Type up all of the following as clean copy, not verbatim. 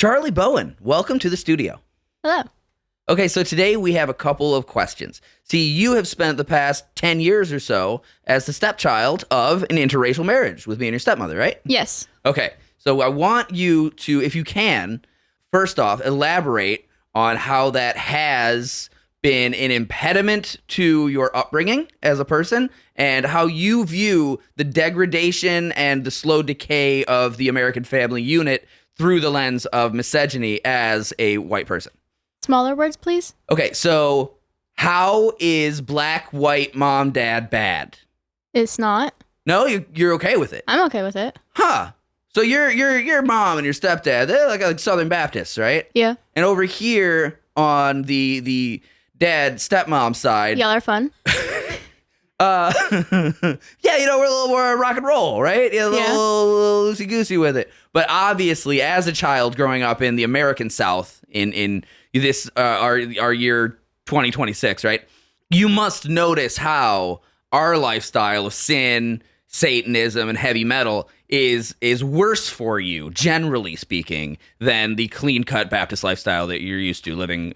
Charlie Bowen, welcome to the studio. Hello. Okay, so today we have a couple of questions. See, you have spent the past 10 years or so as the stepchild of an interracial marriage with me and your stepmother, right? Yes. Okay, so I want you to, if you can, first off, elaborate on how that has been an impediment to your upbringing as a person and how you view the degradation and the slow decay of the American family unit through the lens of misogyny as a white person. Smaller words, please. Okay, so how is black, white, mom, dad bad? It's not. No, you're okay with it. I'm okay with it. Huh. So your mom and your stepdad, they're like Southern Baptists, right? Yeah. And over here on the dad stepmom side, Y'all are fun. yeah, we're a little more rock and roll, right? Yeah, a little loosey goosey with it. But obviously, as a child growing up in the American South, in this our year 2026, right? You must notice how our lifestyle of sin, Satanism, and heavy metal is worse for you, generally speaking, than the clean-cut Baptist lifestyle that you're used to living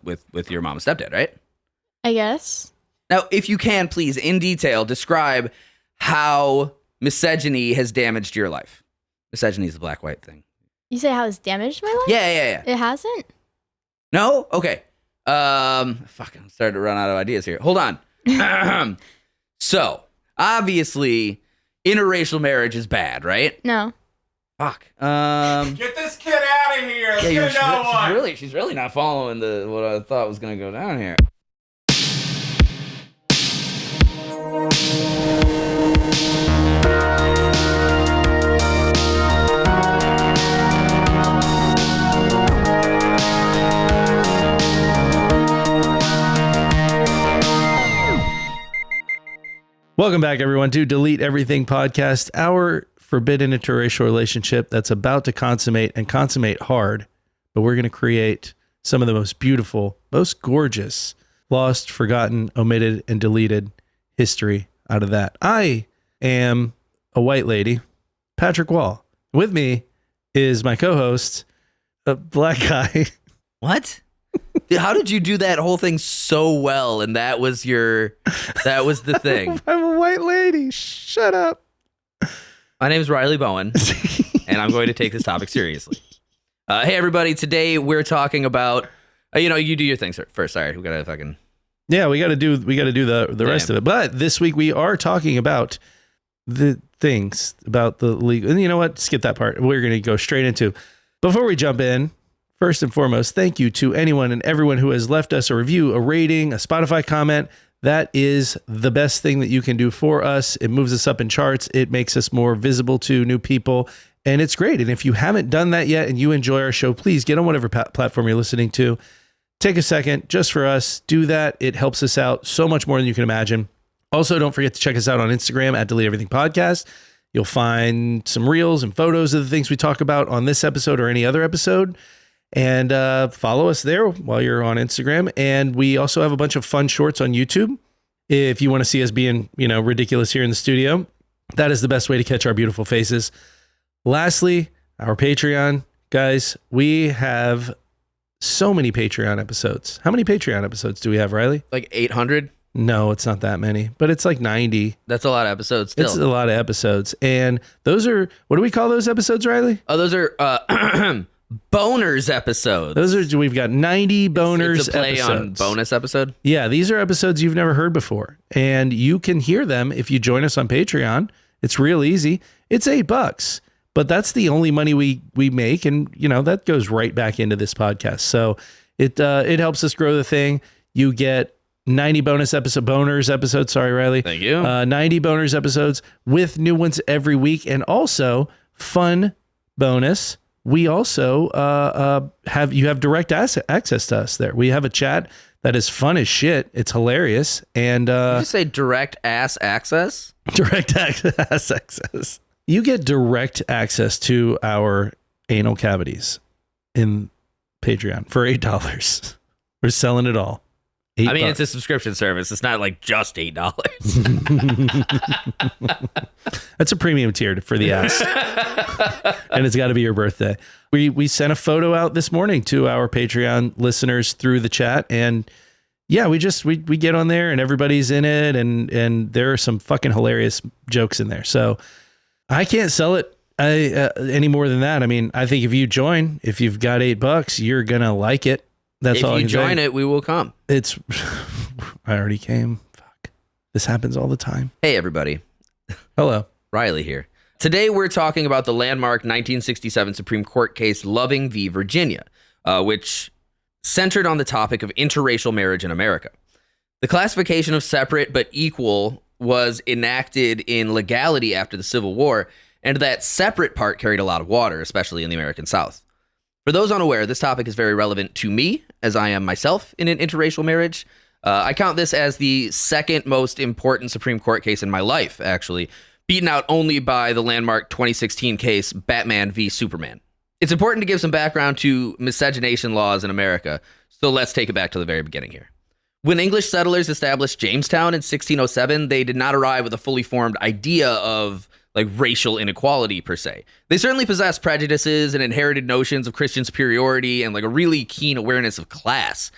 with your mom and stepdad, right? I guess. Now, if you can, please, in detail, describe how misogyny has damaged your life. Misogyny is the black-white thing. You say how it's damaged my life? Yeah. It hasn't? No? Okay. I'm starting to run out of ideas here. Hold on. So, obviously, interracial marriage is bad, right? No. Fuck. Get this kid out of here. She's really not following what I thought was going to go down here. Welcome back, everyone, to Delete Everything Podcast, our forbidden interracial relationship that's about to consummate and consummate hard, but we're going to create some of the most beautiful, most gorgeous, lost, forgotten, omitted, and deleted history out of that. I am a white lady, Patrick Wall. With me is my co-host, a black guy. What? How did you do that whole thing so well? And that was the thing. I'm a white lady. Shut up. My name is Riley Bowen, and I'm going to take this topic seriously. Hey, everybody. Today we're talking about, you do your thing first. Sorry, we got to fucking. Yeah, we got to do the rest of it. But this week we are talking about the things about the legal. And you know what? Skip that part. We're going to go straight into. Before we jump in, first and foremost, thank you to anyone and everyone who has left us a review, a rating, a Spotify comment. That is the best thing that you can do for us. It moves us up in charts. It makes us more visible to new people, and it's great. And if you haven't done that yet and you enjoy our show, please get on whatever platform you're listening to. Take a second just for us. Do that. It helps us out so much more than you can imagine. Also, don't forget to check us out on Instagram at Delete Everything Podcast. You'll find some reels and photos of the things we talk about on this episode or any other episode. And follow us there while you're on Instagram. And we also have a bunch of fun shorts on YouTube. If you want to see us being, ridiculous here in the studio, that is the best way to catch our beautiful faces. Lastly, our Patreon. Guys, we have so many Patreon episodes. How many Patreon episodes do we have, Riley? Like 800? No, it's not that many, but it's like 90. That's a lot of episodes still. It's a lot of episodes. And those are, what do we call those episodes, Riley? Oh, those are boners episodes. We've got 90 boners it's a play episodes. On bonus episode? Yeah, these are episodes you've never heard before. And you can hear them if you join us on Patreon. It's real easy. It's $8, but that's the only money we make. And, that goes right back into this podcast. So it helps us grow the thing. You get 90 boners episodes. Sorry, Riley. Thank you. 90 boners episodes with new ones every week. And also fun bonus. We also have direct access to us there. We have a chat that is fun as shit. It's hilarious. And did you say direct ass access? Direct ass access. You get direct access to our anal cavities in Patreon for $8. We're selling it all. I mean, it's a subscription service. It's not like just $8. That's a premium tier for the ass. And it's got to be your birthday. We sent a photo out this morning to our Patreon listeners through the chat, and yeah, we get on there and everybody's in it, and there are some fucking hilarious jokes in there. So I can't sell it any more than that. I mean, I think if you join, if you've got $8, you're gonna like it. That's all. If you join it, we will come. It's I already came. Fuck. This happens all the time. Hey everybody. Hello. Riley here. Today we're talking about the landmark 1967 Supreme Court case Loving v. Virginia, which centered on the topic of interracial marriage in America. The classification of separate but equal was enacted in legality after the Civil War, and that separate part carried a lot of water, especially in the American South. For those unaware, this topic is very relevant to me, as I am myself in an interracial marriage. I count this as the second most important Supreme Court case in my life, actually, beaten out only by the landmark 2016 case Batman v. Superman. It's important to give some background to miscegenation laws in America, so let's take it back to the very beginning here. When English settlers established Jamestown in 1607, they did not arrive with a fully formed idea of like racial inequality per se. They certainly possessed prejudices and inherited notions of Christian superiority and like a really keen awareness of class.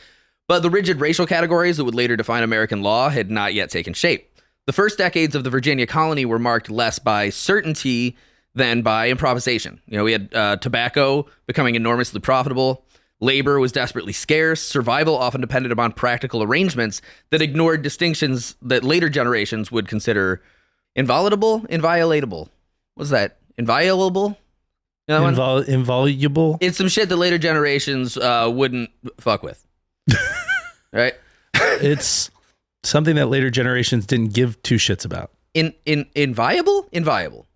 But the rigid racial categories that would later define American law had not yet taken shape. The first decades of the Virginia colony were marked less by certainty than by improvisation. You know, we had tobacco becoming enormously profitable. Labor was desperately scarce. Survival often depended upon practical arrangements that ignored distinctions that later generations would consider inviolable. What's that? Inviolable? Invaluable? It's some shit that later generations wouldn't fuck with. Right? It's something that later generations didn't give two shits about. Inviable? Enviable.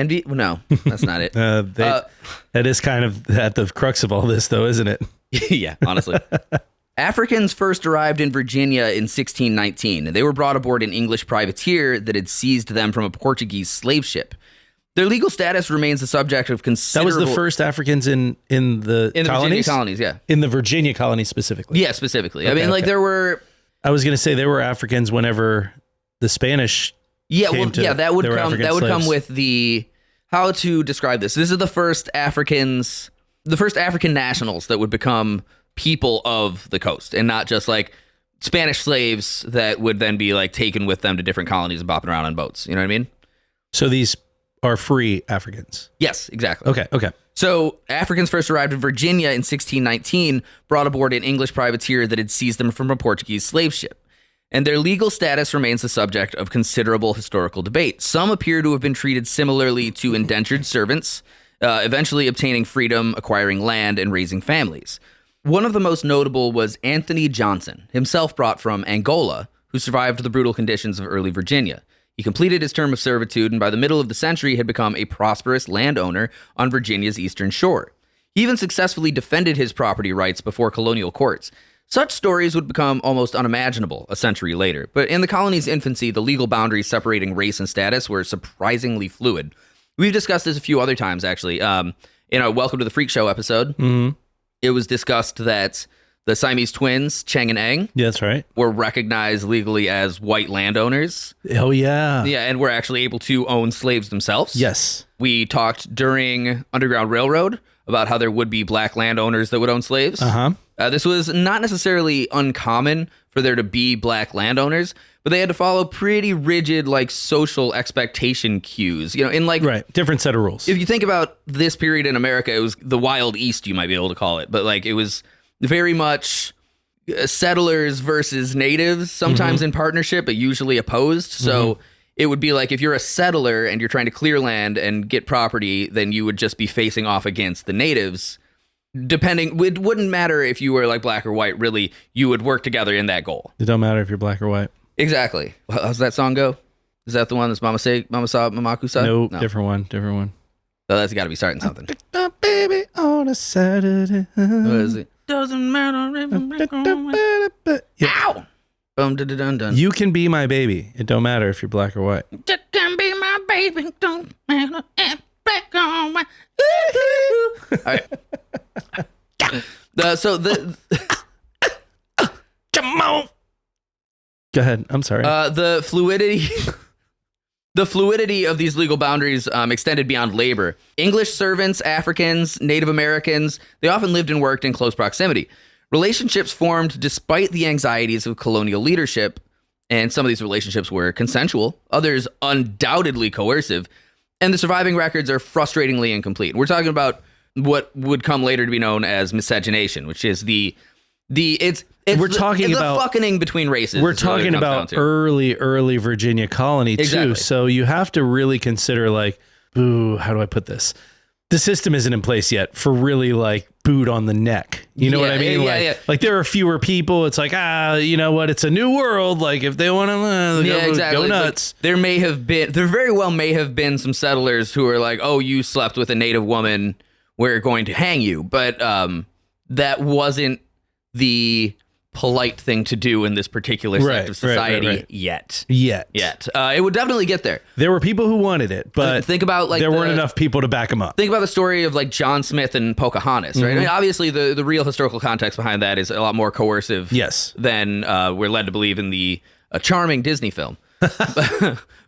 No, that's not it. That is kind of at the crux of all this, though, isn't it? Yeah, honestly. Africans first arrived in Virginia in 1619, and they were brought aboard an English privateer that had seized them from a Portuguese slave ship. Their legal status remains the subject of considerable... That was the first Africans in the colonies? Virginia colonies, yeah. In the Virginia colonies specifically? Yeah, specifically. Okay, I mean, there were... I was going to say there were Africans whenever the Spanish that would come with the... How to describe this? This is the first African nationals that would become people of the coast, and not just like Spanish slaves that would then be like taken with them to different colonies and bopping around on boats. You know what I mean? So these are free Africans. Yes, exactly. Okay. So Africans first arrived in Virginia in 1619, brought aboard an English privateer that had seized them from a Portuguese slave ship. And their legal status remains the subject of considerable historical debate. Some appear to have been treated similarly to indentured servants, eventually obtaining freedom, acquiring land, and raising families. One of the most notable was Anthony Johnson, himself brought from Angola, who survived the brutal conditions of early Virginia. He completed his term of servitude and by the middle of the century had become a prosperous landowner on Virginia's eastern shore. He even successfully defended his property rights before colonial courts. Such stories would become almost unimaginable a century later, but in the colony's infancy, the legal boundaries separating race and status were surprisingly fluid. We've discussed this a few other times, actually. In our Welcome to the Freak Show episode, It was discussed that the Siamese twins, Cheng and Eng, yeah, that's right, were recognized legally as white landowners. Oh, yeah. Yeah, and were actually able to own slaves themselves. Yes. We talked during Underground Railroad about how there would be black landowners that would own slaves. This was not necessarily uncommon for there to be black landowners, but they had to follow pretty rigid, like, social expectation cues. You know, in like... Right, different set of rules. If you think about this period in America, it was the Wild East, you might be able to call it. But, like, it was very much settlers versus natives, sometimes in partnership, but usually opposed. So it would be like if you're a settler and you're trying to clear land and get property, then you would just be facing off against the natives. It wouldn't matter if you were like black or white, really, you would work together in that goal. It don't matter if you're black or white. Exactly. How's that song go? Is that the one that's Mama Say, Mama Saw, Mamaku Saw? No, different one. So that's got to be starting something. Picked up baby on a Saturday. What is it? Doesn't matter if Ow! Boom, dun, dun. You can be my baby. It don't matter if you're black or white. You can be my baby. Don't matter if black or white. All right. Come on Go ahead. I'm sorry. The fluidity. The fluidity of these legal boundaries extended beyond labor. English servants, Africans, Native Americans, they often lived and worked in close proximity. Relationships formed despite the anxieties of colonial leadership, and some of these relationships were consensual, others undoubtedly coercive, and the surviving records are frustratingly incomplete. We're talking about what would come later to be known as miscegenation, which is it's the fucking between races. We're talking about early Virginia colony too. So you have to really consider like, ooh, how do I put this? The system isn't in place yet for really like boot on the neck. You know what I mean? Like there are fewer people. It's like, you know what? It's a new world. Like if they want to go nuts. Like, there very well may have been some settlers who are like, oh, you slept with a native woman, we're going to hang you. But that wasn't the polite thing to do in this particular sect of society yet. It would definitely get there. There were people who wanted it, but think about like there weren't enough people to back them up. Think about the story of like John Smith and Pocahontas, right? I mean, obviously the real historical context behind that is a lot more coercive than we're led to believe in the charming Disney film.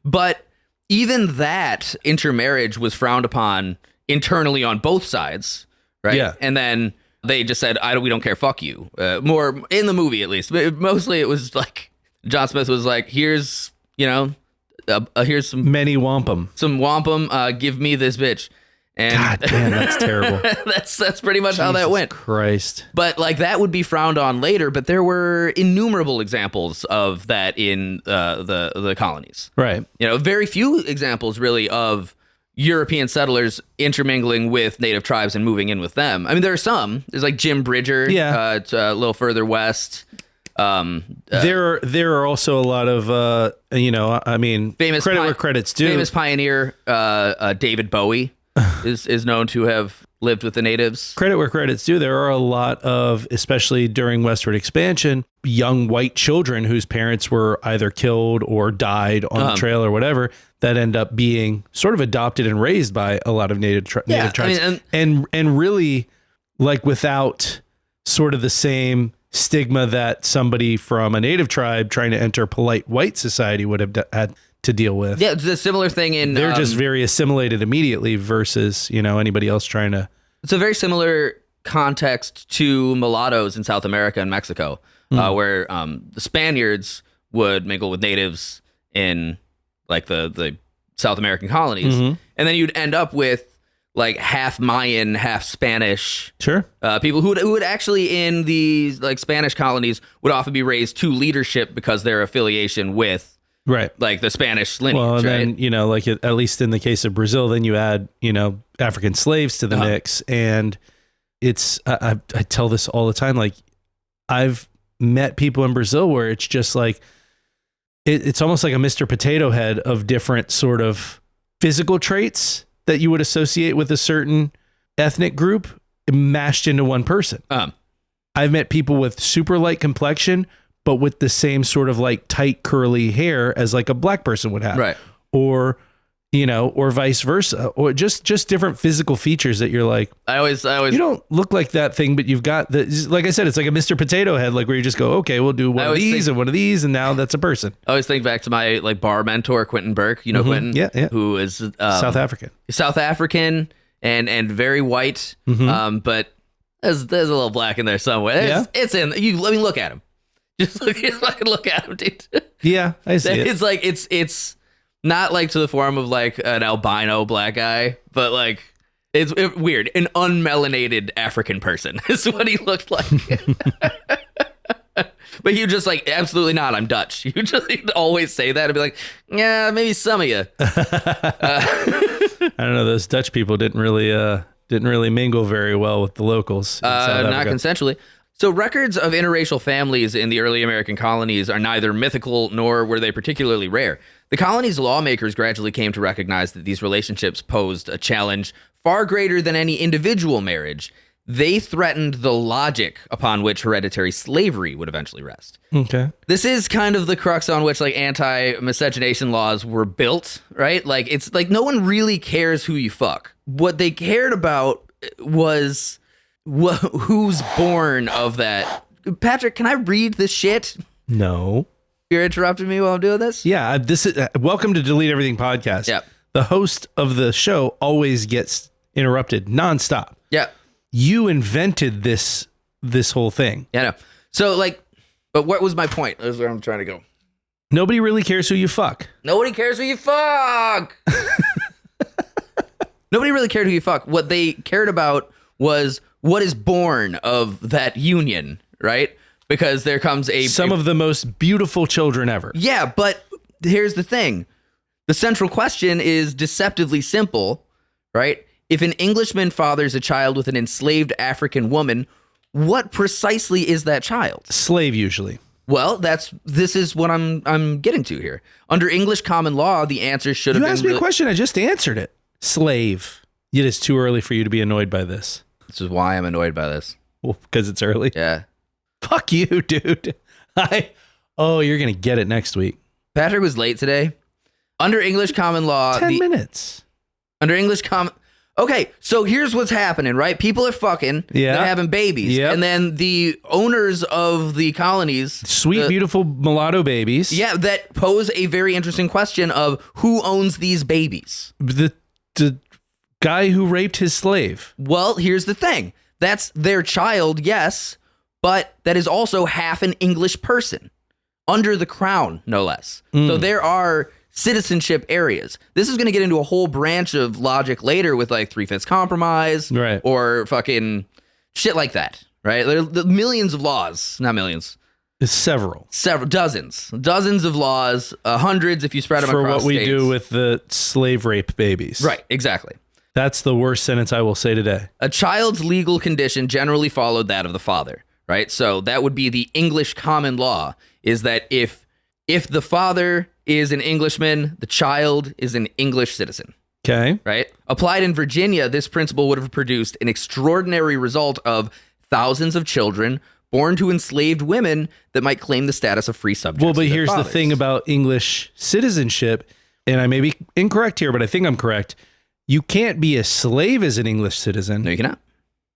But even that intermarriage was frowned upon internally on both sides, right? Yeah. And then they just said, we don't care, fuck you. More in the movie, at least. But mostly it was like, John Smith was like, here's some... Many wampum. Some wampum, give me this bitch. And God damn, that's terrible. that's pretty much how that went. Christ. But like that would be frowned on later, but there were innumerable examples of that in the colonies. Right. You know, very few examples really of European settlers intermingling with native tribes and moving in with them. I mean, there are some. There's like Jim Bridger. It's a little further west. There are also a lot of famous credit where credit's due. Famous pioneer David Bowie is known to have lived with the natives. Credit where credit's due. There are a lot of, especially during westward expansion, young white children whose parents were either killed or died on the trail or whatever, that end up being sort of adopted and raised by a lot of native tribes. I mean, and really like without sort of the same stigma that somebody from a native tribe trying to enter polite white society would have had to deal with. Yeah, it's a similar thing in... They're just very assimilated immediately versus, anybody else trying to... It's a very similar context to mulattoes in South America and Mexico, where the Spaniards would mingle with natives in like the South American colonies. And then you'd end up with like half Mayan, half Spanish people who would actually in these like Spanish colonies would often be raised to leadership because their affiliation with like the Spanish lineage. Well, and then, like at least in the case of Brazil, then you add, African slaves to the mix. And it's, I tell this all the time, like I've met people in Brazil where it's just like, it's almost like a Mr. Potato Head of different sort of physical traits that you would associate with a certain ethnic group mashed into one person. I've met people with super light complexion, but with the same sort of like tight curly hair as like a black person would have. Right. Or, or vice versa, or just different physical features that you're like, I always, you don't look like that thing, but you've got like I said, it's like a Mr. Potato Head, like where you just go, okay, we'll do one of these and one of these. And now that's a person. I always think back to my like bar mentor, Quentin Burke, Quentin, who is South African and very white. But there's a little black in there somewhere. It's in you. Let me look at him. Just look at him, dude. Yeah, I see it. It's like it's not like to the form of like an albino black guy, but like it's weird. An unmelanated African person is what he looked like. But you just like, absolutely not. I'm Dutch. You'd always say that and be like, yeah, maybe some of you. I don't know. Those Dutch people didn't really mingle very well with the locals. Not consensually. So records of interracial families in the early American colonies are neither mythical nor were they particularly rare. The colony's lawmakers gradually came to recognize that these relationships posed a challenge far greater than any individual marriage. They threatened the logic upon which hereditary slavery would eventually rest. Okay. This is kind of the crux on which like anti-miscegenation laws were built, right? Like it's like no one really cares who you fuck. What they cared about was who's born of that. Patrick, can I read this shit? No. You're interrupting me while I'm doing this? Yeah, this is welcome to Delete Everything podcast. Yep. The host of the show always gets interrupted nonstop. Yeah. You invented this whole thing. Yeah, I know. So, like, but what was my point? That's where I'm trying to go. Nobody really cares who you fuck. Nobody cares who you fuck. Nobody really cared who you fuck. What they cared about was what is born of that union, right? Because there comes some of the most beautiful children ever. Yeah, but here's the thing. The central question is deceptively simple, right? If an Englishman fathers a child with an enslaved African woman, what precisely is that child? Slave, usually. Well, this is what I'm getting to here. Under English common law, the answer should have been... You asked me a question, I just answered it. Slave. It is too early for you to be annoyed by this. This is why I'm annoyed by this. Well, because it's early. Yeah. Fuck you, dude. You're going to get it next week. Patrick was late today. Under English common law... 10 minutes. Under English common... Okay, so here's what's happening, right? People are fucking, they're having babies, and then the owners of the colonies... Sweet, beautiful mulatto babies. Yeah, that pose a very interesting question of who owns these babies? The guy who raped his slave. Well, here's the thing. That's their child, yes, but that is also half an English person. Under the crown, no less. So there are... citizenship areas. This is going to get into a whole branch of logic later with like 3/5 compromise, right? Or fucking shit like that, right? There are millions of laws, not millions. It's several dozens of laws, hundreds if you spread them for across what we states. do with the slave rape babies. Right, exactly. That's the worst sentence I will say today. A child's legal condition generally followed that of the father, right? So that would be the English common law, is that if the father is an Englishman, the child is an English citizen. Okay. Right? Applied in Virginia, this principle would have produced an extraordinary result of thousands of children born to enslaved women that might claim the status of free subjects. Well, but here's the thing about English citizenship, and I may be incorrect here, but I think I'm correct. You can't be a slave as an English citizen. No, you cannot.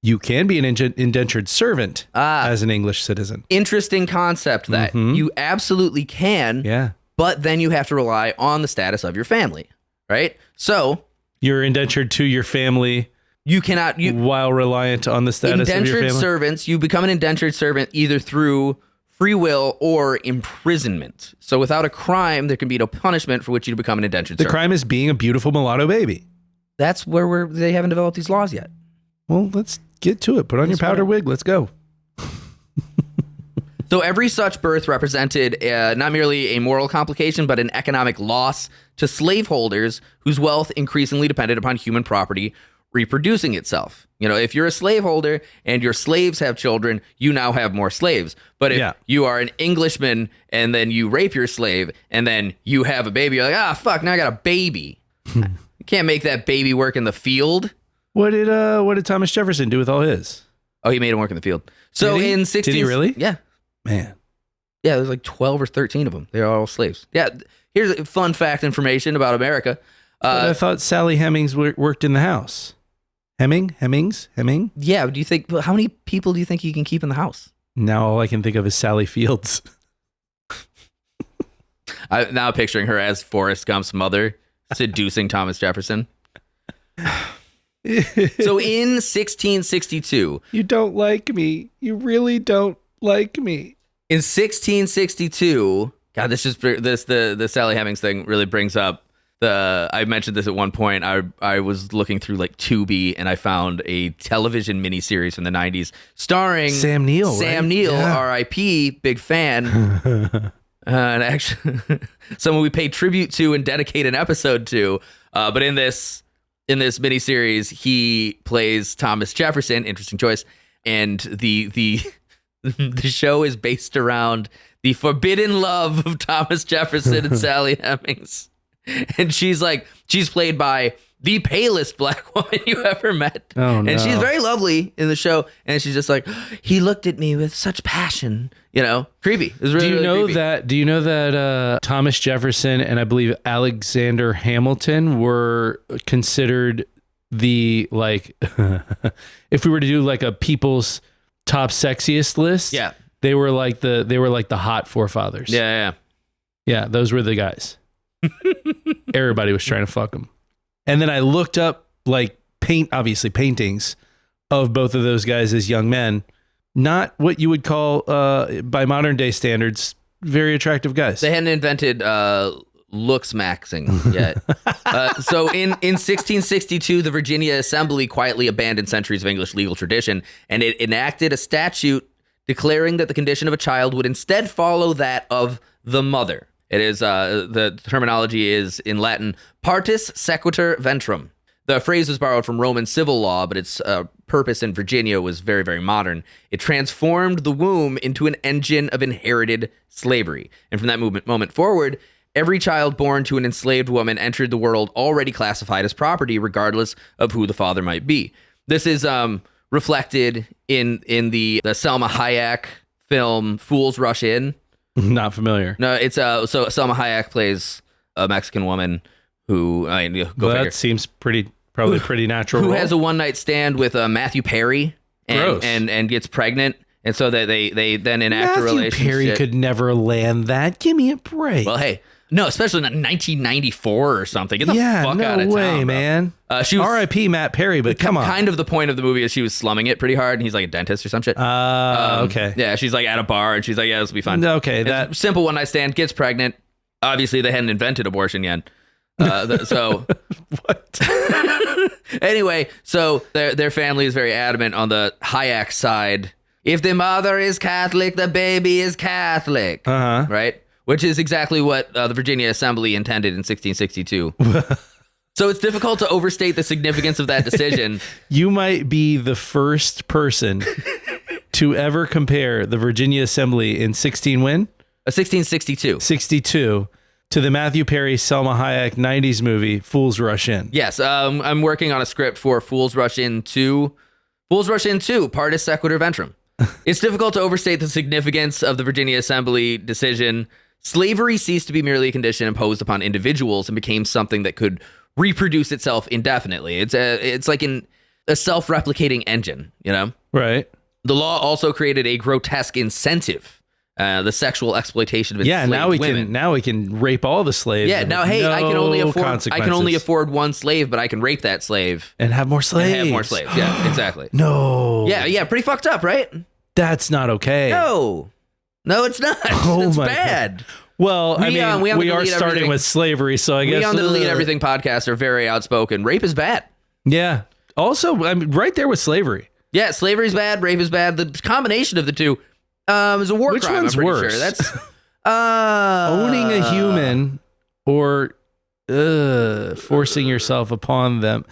You can be an indentured servant as an English citizen. Interesting concept that. You absolutely can. Yeah. But then you have to rely on the status of your family, right? So you're indentured to your family. You cannot... while reliant on the status of your family. Indentured servants, you become an indentured servant either through free will or imprisonment. So without a crime, there can be no punishment for which you become an indentured servant. The crime is being a beautiful mulatto baby. That's where they haven't developed these laws yet. Well, let's get to it. Put on your powder wig. Let's go. So every such birth represented not merely a moral complication, but an economic loss to slaveholders whose wealth increasingly depended upon human property reproducing itself. You know, if you're a slaveholder and your slaves have children, you now have more slaves. But if you are an Englishman and then you rape your slave and then you have a baby, you're like, fuck, now I got a baby. You can't make that baby work in the field. What did Thomas Jefferson do with all his? Oh, he made him work in the field. So in 16... Did he really? Yeah. Man. Yeah, there's like 12 or 13 of them. They're all slaves. Yeah, here's a fun fact information about America. I thought Sally Hemings worked in the house. Heming? Yeah, do you think, how many people do you think you can keep in the house? Now all I can think of is Sally Fields. I'm now picturing her as Forrest Gump's mother seducing Thomas Jefferson. So in 1662... You don't like me. You really don't like me. In 1662... God, the Sally Hemings thing really brings up I mentioned this at one point. I was looking through like Tubi and I found a television miniseries from the 90s starring Sam Neill. Sam Neill, R.I.P., big fan. And actually, someone we pay tribute to and dedicate an episode to. But in this miniseries, he plays Thomas Jefferson. Interesting choice. And the show is based around the forbidden love of Thomas Jefferson and Sally Hemings. And she's played by the palest black woman you ever met. Oh, no. And she's very lovely in the show. And she's just like, he looked at me with such passion, creepy. It was really, do you know creepy. that Thomas Jefferson and I believe Alexander Hamilton were considered the, like, if we were to do like a people's top sexiest list, yeah, they were like the hot forefathers. Yeah. Yeah, those were the guys. Everybody was trying to fuck them. And then I looked up like obviously paintings of both of those guys as young men. Not what you would call, by modern day standards, very attractive guys. They hadn't invented looks maxing yet. So in 1662, the Virginia Assembly quietly abandoned centuries of English legal tradition, and it enacted a statute declaring that the condition of a child would instead follow that of the mother. It is the terminology is in Latin partus sequitur ventrum. The phrase was borrowed from Roman civil law, but its purpose in Virginia was very, very modern. It transformed the womb into an engine of inherited slavery. And from that moment forward, every child born to an enslaved woman entered the world already classified as property, regardless of who the father might be. This is reflected in the Selma Hayek film Fools Rush In. Not familiar. No, it's so Selma Hayek plays a Mexican woman who that seems probably pretty natural. Who has a one night stand with Matthew Perry and gets pregnant, and so that they then enact a relationship. Matthew Perry could never land that. Give me a break. Well, hey, no, especially in 1994 or something. Get the fuck out of town, way, man. She was R.I.P. Matt Perry, but come on. Kind of the point of the movie is she was slumming it pretty hard, and he's like a dentist or some shit. Okay. Yeah, she's like at a bar, and she's like, "Yeah, this will be fun." Okay, that simple one night stand, gets pregnant. Obviously, they hadn't invented abortion yet. So what? Anyway, so their family is very adamant on the Hayek side. If the mother is Catholic, the baby is Catholic. Right? Which is exactly what the Virginia Assembly intended in 1662. So it's difficult to overstate the significance of that decision. You might be the first person to ever compare the Virginia Assembly in 1662. 62 to the Matthew Perry, Selma Hayek 90s movie, Fools Rush In. Yes, I'm working on a script for Fools Rush In 2. Fools Rush In 2, Partus Sequitur Ventrum. It's difficult to overstate the significance of the Virginia Assembly decision. Slavery ceased to be merely a condition imposed upon individuals and became something that could reproduce itself indefinitely. It's like a self-replicating engine, you know? Right. The law also created a grotesque incentive. The sexual exploitation of enslaved women. Now we can rape all the slaves. Yeah, now hey, I can only afford one slave, but I can rape that slave and have more slaves. Yeah, exactly. No. Yeah, pretty fucked up, right? That's not okay. No, it's not. It's bad. God. Well, we are starting with slavery, so I guess we on the Delete Everything podcast are very outspoken. Rape is bad. Yeah. Also, I'm right there with slavery. Yeah, slavery's bad. Rape is bad. The combination of the two. Is a war Which crime. one's I'm pretty worse? Sure. That's owning a human or forcing yourself upon them.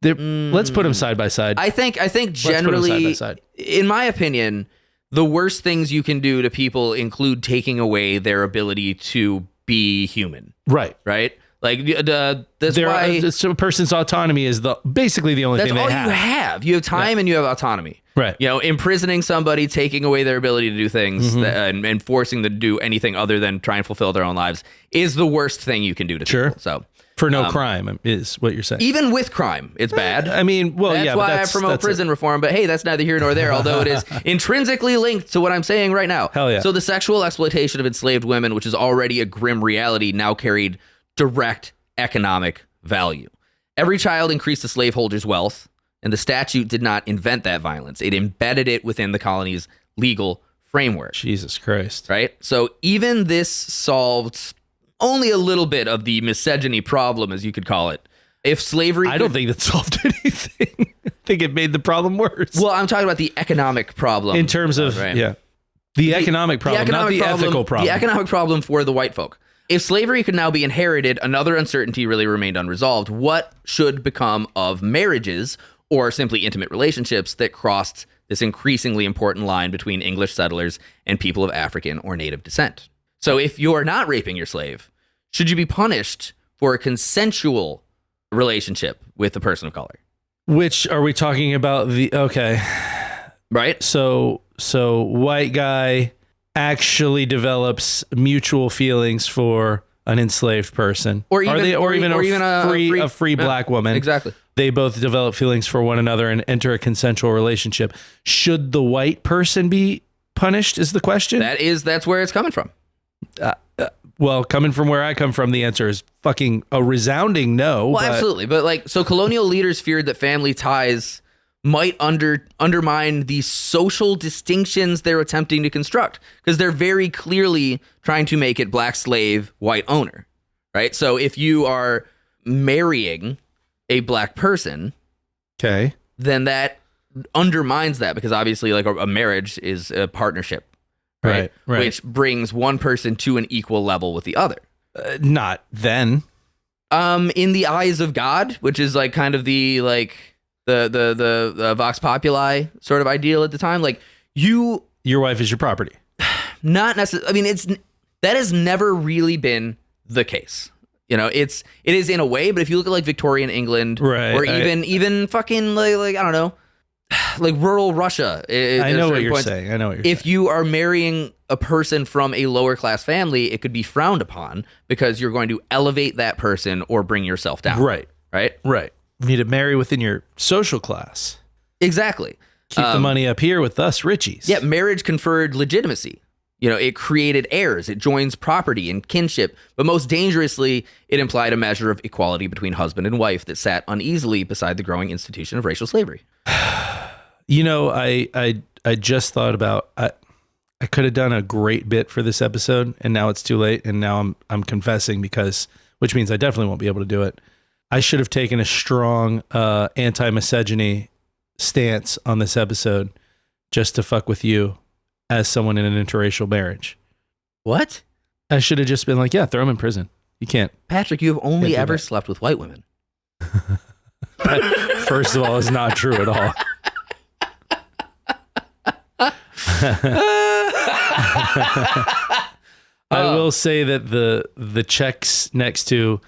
Let's put them side by side. I think generally, in my opinion, the worst things you can do to people include taking away their ability to be human. Right. Like that's why a person's autonomy is basically the only thing they have. That's all you have. You have time and you have autonomy. Right. You know, imprisoning somebody, taking away their ability to do things and forcing them to do anything other than try and fulfill their own lives is the worst thing you can do to people. So for no crime is what you're saying. Even with crime, it's bad. I mean, well, that's why I promote prison reform. But hey, that's neither here nor there, although it is intrinsically linked to what I'm saying right now. Hell yeah. So the sexual exploitation of enslaved women, which is already a grim reality, now carried direct economic value. Every child increased the slaveholder's wealth, and the statute did not invent that violence. It embedded it within the colony's legal framework. Jesus Christ. Right? So even this solved only a little bit of the misogyny problem, as you could call it. If slavery... I don't think that solved anything. I think it made the problem worse. Well, I'm talking about the economic problem. In terms of, the economic problem, not the ethical problem. The economic problem for the white folk. If slavery could now be inherited, another uncertainty really remained unresolved. What should become of marriages or simply intimate relationships that crossed this increasingly important line between English settlers and people of African or native descent? So if you're not raping your slave, should you be punished for a consensual relationship with a person of color? Which are we talking about? Right? So white guy actually develops mutual feelings for an enslaved person, or even a free black woman. Exactly. They both develop feelings for one another and enter a consensual relationship. Should the white person be punished? Is the question. That's where it's coming from. Well, coming from where I come from, the answer is fucking a resounding no. Well, absolutely. But like, so colonial leaders feared that family ties might undermine the social distinctions they're attempting to construct, because they're very clearly trying to make it black slave, white owner, right? So if you are marrying a black person, okay, then that undermines that, because obviously like a marriage is a partnership, right? Which brings one person to an equal level with the other. Not then. In the eyes of God, which is like kind of the like the Vox Populi sort of ideal at the time, like your wife is your property. Not necessarily. I mean, that has never really been the case. You know, it is in a way, but if you look at like Victorian England, right, or even fucking like I don't know, like rural Russia. I know what you're saying. If you are marrying a person from a lower class family, it could be frowned upon because you're going to elevate that person or bring yourself down. Right. Right. You need to marry within your social class. Exactly. Keep the money up here with us richies. Yeah, marriage conferred legitimacy. You know, it created heirs, it joins property and kinship, but most dangerously, it implied a measure of equality between husband and wife that sat uneasily beside the growing institution of racial slavery. You know, I just thought about I could have done a great bit for this episode, and now it's too late, and now I'm confessing, which means I definitely won't be able to do it. I should have taken a strong anti-misogyny stance on this episode just to fuck with you as someone in an interracial marriage. What? I should have just been like, yeah, throw him in prison. You can't. Patrick, you have only ever slept with white women. First of all, it's not true at all. I will say that the checks next to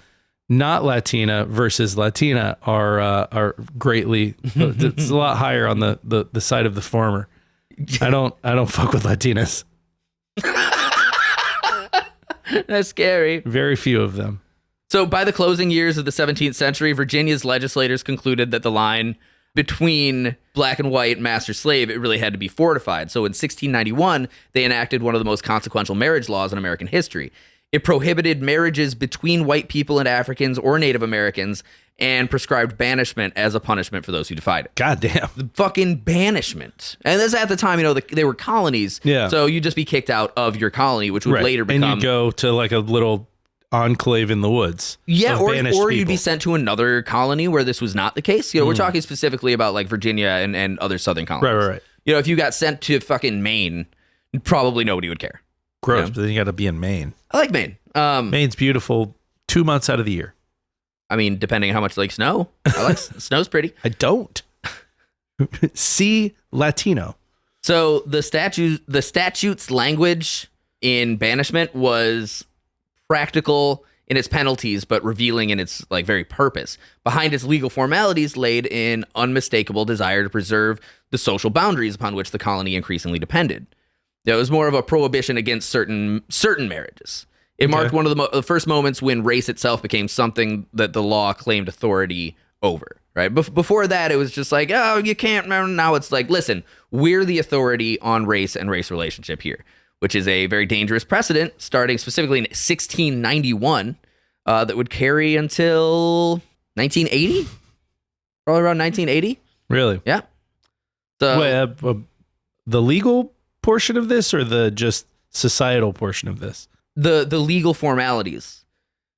not Latina versus Latina are greatly it's a lot higher on the side of the former. I don't fuck with Latinas. That's scary. Very few of them. So by the closing years of the 17th century, Virginia's legislators concluded that the line between black and white master slave, it really had to be fortified. So in 1691, they enacted one of the most consequential marriage laws in American history. It prohibited marriages between white people and Africans or Native Americans and prescribed banishment as a punishment for those who defied it. Goddamn. Fucking banishment. And this at the time, you know, they were colonies. Yeah. So you'd just be kicked out of your colony, which would later become... And you'd go to like a little enclave in the woods. Yeah, or you'd be sent to another colony where this was not the case. You know, we're talking specifically about like Virginia and other southern colonies. Right. You know, if you got sent to fucking Maine, probably nobody would care. Gross, you know? But then you got to be in Maine. I like Maine. Maine's beautiful 2 months out of the year. I mean, depending on how much like snow. I like snow's pretty. I don't. See Latino. So the statute's language in banishment was practical in its penalties, but revealing in its like very purpose. Behind its legal formalities laid an unmistakable desire to preserve the social boundaries upon which the colony increasingly depended. It was more of a prohibition against certain marriages. It marked one of the first moments when race itself became something that the law claimed authority over, right? Before that, it was just like, oh, you can't. Now it's like, listen, we're the authority on race and race relationship here, which is a very dangerous precedent starting specifically in 1691 that would carry until 1980, probably around 1980. Really? Yeah. So, wait, the legal portion of this or the just societal portion of this? The legal formalities.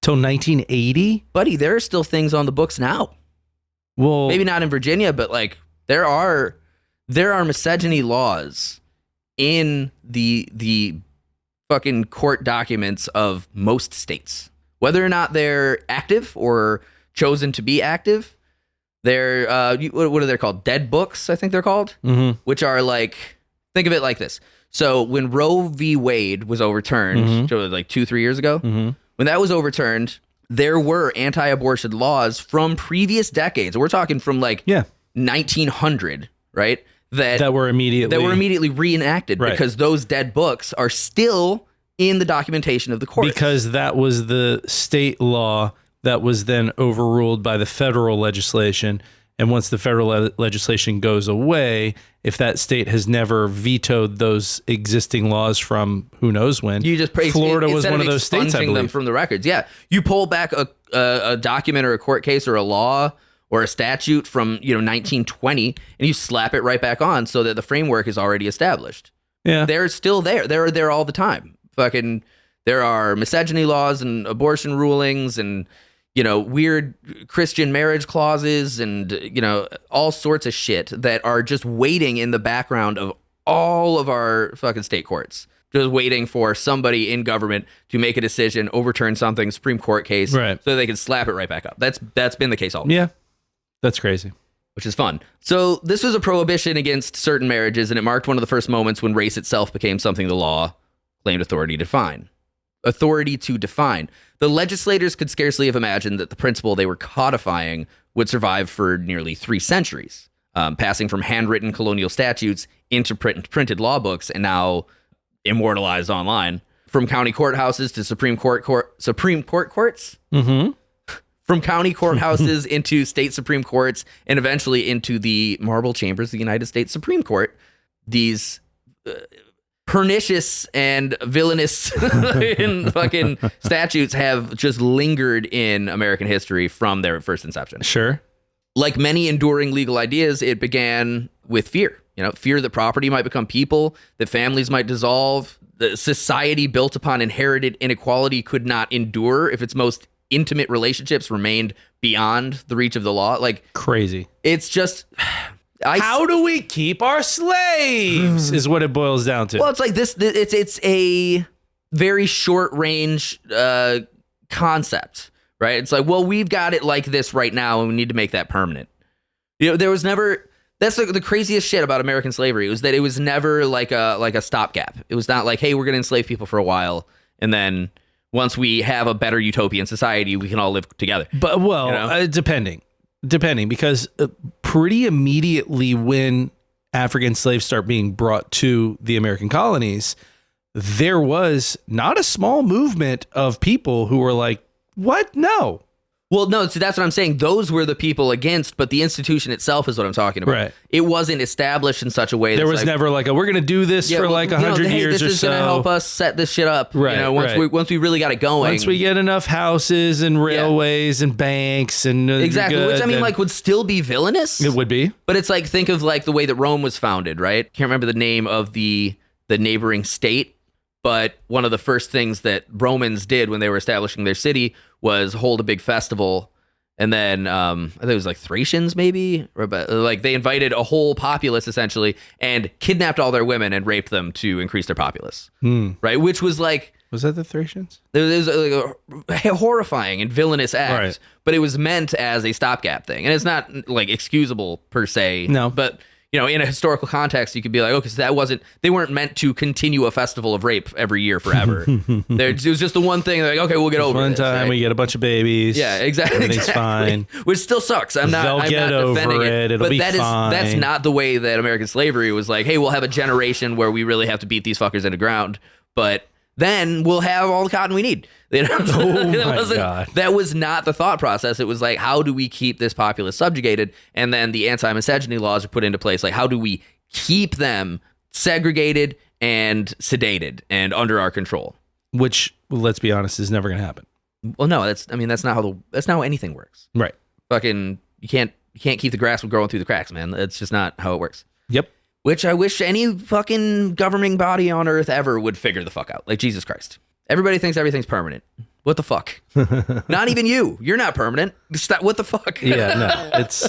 Till 1980? Buddy, there are still things on the books now. Well, maybe not in Virginia, but like there are misogyny laws in the fucking court documents of most states. Whether or not they're active or chosen to be active, they're what are they called? Dead books, I think they're called, which are like, think of it like this. So when Roe v. Wade was overturned, like 2-3 years ago, when that was overturned, there were anti-abortion laws from previous decades. We're talking from like 1900, right? That were immediately reenacted because those dead books are still in the documentation of the court. Because that was the state law that was then overruled by the federal legislation. And once the federal legislation goes away if that state has never vetoed those existing laws from who knows when. You just Florida was one of those states, I believe. them from the records. Yeah, you pull back a document or a court case or a law or a statute from 1920, and you slap it right back on so that the framework is already established. Yeah, they're still there. They're there all the time. Fucking, there are misogyny laws and abortion rulings and weird Christian marriage clauses and, all sorts of shit that are just waiting in the background of all of our fucking state courts, just waiting for somebody in government to make a decision, overturn something, Supreme Court case, right, so they can slap it right back up. That's been the case all. Yeah, that's crazy. Which is fun. So this was a prohibition against certain marriages, and it marked one of the first moments when race itself became something the law claimed authority to define. The legislators could scarcely have imagined that the principle they were codifying would survive for nearly 3 centuries, passing from handwritten colonial statutes into printed law books and now immortalized online. From county courthouses to Supreme Court courts? Mm-hmm. From county courthouses into state Supreme Courts and eventually into the marble chambers of the United States Supreme Court. These pernicious and villainous fucking statutes have just lingered in American history from their first inception. Sure. Like many enduring legal ideas, it began with fear. Fear that property might become people, that families might dissolve, the society built upon inherited inequality could not endure if its most intimate relationships remained beyond the reach of the law. Like, crazy. It's just... How do we keep our slaves is what it boils down to. Well, it's like this it's a very short range concept, right? It's like, well, we've got it like this right now and we need to make that permanent. There was never, that's the craziest shit about American slavery, was that it was never like a stopgap. It was not like, hey, we're going to enslave people for a while and then once we have a better utopian society, we can all live together. But depending, because pretty immediately when African slaves start being brought to the American colonies, there was not a small movement of people who were like, what? No. Well, no, so that's what I'm saying. Those were the people against, but the institution itself is what I'm talking about. Right. It wasn't established in such a way. There was never like, we're going to do this for like 100 years or so. This is going to help us set this shit up. Right. Once we really got it going. Once we get enough houses and railways and banks and exactly, which I mean, like, would still be villainous. It would be. But it's like, think of like the way that Rome was founded, right? Can't remember the name of the neighboring state. But one of the first things that Romans did when they were establishing their city was hold a big festival. And then I think it was like Thracians, maybe, like they invited a whole populace essentially and kidnapped all their women and raped them to increase their populace. Right. Which was like, was that the Thracians? It was like a horrifying and villainous act, right, but it was meant as a stopgap thing. And it's not like excusable per se. No. But in a historical context, you could be like, oh, because they weren't meant to continue a festival of rape every year forever. It was just the one thing, like, okay, we'll get over it. One time, right? We get a bunch of babies. Yeah, exactly. Everything's fine. Which still sucks. I'm not defending it. It'll be fine. That's not the way that American slavery was like, hey, we'll have a generation where we really have to beat these fuckers into ground, but then we'll have all the cotton we need. Oh my God. That was not the thought process. It was like, how do we keep this populace subjugated? And then the anti-misogyny laws are put into place. Like, how do we keep them segregated and sedated and under our control? Which, let's be honest, is never going to happen. Well, no, that's not how anything works. Right. Fucking, you can't keep the grass from growing through the cracks, man. That's just not how it works. Yep. Which I wish any fucking governing body on earth ever would figure the fuck out. Like, Jesus Christ. Everybody thinks everything's permanent. What the fuck? Not even you. You're not permanent. Stop. What the fuck? Yeah, no. It's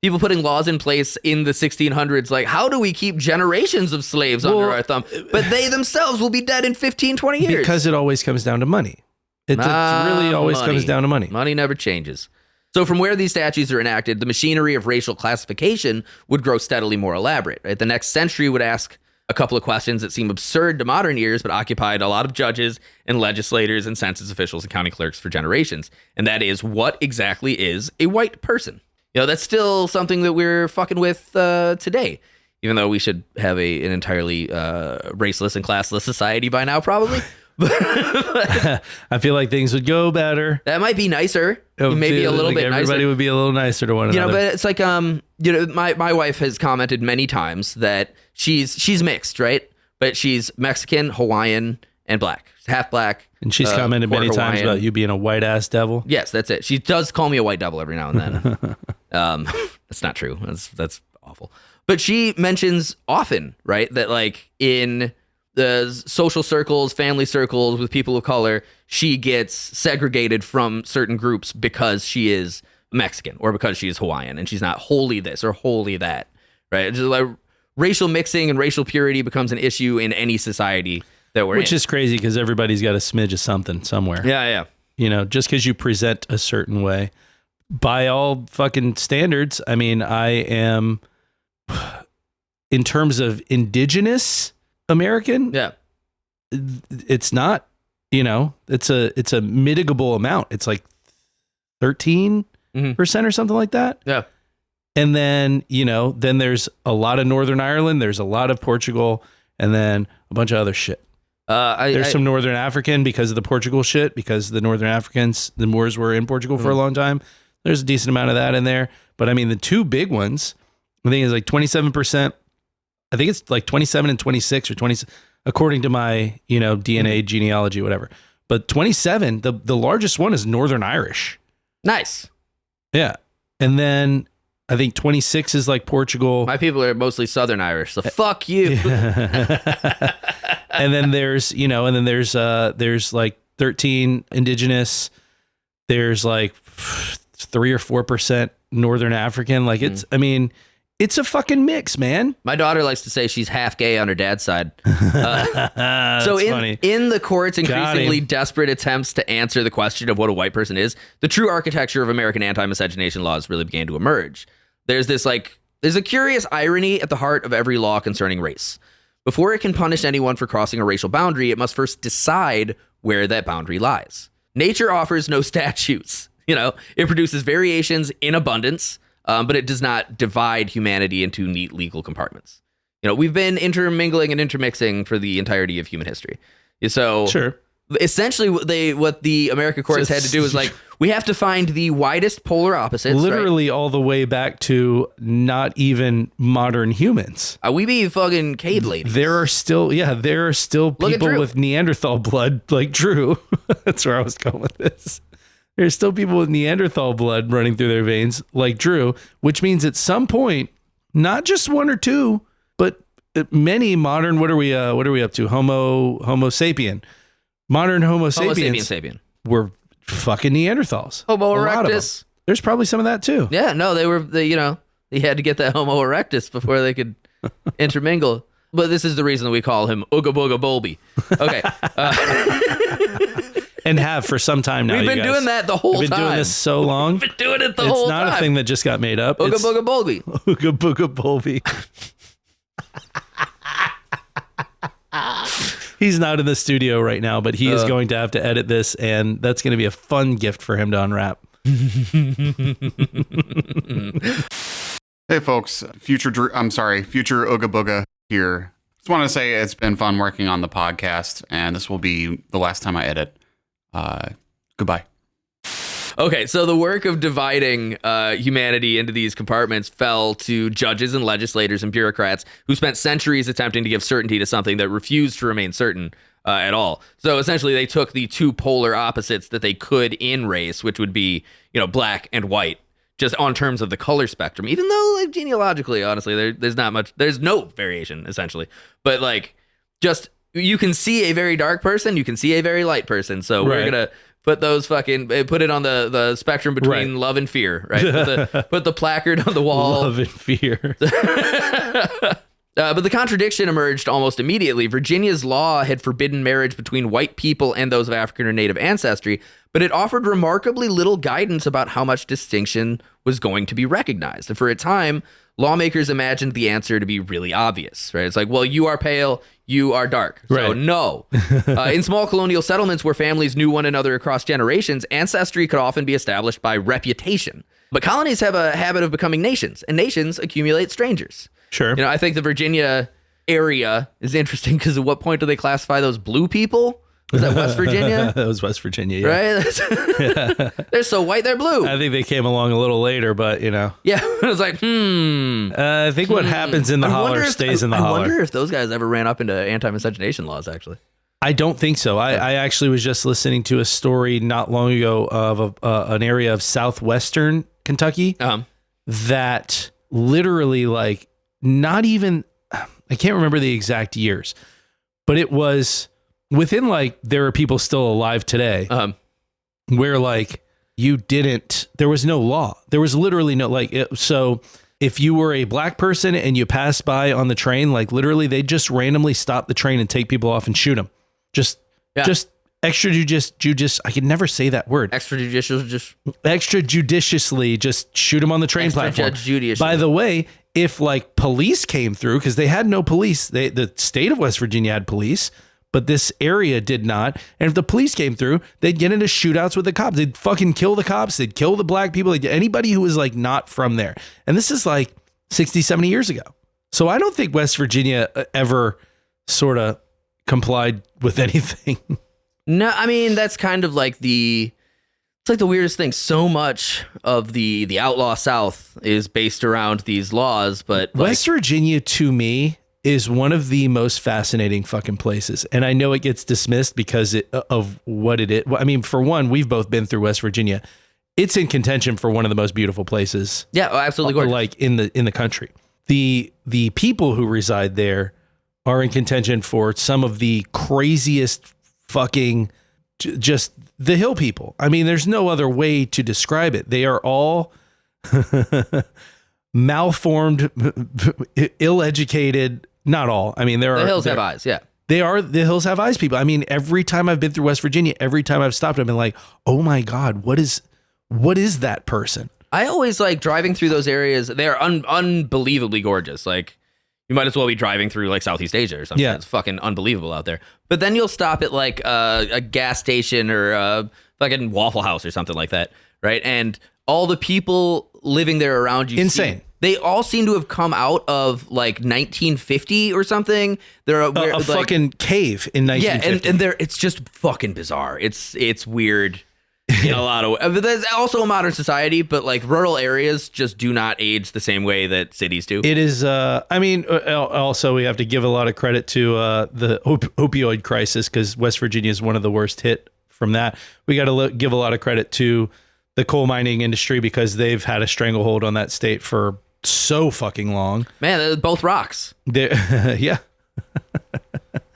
people putting laws in place in the 1600s, like, how do we keep generations of slaves under our thumb? But they themselves will be dead in 15, 20 years. Because it always comes down to money. It really always comes down to money. Money never changes. So from where these statutes are enacted, the machinery of racial classification would grow steadily more elaborate. Right? The next century would ask a couple of questions that seem absurd to modern ears, but occupied a lot of judges and legislators and census officials and county clerks for generations. And that is, what exactly is a white person? That's still something that we're fucking with today, even though we should have an entirely raceless and classless society by now, probably. I feel like things would go better. That might be nicer. Maybe a little bit nicer. Everybody would be a little nicer to one another. But it's like, my wife has commented many times that she's mixed, right? But she's Mexican, Hawaiian, and black. She's half black. And she's commented many Hawaiian. times about you being a white ass devil. Yes, that's it. She does call me a white devil every now and then. That's not true. That's awful. But she mentions often, right, that like in the social circles, family circles with people of color, she gets segregated from certain groups because she is Mexican or because she is Hawaiian and she's not wholly this or wholly that, right? Just like racial mixing and racial purity becomes an issue in any society that we're in. Which is crazy because everybody's got a smidge of something somewhere. Yeah. Just because you present a certain way. By all fucking standards, I mean, I am, in terms of indigenous American, it's not, it's a mitigable amount. It's like 13% or something like that. Yeah. And then, then there's a lot of Northern Ireland, there's a lot of Portugal, and then a bunch of other shit. There's some Northern African because of the Portugal shit, because the Northern Africans, the Moors were in Portugal for a long time. There's a decent amount of that in there. But I mean, the two big ones, I think it's like 27%. I think it's like 27 and 26 or 20, according to my, DNA genealogy, whatever. But 27, the largest one is Northern Irish. Nice. Yeah. And then I think 26 is like Portugal. My people are mostly Southern Irish, so fuck you. And then there's, there's like 13 indigenous. There's like 3 or 4% Northern African. Like it's a fucking mix, man. My daughter likes to say she's half gay on her dad's side. So in the court's increasingly desperate attempts to answer the question of what a white person is, the true architecture of American anti-miscegenation laws really began to emerge. There's a curious irony at the heart of every law concerning race. Before it can punish anyone for crossing a racial boundary, it must first decide where that boundary lies. Nature offers no statutes. It produces variations in abundance, but it does not divide humanity into neat legal compartments. We've been intermingling and intermixing for the entirety of human history. So sure. Essentially, what the American courts had to do is like, we have to find the widest polar opposites. Literally all the way back to not even modern humans. We be fucking cave ladies. There are still people with Neanderthal blood like Drew. That's where I was going with this. There's still people with Neanderthal blood running through their veins like Drew, which means at some point, not just one or two, but many modern, what are we up to? Homo sapien. Modern Homo sapiens were fucking Neanderthals. Homo erectus. There's probably some of that too. Yeah, no, they had to get that Homo erectus before they could intermingle. But this is the reason that we call him Ooga Booga Bolby. Okay. And have for some time now. We've been doing that the whole time. We've been doing this so long. We've been doing it the whole time. It's not a thing that just got made up. Ooga Booga Bolby. Ooga Booga Bolby. He's not in the studio right now, but he is going to have to edit this, and that's going to be a fun gift for him to unwrap. Hey, folks. Future Ooga Booga here. Just want to say it's been fun working on the podcast, and this will be the last time I edit. Goodbye. Okay, so the work of dividing humanity into these compartments fell to judges and legislators and bureaucrats who spent centuries attempting to give certainty to something that refused to remain certain at all. So essentially, they took the two polar opposites that they could in race, which would be, black and white, just on terms of the color spectrum, even though like genealogically, honestly, there's no variation essentially, but like just you can see a very dark person, you can see a very light person. So we're going to put it on the spectrum between love and fear, right? Put the placard on the wall. Love and fear. But the contradiction emerged almost immediately. Virginia's law had forbidden marriage between white people and those of African or Native ancestry, but it offered remarkably little guidance about how much distinction was going to be recognized. And for a time, lawmakers imagined the answer to be really obvious, right? It's like, well, you are pale, you are dark. So no. In small colonial settlements where families knew one another across generations, ancestry could often be established by reputation. But colonies have a habit of becoming nations, and nations accumulate strangers. Sure. I think the Virginia area is interesting because at what point do they classify those blue people? Was that West Virginia? That was West Virginia, yeah. Right? They're so white, they're blue. I think they came along a little later, but Yeah, it was like, I think what happens in the holler stays in the holler. I wonder if those guys ever ran up into anti-miscegenation laws, actually. I don't think so. I actually was just listening to a story not long ago of an area of southwestern Kentucky that literally, like, not even, I can't remember the exact years, but it was within, like, there are people still alive today where, like, there was no law. There was literally no, like, so if you were a black person and you passed by on the train, like, literally they just randomly stop the train and take people off and shoot them. Just extrajudicious. I can never say that word. Extrajudiciously, just shoot them on the train platform. By the way, if like police came through, because they had no police, the state of West Virginia had police, but this area did not. And if the police came through, they'd get into shootouts with the cops. They'd fucking kill the cops. They'd kill the black people. Anybody who was like not from there. And this is like 60, 70 years ago. So I don't think West Virginia ever sort of complied with anything. No, I mean, that's kind of like it's like the weirdest thing. So much of the outlaw South is based around these laws, but West Virginia to me is one of the most fascinating fucking places. And I know it gets dismissed because of what it is. I mean, for one, we've both been through West Virginia. It's in contention for one of the most beautiful places. Yeah, absolutely gorgeous. Like in the country. The people who reside there are in contention for some of the craziest fucking just the hill people. I mean, there's no other way to describe it. They are all malformed, ill-educated. Not all. I mean, the hills have eyes. Yeah, the hills have eyes people. I mean, every time I've been through West Virginia, every time I've stopped, I've been like, oh my God, what is that person? I always like driving through those areas. They're unbelievably gorgeous. Like, you might as well be driving through like Southeast Asia or something. Yeah. It's fucking unbelievable out there. But then you'll stop at like a gas station or a fucking Waffle House or something like that, right? And all the people living there around you, insane. They all seem to have come out of like 1950 or something. They're a like, fucking cave in 1950. Yeah, and it's just fucking bizarre. It's weird in a lot of. But there's also a modern society, but like rural areas just do not age the same way that cities do. It is. I mean, also we have to give a lot of credit to the opioid crisis because West Virginia is one of the worst hit from that. We got to give a lot of credit to the coal mining industry because they've had a stranglehold on that state for so fucking long. Man, they're both rocks. Yeah.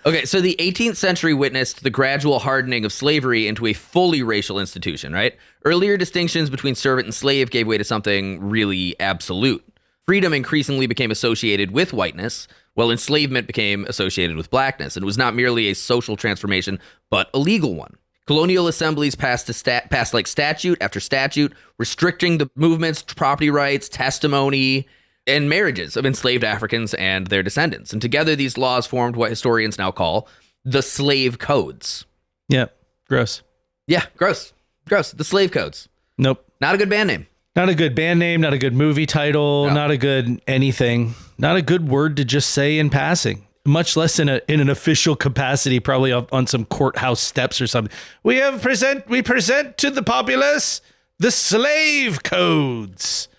Okay, so the 18th century witnessed the gradual hardening of slavery into a fully racial institution, right? Earlier distinctions between servant and slave gave way to something really absolute. Freedom increasingly became associated with whiteness, while enslavement became associated with blackness. And it was not merely a social transformation, but a legal one. Colonial assemblies passed like statute after statute, restricting the movement's property rights, testimony, and marriages of enslaved Africans and their descendants. And together, these laws formed what historians now call the slave codes. Yeah, gross. Yeah, gross. The slave codes. Nope. Not a good band name. Not a good band name, not a good movie title, not a good anything. Not a good word to just say in passing. Much less in an official capacity, probably on some courthouse steps or something. We present to the populace the slave codes.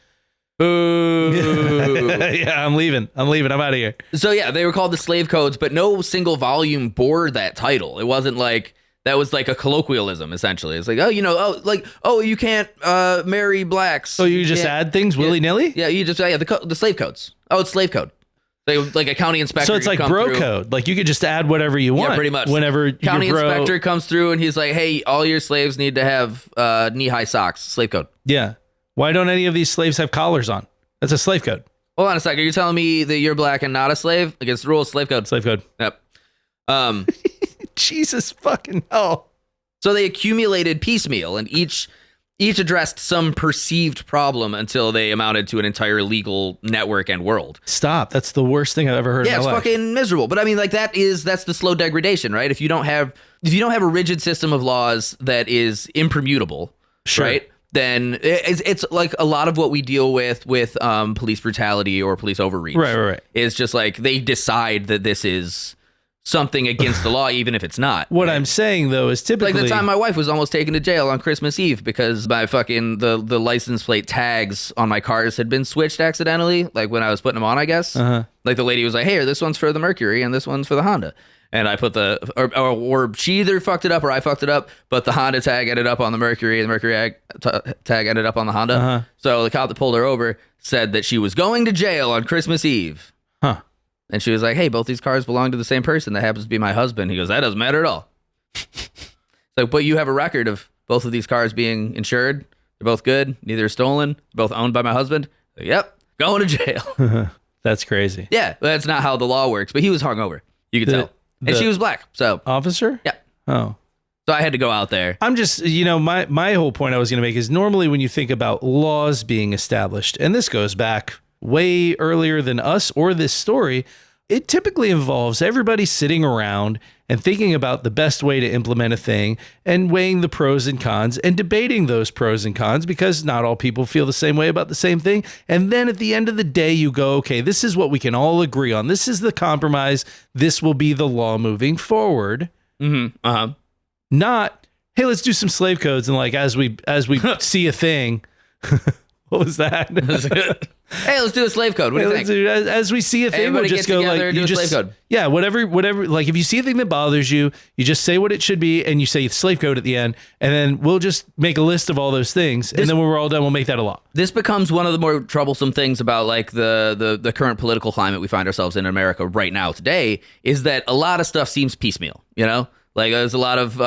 Boo. Yeah, I'm leaving. I'm out of here. So yeah, they were called the slave codes, but no single volume bore that title. It wasn't like that was like a colloquialism, essentially. It's like, you can't marry blacks. So you just add things willy-nilly? Yeah, you just the slave codes. Oh, it's slave code. Like a county inspector. So it's like bro code. Like you could just add whatever you want. Yeah, pretty much. Whenever county inspector comes through and he's like, hey, all your slaves need to have knee-high socks. Slave code. Yeah. Why don't any of these slaves have collars on? That's a slave code. Hold on a second. You're telling me that you're black and not a slave? Against the rules, slave code. Slave code. Yep. Jesus fucking hell. So they accumulated piecemeal, and each addressed some perceived problem until they amounted to an entire legal network and world. Stop. That's the worst thing I've ever heard in my life. Yeah, it's fucking miserable. But I mean, like that's the slow degradation, right? If you don't have a rigid system of laws that is impermutable, sure, right? Then it's like a lot of what we deal with police brutality or police overreach. Right. Is just like they decide that this is something against the law, even if it's not. What I'm saying though is typically like the time my wife was almost taken to jail on Christmas Eve because my fucking the license plate tags on my cars had been switched accidentally, like when I was putting them on, I guess. Like the lady was like, hey, this one's for the Mercury and this one's for the Honda. And I put or she either fucked it up or I fucked it up, but the Honda tag ended up on the Mercury and the Mercury tag ended up on the Honda. So the cop that pulled her over said that she was going to jail on Christmas Eve. And she was like, hey, both these cars belong to the same person. That happens to be my husband. He goes, that doesn't matter at all. So, but you have a record of both of these cars being insured. They're both good. Neither are stolen. They're both owned by my husband. Like, yep, going to jail. That's crazy. Yeah, that's not how the law works. But he was hungover. You could tell. And she was black. So officer? Yeah. Oh. So I had to go out there. I'm just, my whole point I was going to make is normally when you think about laws being established, and this goes back way earlier than us or this story, it typically involves everybody sitting around and thinking about the best way to implement a thing and weighing the pros and cons and debating those pros and cons because not all people feel the same way about the same thing. And then at the end of the day, you go, okay, this is what we can all agree on. This is the compromise. This will be the law moving forward. Not, hey, let's do some slave codes. And like, as we see a thing, what was that? Hey, let's do a slave code. What do you think? As we see a thing, Everybody we'll just get go together like, and do you a just, slave code. Yeah, whatever. Like if you see a thing that bothers you, you just say what it should be and you say slave code at the end. And then we'll just make a list of all those things. And then when we're all done, we'll make that a law. This becomes one of the more troublesome things about like the current political climate we find ourselves in America right now today is that a lot of stuff seems piecemeal, Like there's a lot of,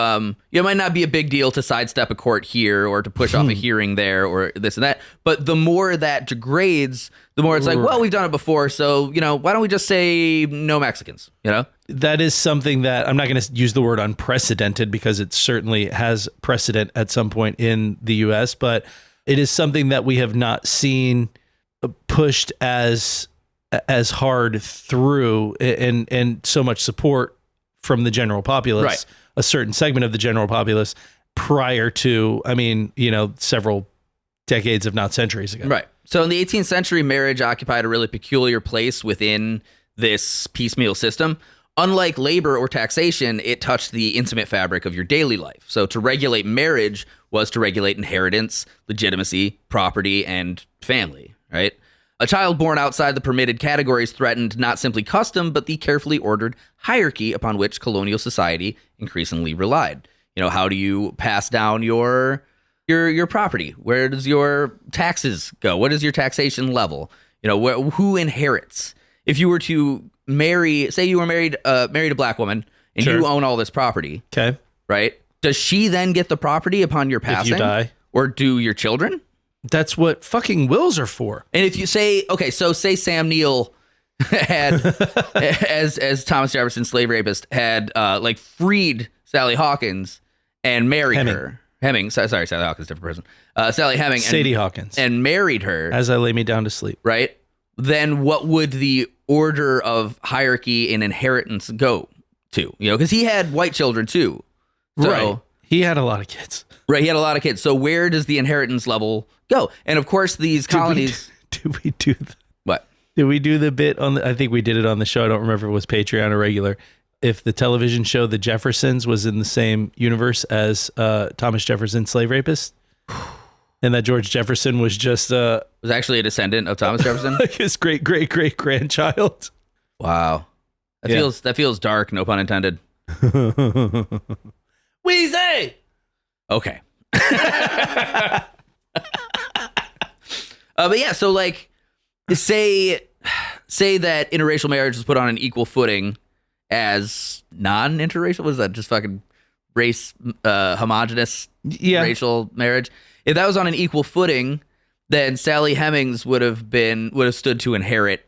it might not be a big deal to sidestep a court here or to push off a hearing there or this and that. But the more that degrades, the more it's like, well, we've done it before. So, why don't we just say no Mexicans, That is something that I'm not going to use the word unprecedented because it certainly has precedent at some point in the U.S., but it is something that we have not seen pushed as hard through and so much support from the general populace, a certain segment of the general populace prior to, several decades, if not centuries ago. Right. So in the 18th century, marriage occupied a really peculiar place within this piecemeal system. Unlike labor or taxation, it touched the intimate fabric of your daily life. So to regulate marriage was to regulate inheritance, legitimacy, property, and family, right? A child born outside the permitted categories threatened not simply custom, but the carefully ordered hierarchy upon which colonial society increasingly relied. How do you pass down your property? Where does your taxes go? What is your taxation level? Who inherits? If you were to say you were married a black woman and you own all this property. Okay. Right? Does she then get the property upon your passing? If you die. Or do your children? That's what fucking wills are for. And if you say, say Sam Neill had, as Thomas Jefferson, slave rapist, had freed Sally Hawkins and married her. Hemming. Sorry, Sally Hawkins, different person. Sally Hemming. Sadie Hawkins. And married her. As I lay me down to sleep. Right? Then what would the order of hierarchy and inheritance go to? Because he had white children too. So, right. He had a lot of kids. Right. He had a lot of kids. So where does the inheritance level go? And of course, these colonies. Did we do what? Did we do the bit on I think we did it on the show. I don't remember if it was Patreon or regular. If the television show The Jeffersons was in the same universe as Thomas Jefferson, slave rapist, and that George Jefferson was just was actually a descendant of Thomas Jefferson, like his great grandchild. Wow, that feels dark. No pun intended. Weezy. Okay. But yeah, so like, say that interracial marriage was put on an equal footing as non-interracial. What is that? Just fucking race homogenous racial marriage. If that was on an equal footing, then Sally Hemings would have stood to inherit,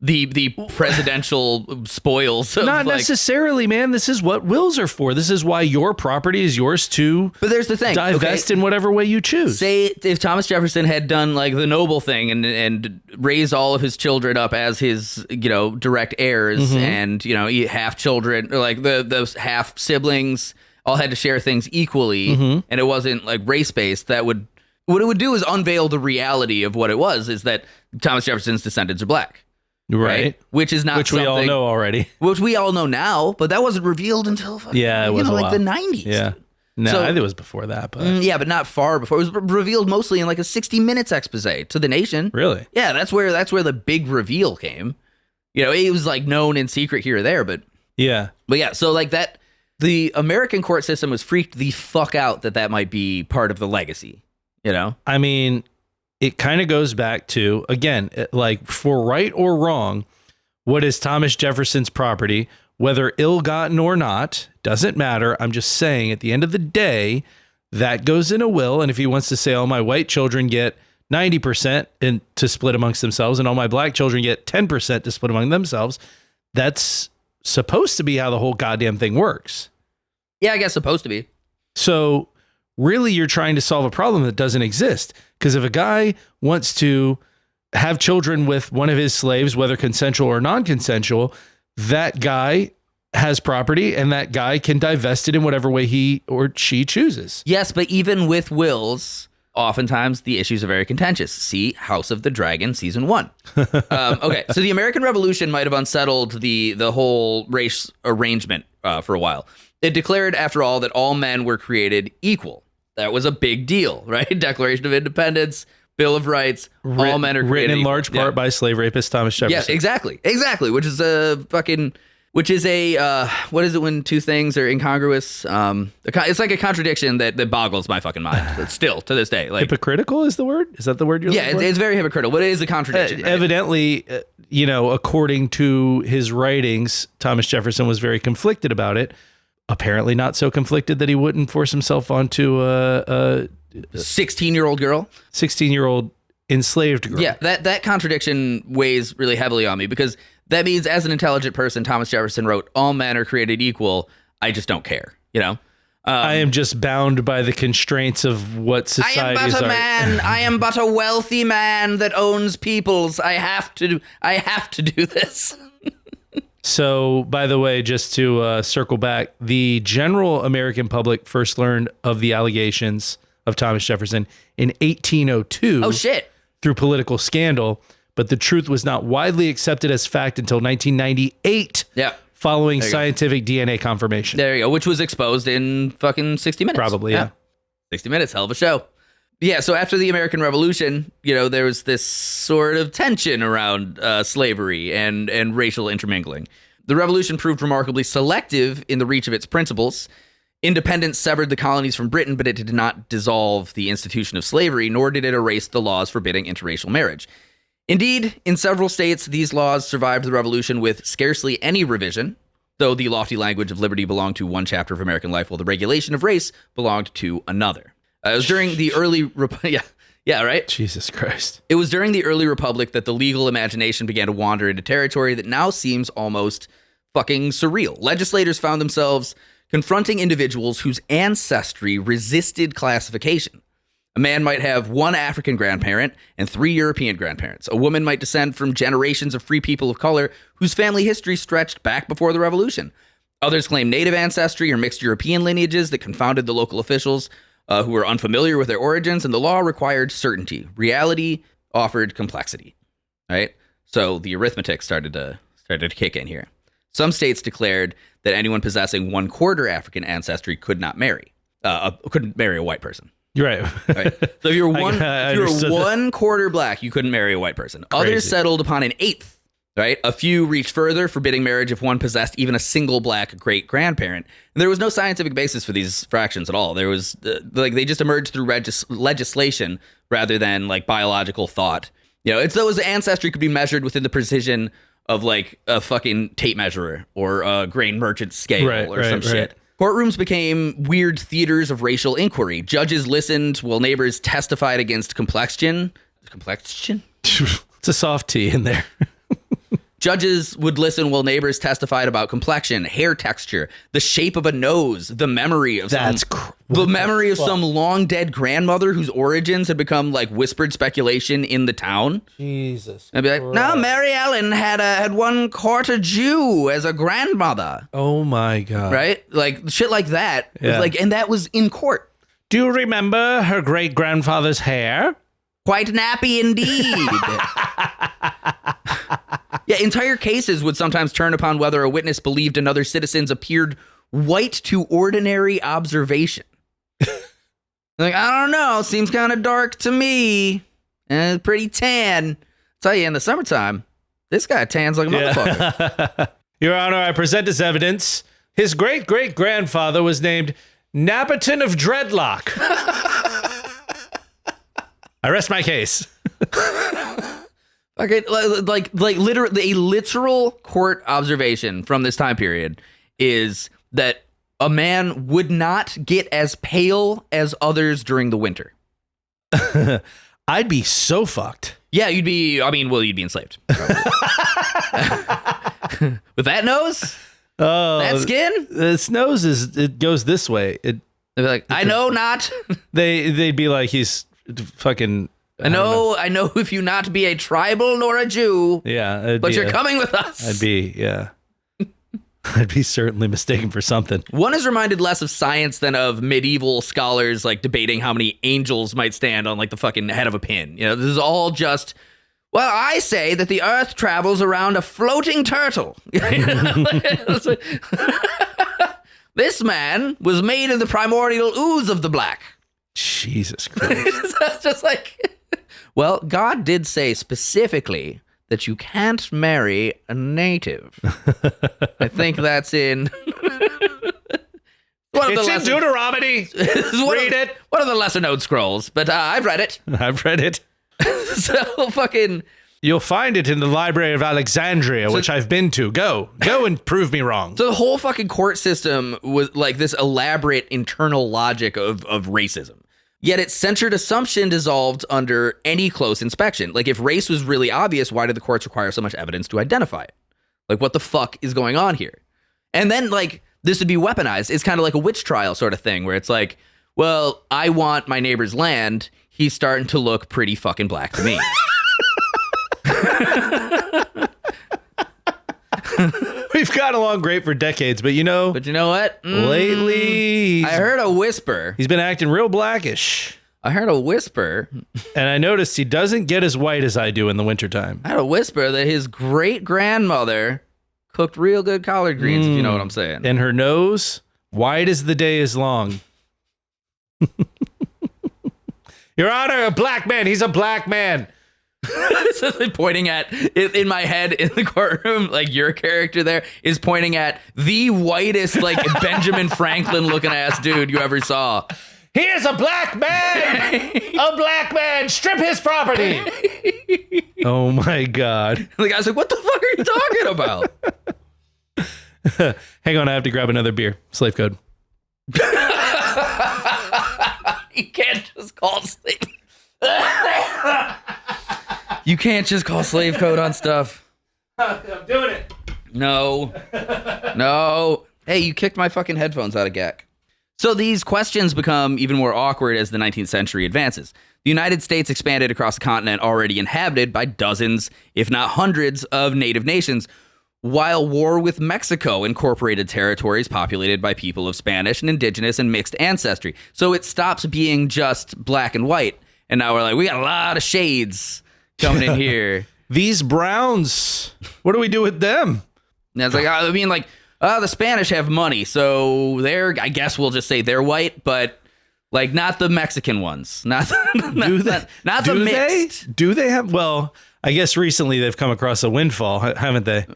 the presidential spoils. Not necessarily, man. This is what wills are for. This is why your property is yours to. But there's the thing. Divest in whatever way you choose. Say if Thomas Jefferson had done like the noble thing and raised all of his children up as his, direct heirs, and half children or like those half siblings all had to share things equally, and it wasn't like race based. What it would do is unveil the reality of what it was. Is that Thomas Jefferson's descendants are black. Right. Which is not Which we all something- know already. Which we all know now, but that wasn't revealed until Yeah, it was a like while. the 90s. Yeah. No, So- I think it was before that, but Yeah, but not far before. It was revealed mostly in like a 60 Minutes expose to the nation. really? Yeah, that's where the big reveal came. It was like known in secret here or there, but Yeah. yeah, so like that, the American court system was freaked the fuck out that might be part of the legacy. I mean, it kind of goes back to, again, like for right or wrong, what is Thomas Jefferson's property, whether ill-gotten or not, doesn't matter. I'm just saying at the end of the day, that goes in a will. And if he wants to say, all my white children get 90% to split amongst themselves and all my black children get 10% to split among themselves, that's supposed to be how the whole goddamn thing works. Yeah, I guess supposed to be. So really you're trying to solve a problem that doesn't exist. Because if a guy wants to have children with one of his slaves, whether consensual or non-consensual, that guy has property and that guy can divest it in whatever way he or she chooses. Yes, but even with wills, oftentimes the issues are very contentious. See House of the Dragon season 1. Okay, so the American Revolution might have unsettled the whole race arrangement for a while. It declared, after all, that all men were created equal. That was a big deal, right? Declaration of Independence, Bill of Rights, all men are created written in equal. large part by slave rapist Thomas Jefferson. Yeah, exactly. Which is what is it when two things are incongruous? It's like a contradiction that boggles my fucking mind. Still to this day, like Hypocritical is the word? Is that the word you're looking for? it's very hypocritical. But it is a contradiction. Right? Evidently, according to his writings, Thomas Jefferson was very conflicted about it. Apparently not so conflicted that he wouldn't force himself onto a 16-year-old girl, 16-year-old enslaved girl. Yeah, that contradiction weighs really heavily on me because that means as an intelligent person, Thomas Jefferson wrote, all men are created equal. I just don't care, I am just bound by the constraints of what societies are. I am but a wealthy man that owns peoples. I have to do this. So, by the way, just to circle back, the general American public first learned of the allegations of Thomas Jefferson in 1802. Oh, shit. Through political scandal, but the truth was not widely accepted as fact until 1998. Yeah. Following scientific DNA confirmation. There you go, which was exposed in fucking 60 Minutes. Probably, yeah. 60 Minutes, hell of a show. Yeah, so after the American Revolution, there was this sort of tension around slavery and racial intermingling. The revolution proved remarkably selective in the reach of its principles. Independence severed the colonies from Britain, but it did not dissolve the institution of slavery, nor did it erase the laws forbidding interracial marriage. Indeed, in several states, these laws survived the revolution with scarcely any revision, though the lofty language of liberty belonged to one chapter of American life, while the regulation of race belonged to another. It was during the early... Yeah, right? Jesus Christ. It was during the early republic that the legal imagination began to wander into territory that now seems almost fucking surreal. Legislators found themselves confronting individuals whose ancestry resisted classification. A man might have one African grandparent and 3 European grandparents. A woman might descend from generations of free people of color whose family history stretched back before the revolution. Others claim native ancestry or mixed European lineages that confounded the local officials who were unfamiliar with their origins, and the law required certainty. Reality offered complexity. Right? So the arithmetic started to kick in here. Some states declared that anyone possessing 1/4 African ancestry couldn't marry a white person. You're right. So if you're I if you're understood that. 1/4 black, you couldn't marry a white person. Crazy. Others settled upon an 1/8. Right? A few reached further, forbidding marriage if one possessed even a single black great-grandparent. And there was no scientific basis for these fractions at all. There was they just emerged through legislation rather than like biological thought. It's those ancestry could be measured within the precision of like a fucking tape measurer or a grain merchant scale or some shit. Courtrooms became weird theaters of racial inquiry. Judges listened while neighbors testified against complexion. Complexion? It's a soft T in there. Judges would listen while neighbors testified about complexion, hair texture, the shape of a nose, the memory of some long dead grandmother whose origins had become like whispered speculation in the town. Jesus. I'd be like, no, Mary Ellen had 1/4 Jew as a grandmother. Oh my God. Right? Like shit like that. Yeah. And that was in court. Do you remember her great grandfather's hair? Quite nappy indeed. Yeah, entire cases would sometimes turn upon whether a witness believed another citizen's appeared white to ordinary observation. Like, I don't know, seems kind of dark to me. And pretty tan. Tell you, in the summertime, this guy tans like a motherfucker. Your Honor, I present as evidence his great-great-grandfather was named Napperton of Dreadlock. I rest my case. Okay, like literally, a literal court observation from this time period is that a man would not get as pale as others during the winter. I'd be so fucked. Yeah, you'd be enslaved. With that nose? Oh, that skin? This nose it goes this way. They'd be like, I know not. They'd be like, he's fucking. I know if you not be a tribal nor a Jew. Yeah. But you're coming with us. I'd be certainly mistaken for something. One is reminded less of science than of medieval scholars like debating how many angels might stand on like the fucking head of a pin. You know, this is all just, well, I say that the earth travels around a floating turtle. This man was made of the primordial ooze of the black. Jesus Christ. That's just like, well, God did say specifically that you can't marry a native. I think that's in... It's in Deuteronomy. Read it. One of the lesser known scrolls, but I've read it. I've read it. So fucking... You'll find it in the Library of Alexandria, which I've been to. Go and prove me wrong. So the whole fucking court system was like this elaborate internal logic of racism. Yet its centered assumption dissolved under any close inspection. Like, if race was really obvious, why did the courts require so much evidence to identify it? Like, what the fuck is going on here? And then, like, this would be weaponized. It's kind of like a witch trial sort of thing, where it's like, well, I want my neighbor's land. He's starting to look pretty fucking black to me. We've got along great for decades, but you know what? Lately, I heard a whisper. He's been acting real blackish. I heard a whisper. And I noticed he doesn't get as white as I do in the wintertime. I heard a whisper that his great-grandmother cooked real good collard greens, if you know what I'm saying. And her nose, wide as the day is long. Your Honor, a black man. He's a black man. So pointing at, in my head in the courtroom, like your character there is pointing at the whitest, like Benjamin Franklin looking ass dude you ever saw. He is a black man! A black man! Strip his property! Oh my God. The guy's like, what the fuck are you talking about? Hang on, I have to grab another beer. Slave code. You can't just call slave. You can't just call slave code on stuff. I'm doing it. No. Hey, you kicked my fucking headphones out of GAC. So these questions become even more awkward as the 19th century advances. The United States expanded across a continent already inhabited by dozens, if not hundreds, of native nations, while war with Mexico incorporated territories populated by people of Spanish and indigenous and mixed ancestry. So it stops being just black and white, and now we're like, we got a lot of shades coming in here. These browns, what do we do with them? And it's like, I mean, like, the Spanish have money, so I guess we'll just say they're white, but like not the Mexican ones. Not the mixed. Do they have? Well, I guess recently they've come across a windfall, haven't they?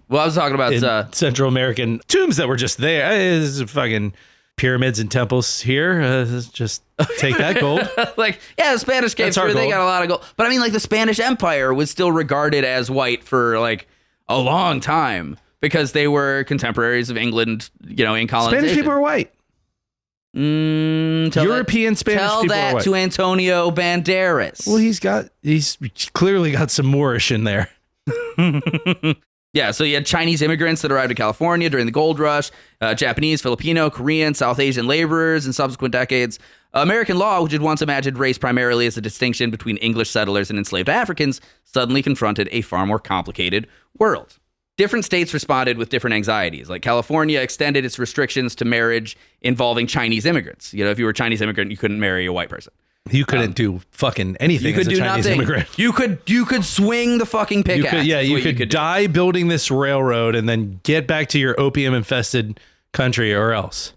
Well, I was talking about Central American tombs that were just there. There's fucking pyramids and temples here. Just take that gold. Like, yeah, the Spanish came through. They got a lot of gold. But I mean, like, the Spanish Empire was still regarded as white for like a long time because they were contemporaries of England, you know, in colonization. Spanish people are white. European Spanish people are white. Tell that to Antonio Banderas. Well, he's clearly got some Moorish in there. Yeah, so you had Chinese immigrants that arrived in California during the gold rush, Japanese, Filipino, Korean, South Asian laborers in subsequent decades. American law, which had once imagined race primarily as a distinction between English settlers and enslaved Africans, suddenly confronted a far more complicated world. Different states responded with different anxieties. Like California extended its restrictions to marriage involving Chinese immigrants. You know, if you were a Chinese immigrant, you couldn't marry a white person. You couldn't do fucking anything You could as a do Chinese nothing. immigrant. You could swing the fucking pickaxe. You could die building this railroad and then get back to your opium-infested country or else.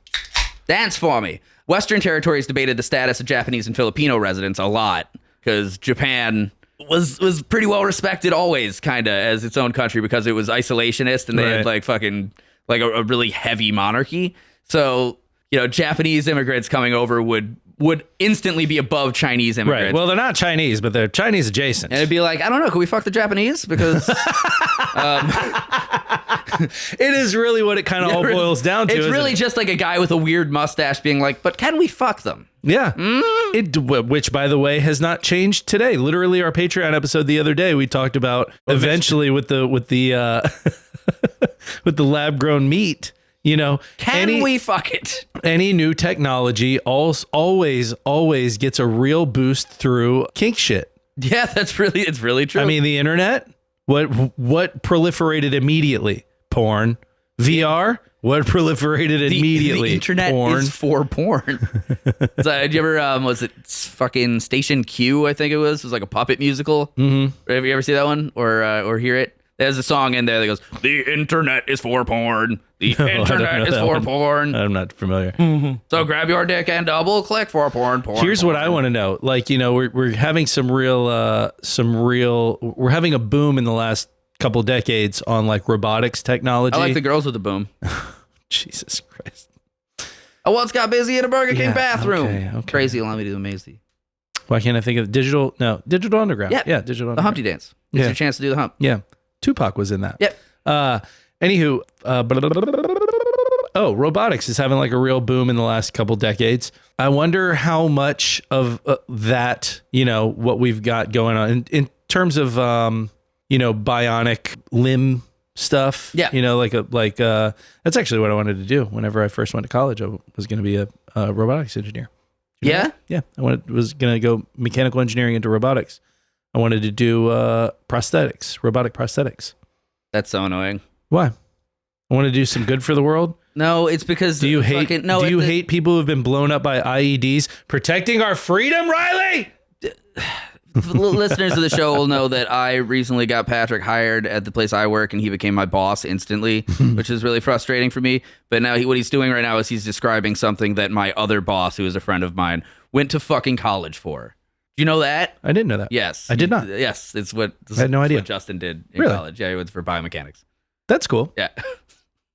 Dance for me. Western territories debated the status of Japanese and Filipino residents a lot because Japan was pretty well respected always, kind of, as its own country because it was isolationist and they had like fucking like a really heavy monarchy. So, you know, Japanese immigrants coming over would instantly be above Chinese immigrants. Right. Well, they're not Chinese, but they're Chinese adjacent. And it'd be like, I don't know, can we fuck the Japanese? Because it is really what it kind of all boils down to. It's really just like a guy with a weird mustache being like, but can we fuck them? Yeah. Which, by the way, has not changed today. Literally, our Patreon episode the other day, we talked about eventually with the with the lab grown meat. You know, can we fuck it? Any new technology always gets a real boost through kink shit. Yeah, it's really true. I mean, the internet, what proliferated immediately? Porn. VR, what proliferated immediately? The internet porn. is for porn. So, did you ever, was it fucking Station Q, I think it was? It was like a puppet musical. Mm-hmm. Have you ever see that one or hear it? There's a song in there that goes, the internet is for porn. The internet is for porn. I'm not familiar. Mm-hmm. So grab your dick and double click for porn. Here's what I want to know. Like, you know, we're having we're having a boom in the last couple decades on like robotics technology. I like the girls with the boom. Jesus Christ. I once got busy in a Burger King bathroom. Okay. Crazy, allow me to amaze thee. Why can't I think of Digital Underground? Yeah, Digital Underground. The Humpty Dance. It's your chance to do the hump. Yeah. Tupac was in that. Yep. Anywho, robotics is having like a real boom in the last couple decades. I wonder how much of that, you know, what we've got going on in terms of, you know, bionic limb stuff. Yeah. You know, that's actually what I wanted to do whenever I first went to college. I was going to be a robotics engineer. Yeah? Yeah. I was going to go mechanical engineering into robotics. I wanted to do prosthetics, robotic prosthetics. That's so annoying. Why? I want to do some good for the world. No, it's because do you hate people who've been blown up by IEDs protecting our freedom, Riley? Listeners of the show will know that I recently got Patrick hired at the place I work, and he became my boss instantly, which is really frustrating for me. But now what he's doing right now is he's describing something that my other boss, who is a friend of mine, went to fucking college for. Do you know that? I didn't know that. Yes. I did not. Yes, it's what I had no idea. What Justin did in college. Yeah, he went for biomechanics. That's cool. Yeah.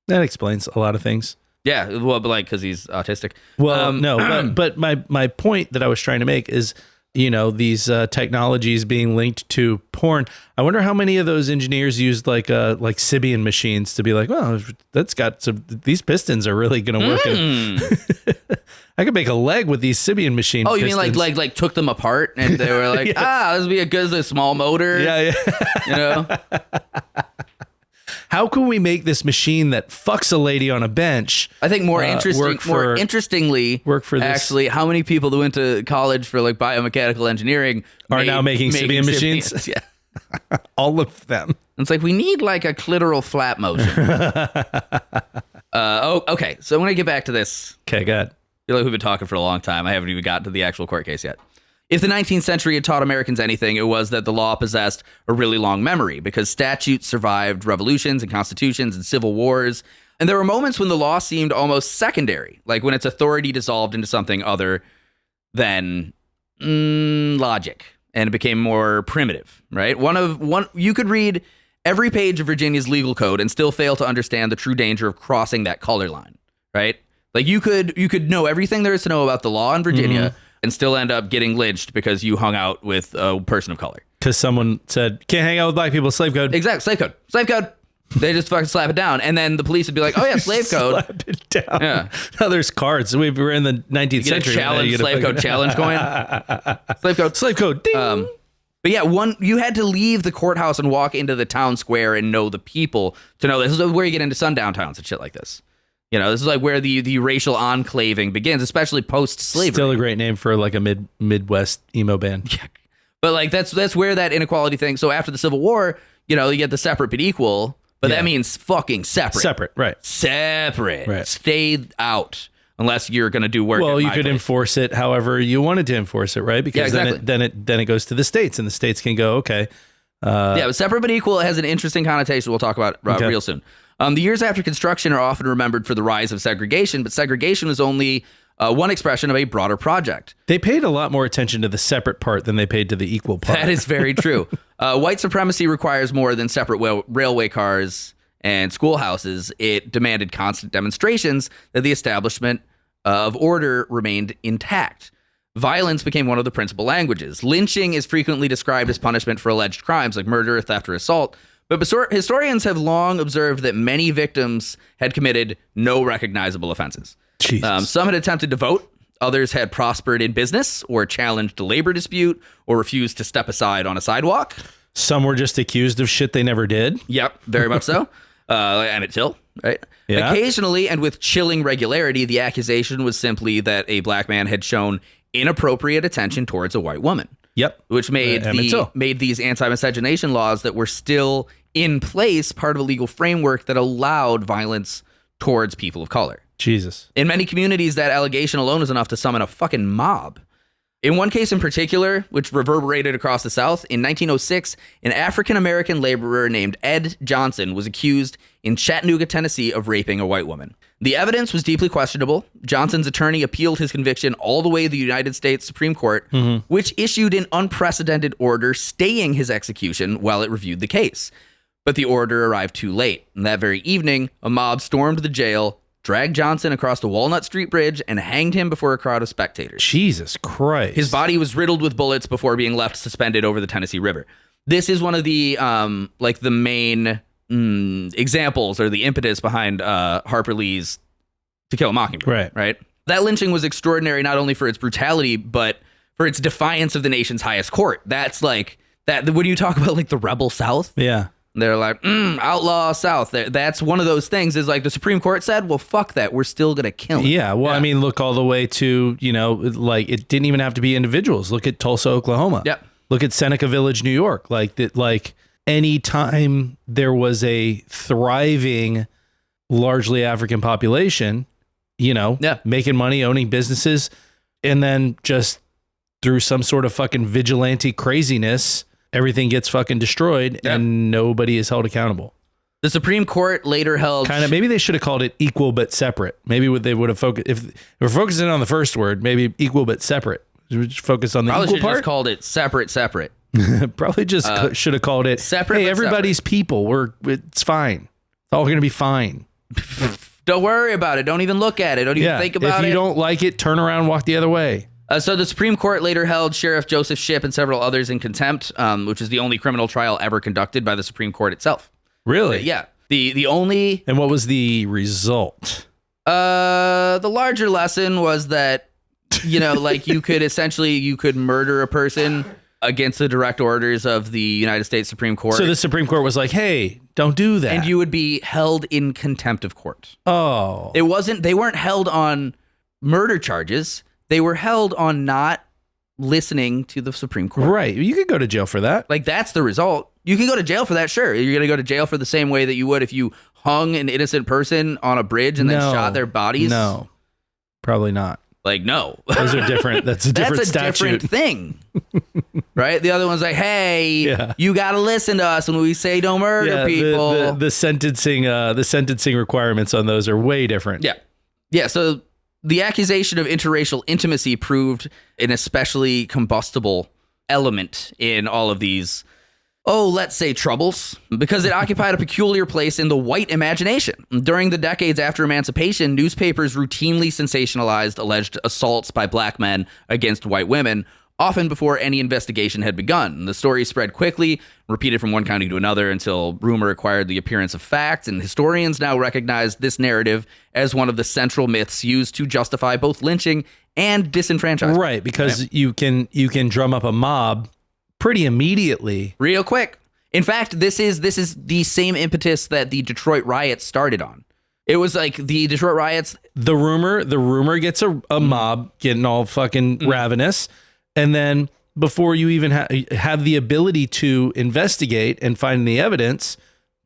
That explains a lot of things. Yeah, well, but like because he's autistic. Well, no, but my point that I was trying to make is, you know, these technologies being linked to porn. I wonder how many of those engineers used like Sybian machines to be like, well, that's got some. These pistons are really going to work. I could make a leg with these Sybian machines. Oh, you mean like took them apart and they were like, this would be a small motor. Yeah. You know. How can we make this machine that fucks a lady on a bench? I think more interestingly, work for this. Actually, how many people that went to college for like biomechanical enginering are now making Sybian machines? Yeah, all of them. It's like we need like a clitoral flat motion. Okay. So I'm gonna get back to this. Okay, go ahead. I feel like we've been talking for a long time. I haven't even gotten to the actual court case yet. If the 19th century had taught Americans anything, it was that the law possessed a really long memory because statutes survived revolutions and constitutions and civil wars. And there were moments when the law seemed almost secondary, like when its authority dissolved into something other than logic and it became more primitive, right? You could read every page of Virginia's legal code and still fail to understand the true danger of crossing that color line, right? Like you could know everything there is to know about the law in Virginia and still end up getting lynched because you hung out with a person of color. Because someone said, can't hang out with black people, slave code. Exactly, slave code. They just fucking slap it down. And then the police would be like, oh yeah, slave code. Slap it down. Yeah. Now there's cards. We were in the 19th century. Slave code challenge coin. Slave code. Ding. But yeah, you had to leave the courthouse and walk into the town square and know the people to know this is where you get into sundown towns and shit like this. You know, this is like where the racial enclaving begins, especially post-slavery. Still a great name for like a Midwest emo band. Yeah. But like that's where that inequality thing. So after the Civil War, you know, you get the separate but equal, but that means fucking separate. Separate, right. Separate. Right. Stayed out. unless you're going to do work. Well, at you my could place. enforce it however you wanted to enforce it, right? Because exactly. then it goes to the states, and the states can go, okay. But separate but equal has an interesting connotation we'll talk about real soon. The years after construction are often remembered for the rise of segregation, but segregation was only one expression of a broader project. They paid a lot more attention to the separate part than they paid to the equal part. That is very true. White supremacy requires more than separate railway cars and schoolhouses. It demanded constant demonstrations that the establishment of order remained intact. Violence became one of the principal languages. Lynching is frequently described as punishment for alleged crimes like murder, theft, or assault. But historians have long observed that many victims had committed no recognizable offenses. Some had attempted to vote. Others had prospered in business or challenged a labor dispute or refused to step aside on a sidewalk. Some were just accused of shit they never did. Yep, very much so. Emmett Till, right? Yeah. Occasionally, and with chilling regularity, the accusation was simply that a black man had shown inappropriate attention towards a white woman. Yep. Which made these anti-miscegenation laws that were still in place part of a legal framework that allowed violence towards people of color. Jesus. In many communities, that allegation alone was enough to summon a fucking mob. In one case in particular, which reverberated across the South, in 1906, an African-American laborer named Ed Johnson was accused in Chattanooga, Tennessee, of raping a white woman. The evidence was deeply questionable. Johnson's attorney appealed his conviction all the way to the United States Supreme Court, which issued an unprecedented order staying his execution while it reviewed the case. But the order arrived too late. And that very evening, a mob stormed the jail, dragged Johnson across the Walnut Street Bridge, and hanged him before a crowd of spectators. Jesus Christ. His body was riddled with bullets before being left suspended over the Tennessee River. This is one of the the main examples or the impetus behind Harper Lee's To Kill a Mockingbird. Right. That lynching was extraordinary not only for its brutality, but for its defiance of the nation's highest court. That's like that when you talk about like the rebel South. Yeah. They're like, outlaw South. That's one of those things is like the Supreme Court said, well, fuck that. We're still going to kill him. Yeah. Well, I mean, look all the way to, like it didn't even have to be individuals. Look at Tulsa, Oklahoma. Yep. Look at Seneca Village, New York. Like any time there was a thriving, largely African population, making money, owning businesses, and then just through some sort of fucking vigilante craziness, everything gets fucking destroyed and nobody is held accountable. The Supreme Court later held... Maybe they should have called it equal but separate. Maybe they would have focused... If we're focusing on the first word, maybe equel but separate. Just focus on the Probably equal part. Just called it separate. Probably just should have called it separate. Hey, everybody's people. It's fine. It's all going to be fine. Don't worry about it. Don't even look at it. Don't even think about it. If you don't like it, turn around, walk the other way. So the Supreme Court later held Sheriff Joseph Shipp and several others in contempt, which is the only criminal trial ever conducted by the Supreme Court itself. Really? Yeah. The only... And what was the result? The larger lesson was that, like you could murder a person against the direct orders of the United States Supreme Court. So the Supreme Court was like, hey, don't do that. And you would be held in contempt of court. Oh. They weren't held on murder charges. They were held on not listening to the Supreme Court. Right. You could go to jail for that. Like, that's the result. You can go to jail for that, sure. You're going to go to jail for the same way that you would if you hung an innocent person on a bridge and then shot their bodies? No, probably not. Like, no. Those are different. That's a different statute. Different thing. Right? The other one's like, hey, you got to listen to us when we say don't murder people. The sentencing requirements on those are way different. Yeah. Yeah, so... The accusation of interracial intimacy proved an especially combustible element in all of these, let's say troubles, because it occupied a peculiar place in the white imagination. During the decades after emancipation, newspapers routinely sensationalized alleged assaults by black men against white women, often before any investigation had begun. The story spread quickly, repeated from one county to another until rumor acquired the appearance of fact, and historians now recognize this narrative as one of the central myths used to justify both lynching and disenfranchisement. Right, because you can drum up a mob pretty immediately. Real quick. In fact, this is the same impetus that the Detroit riots started on. It was like the Detroit riots. The rumor gets a mob getting all fucking ravenous. And then before you even have the ability to investigate and find the evidence,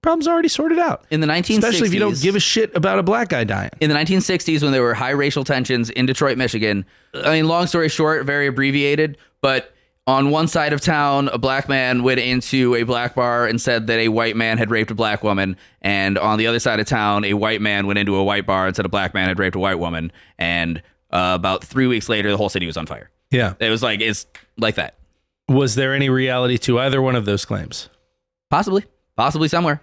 Problem's already sorted out. In the 1960s, especially if you don't give a shit about a black guy dying. In the 1960s, when there were high racial tensions in Detroit, Michigan, I mean, long story short, very abbreviated, but on one side of town, a black man went into a black bar and said that a white man had raped a black woman. And on the other side of town, a white man went into a white bar and said a black man had raped a white woman. And about 3 weeks later, the whole city was on fire. Yeah. It's like that. Was there any reality to either one of those claims? Possibly somewhere.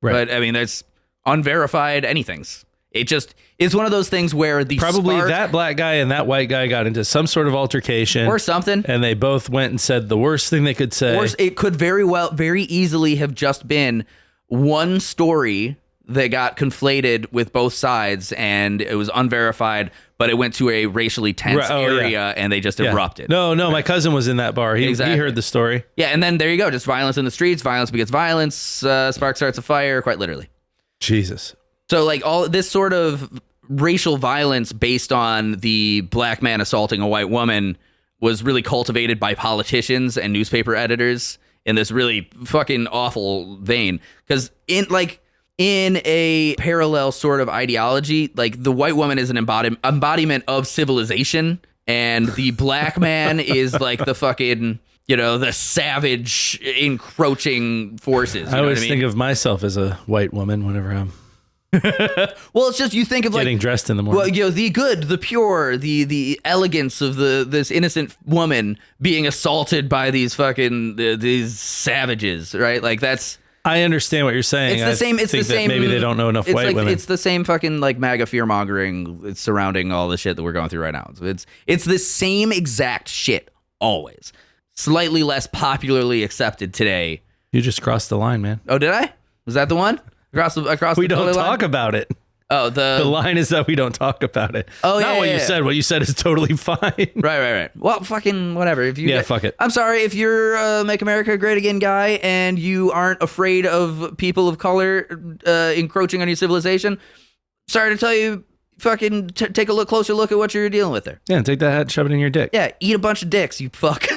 Right. But I mean, there's unverified anythings. It's one of those things where the probably spark, that black guy and that white guy got into some sort of altercation or something, and they both went and said the worst thing they could say. Or it could very easily have just been one story that got conflated with both sides, and it was unverified, but it went to a racially tense area, and they just erupted. No, my cousin was in that bar. He heard the story. Yeah, and then there you go, just violence in the streets, violence begets violence, spark starts a fire, quite literally. Jesus. So like all this sort of racial violence based on the black man assaulting a white woman was really cultivated by politicians and newspaper editors in this really fucking awful vein. Because in a parallel sort of ideology, like the white woman is an embodiment of civilization, and the black man is like the fucking, the savage encroaching forces. I always think of myself as a white woman whenever I'm well, it's just you think of getting dressed in the morning. Well, the good, the pure, the elegance of this innocent woman being assaulted by these fucking these savages, right? Like that's. I understand what you're saying. It's the same. It's the same. Maybe they don't know enough white women. It's the same fucking like MAGA fear mongering surrounding all the shit that we're going through right now. So it's the same exact shit always. Slightly less popularly accepted today. You just crossed the line, man. Oh, did I? Was that the one? Across we the don't talk line? about it. Oh, the line is that we don't talk about it. Oh, not yeah, what yeah, you yeah. said. What you said is totally fine. Right. Well, fucking whatever. If you fuck it. I'm sorry if you're a Make America Great Again guy and you aren't afraid of people of color encroaching on your civilization. Sorry to tell you, fucking take a closer look at what you're dealing with there. Yeah, take that hat and shove it in your dick. Yeah, eat a bunch of dicks, you fuck.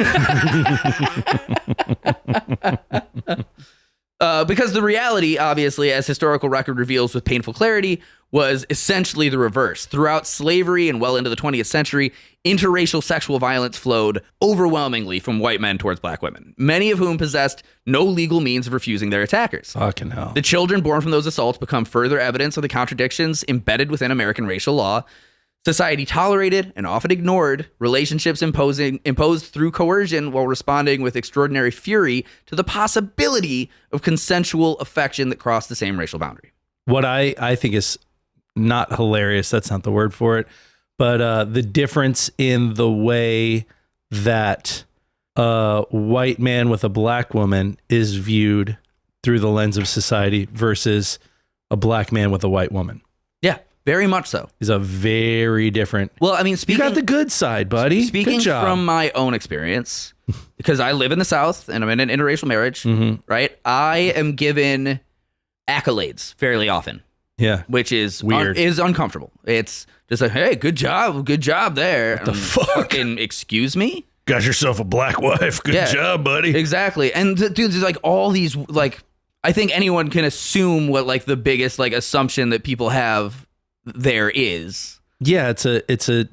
Because the reality, obviously, as historical record reveals with painful clarity, was essentially the reverse. Throughout slavery and well into the 20th century, interracial sexual violence flowed overwhelmingly from white men towards black women, many of whom possessed no legal means of refusing their attackers. Fucking hell. The children born from those assaults become further evidence of the contradictions embedded within American racial law. Society tolerated and often ignored relationships imposed through coercion while responding with extraordinary fury to the possibility of consensual affection that crossed the same racial boundary. What I think is not hilarious, that's not the word for it, but the difference in the way that a white man with a black woman is viewed through the lens of society versus a black man with a white woman. Yeah. Very much so. Is a very different. Well, I mean, you got the good side, buddy. Speaking good job. from my own experience, because I live in the South and I'm in an interracial marriage, right? I am given accolades fairly often. Yeah, which is weird. Is uncomfortable. It's just like, hey, good job there. What the fuck? Fucking excuse me. Got yourself a black wife. Good job, buddy. Exactly. And dude, there's like all these like. I think anyone can assume what like the biggest like assumption that people have there is. Yeah, it's a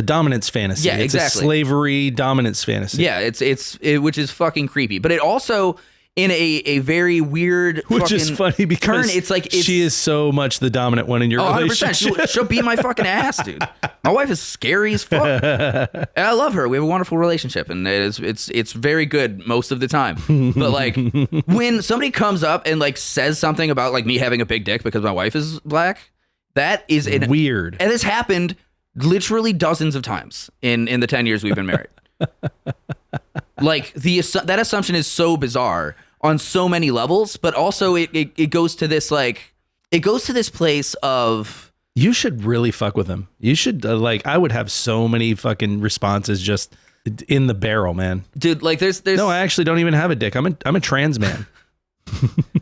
dominance fantasy. Yeah, it's exactly. a slavery dominance fantasy. Yeah, it's which is fucking creepy. But it also in a very weird which is funny because turn, it's she is so much the dominant one in your relationship. 100%. She'll beat my fucking ass, dude. My wife is scary as fuck. And I love her. We have a wonderful relationship, and it's very good most of the time. But like when somebody comes up and like says something about like me having a big dick because my wife is black, that is weird. And it's happened literally dozens of times in the 10 years we've been married. Like that assumption is so bizarre on so many levels, but also it goes to this like it goes to this place of you should really fuck with him. You should like I would have so many fucking responses just in the barrel, man. Dude, like there's no, I actually don't even have a dick. I'm a trans man.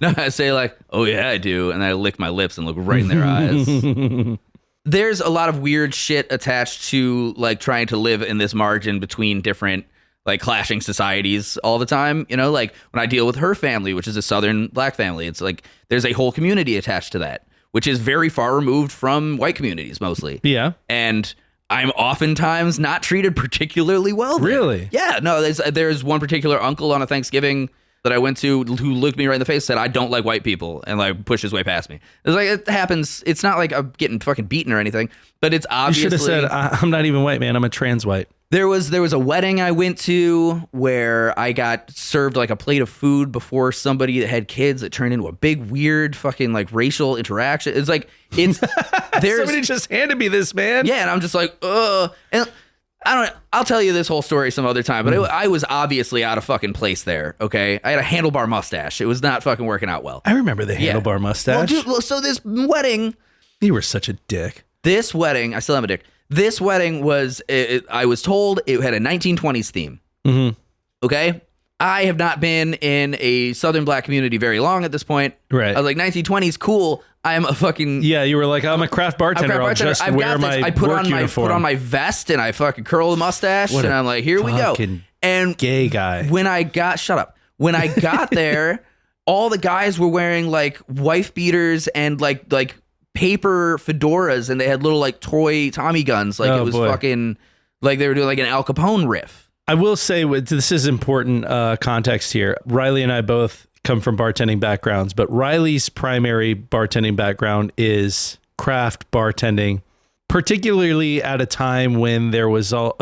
No, I say like, oh yeah, I do, and I lick my lips and look right in their eyes. There's a lot of weird shit attached to like trying to live in this margin between different like clashing societies all the time. You know, like when I deal with her family, which is a Southern black family, it's like there's a whole community attached to that, which is very far removed from white communities mostly. Yeah. And I'm oftentimes not treated particularly well there. Really? Yeah. No, there's one particular uncle on a Thanksgiving that I went to who looked me right in the face and said, I don't like white people, and like pushed his way past me. It's like, it happens. It's not like I'm getting fucking beaten or anything, but it's obviously. You should have said, I'm not even white, man. I'm a trans white. There was a wedding I went to where I got served like a plate of food before somebody that had kids that turned into a big weird fucking like racial interaction. It's like Somebody just handed me this, man. Yeah, and I'm just like, and I don't know. I'll tell you this whole story some other time, but I was obviously out of fucking place there. Okay, I had a handlebar mustache. It was not fucking working out well. I remember the handlebar mustache. Well, dude, so this wedding. You were such a dick. This wedding, I still am a dick. This wedding was, I was told it had a 1920s theme. Mm-hmm. Okay? I have not been in a Southern black community very long at this point. Right. I was like, 1920s, cool. I'm a fucking... Yeah, you were like, I'm a craft bartender. I'll just wear my work uniform. I put on my vest and I fucking curl the mustache and I'm like, here we go. And gay guy. When I got... Shut up. When I got there, all the guys were wearing like wife beaters and like paper fedoras, and they had little like toy Tommy guns. Like it was fucking like they were doing like an Al Capone riff. I will say this is important context here. Riley and I both come from bartending backgrounds, but Riley's primary bartending background is craft bartending, particularly at a time when there was a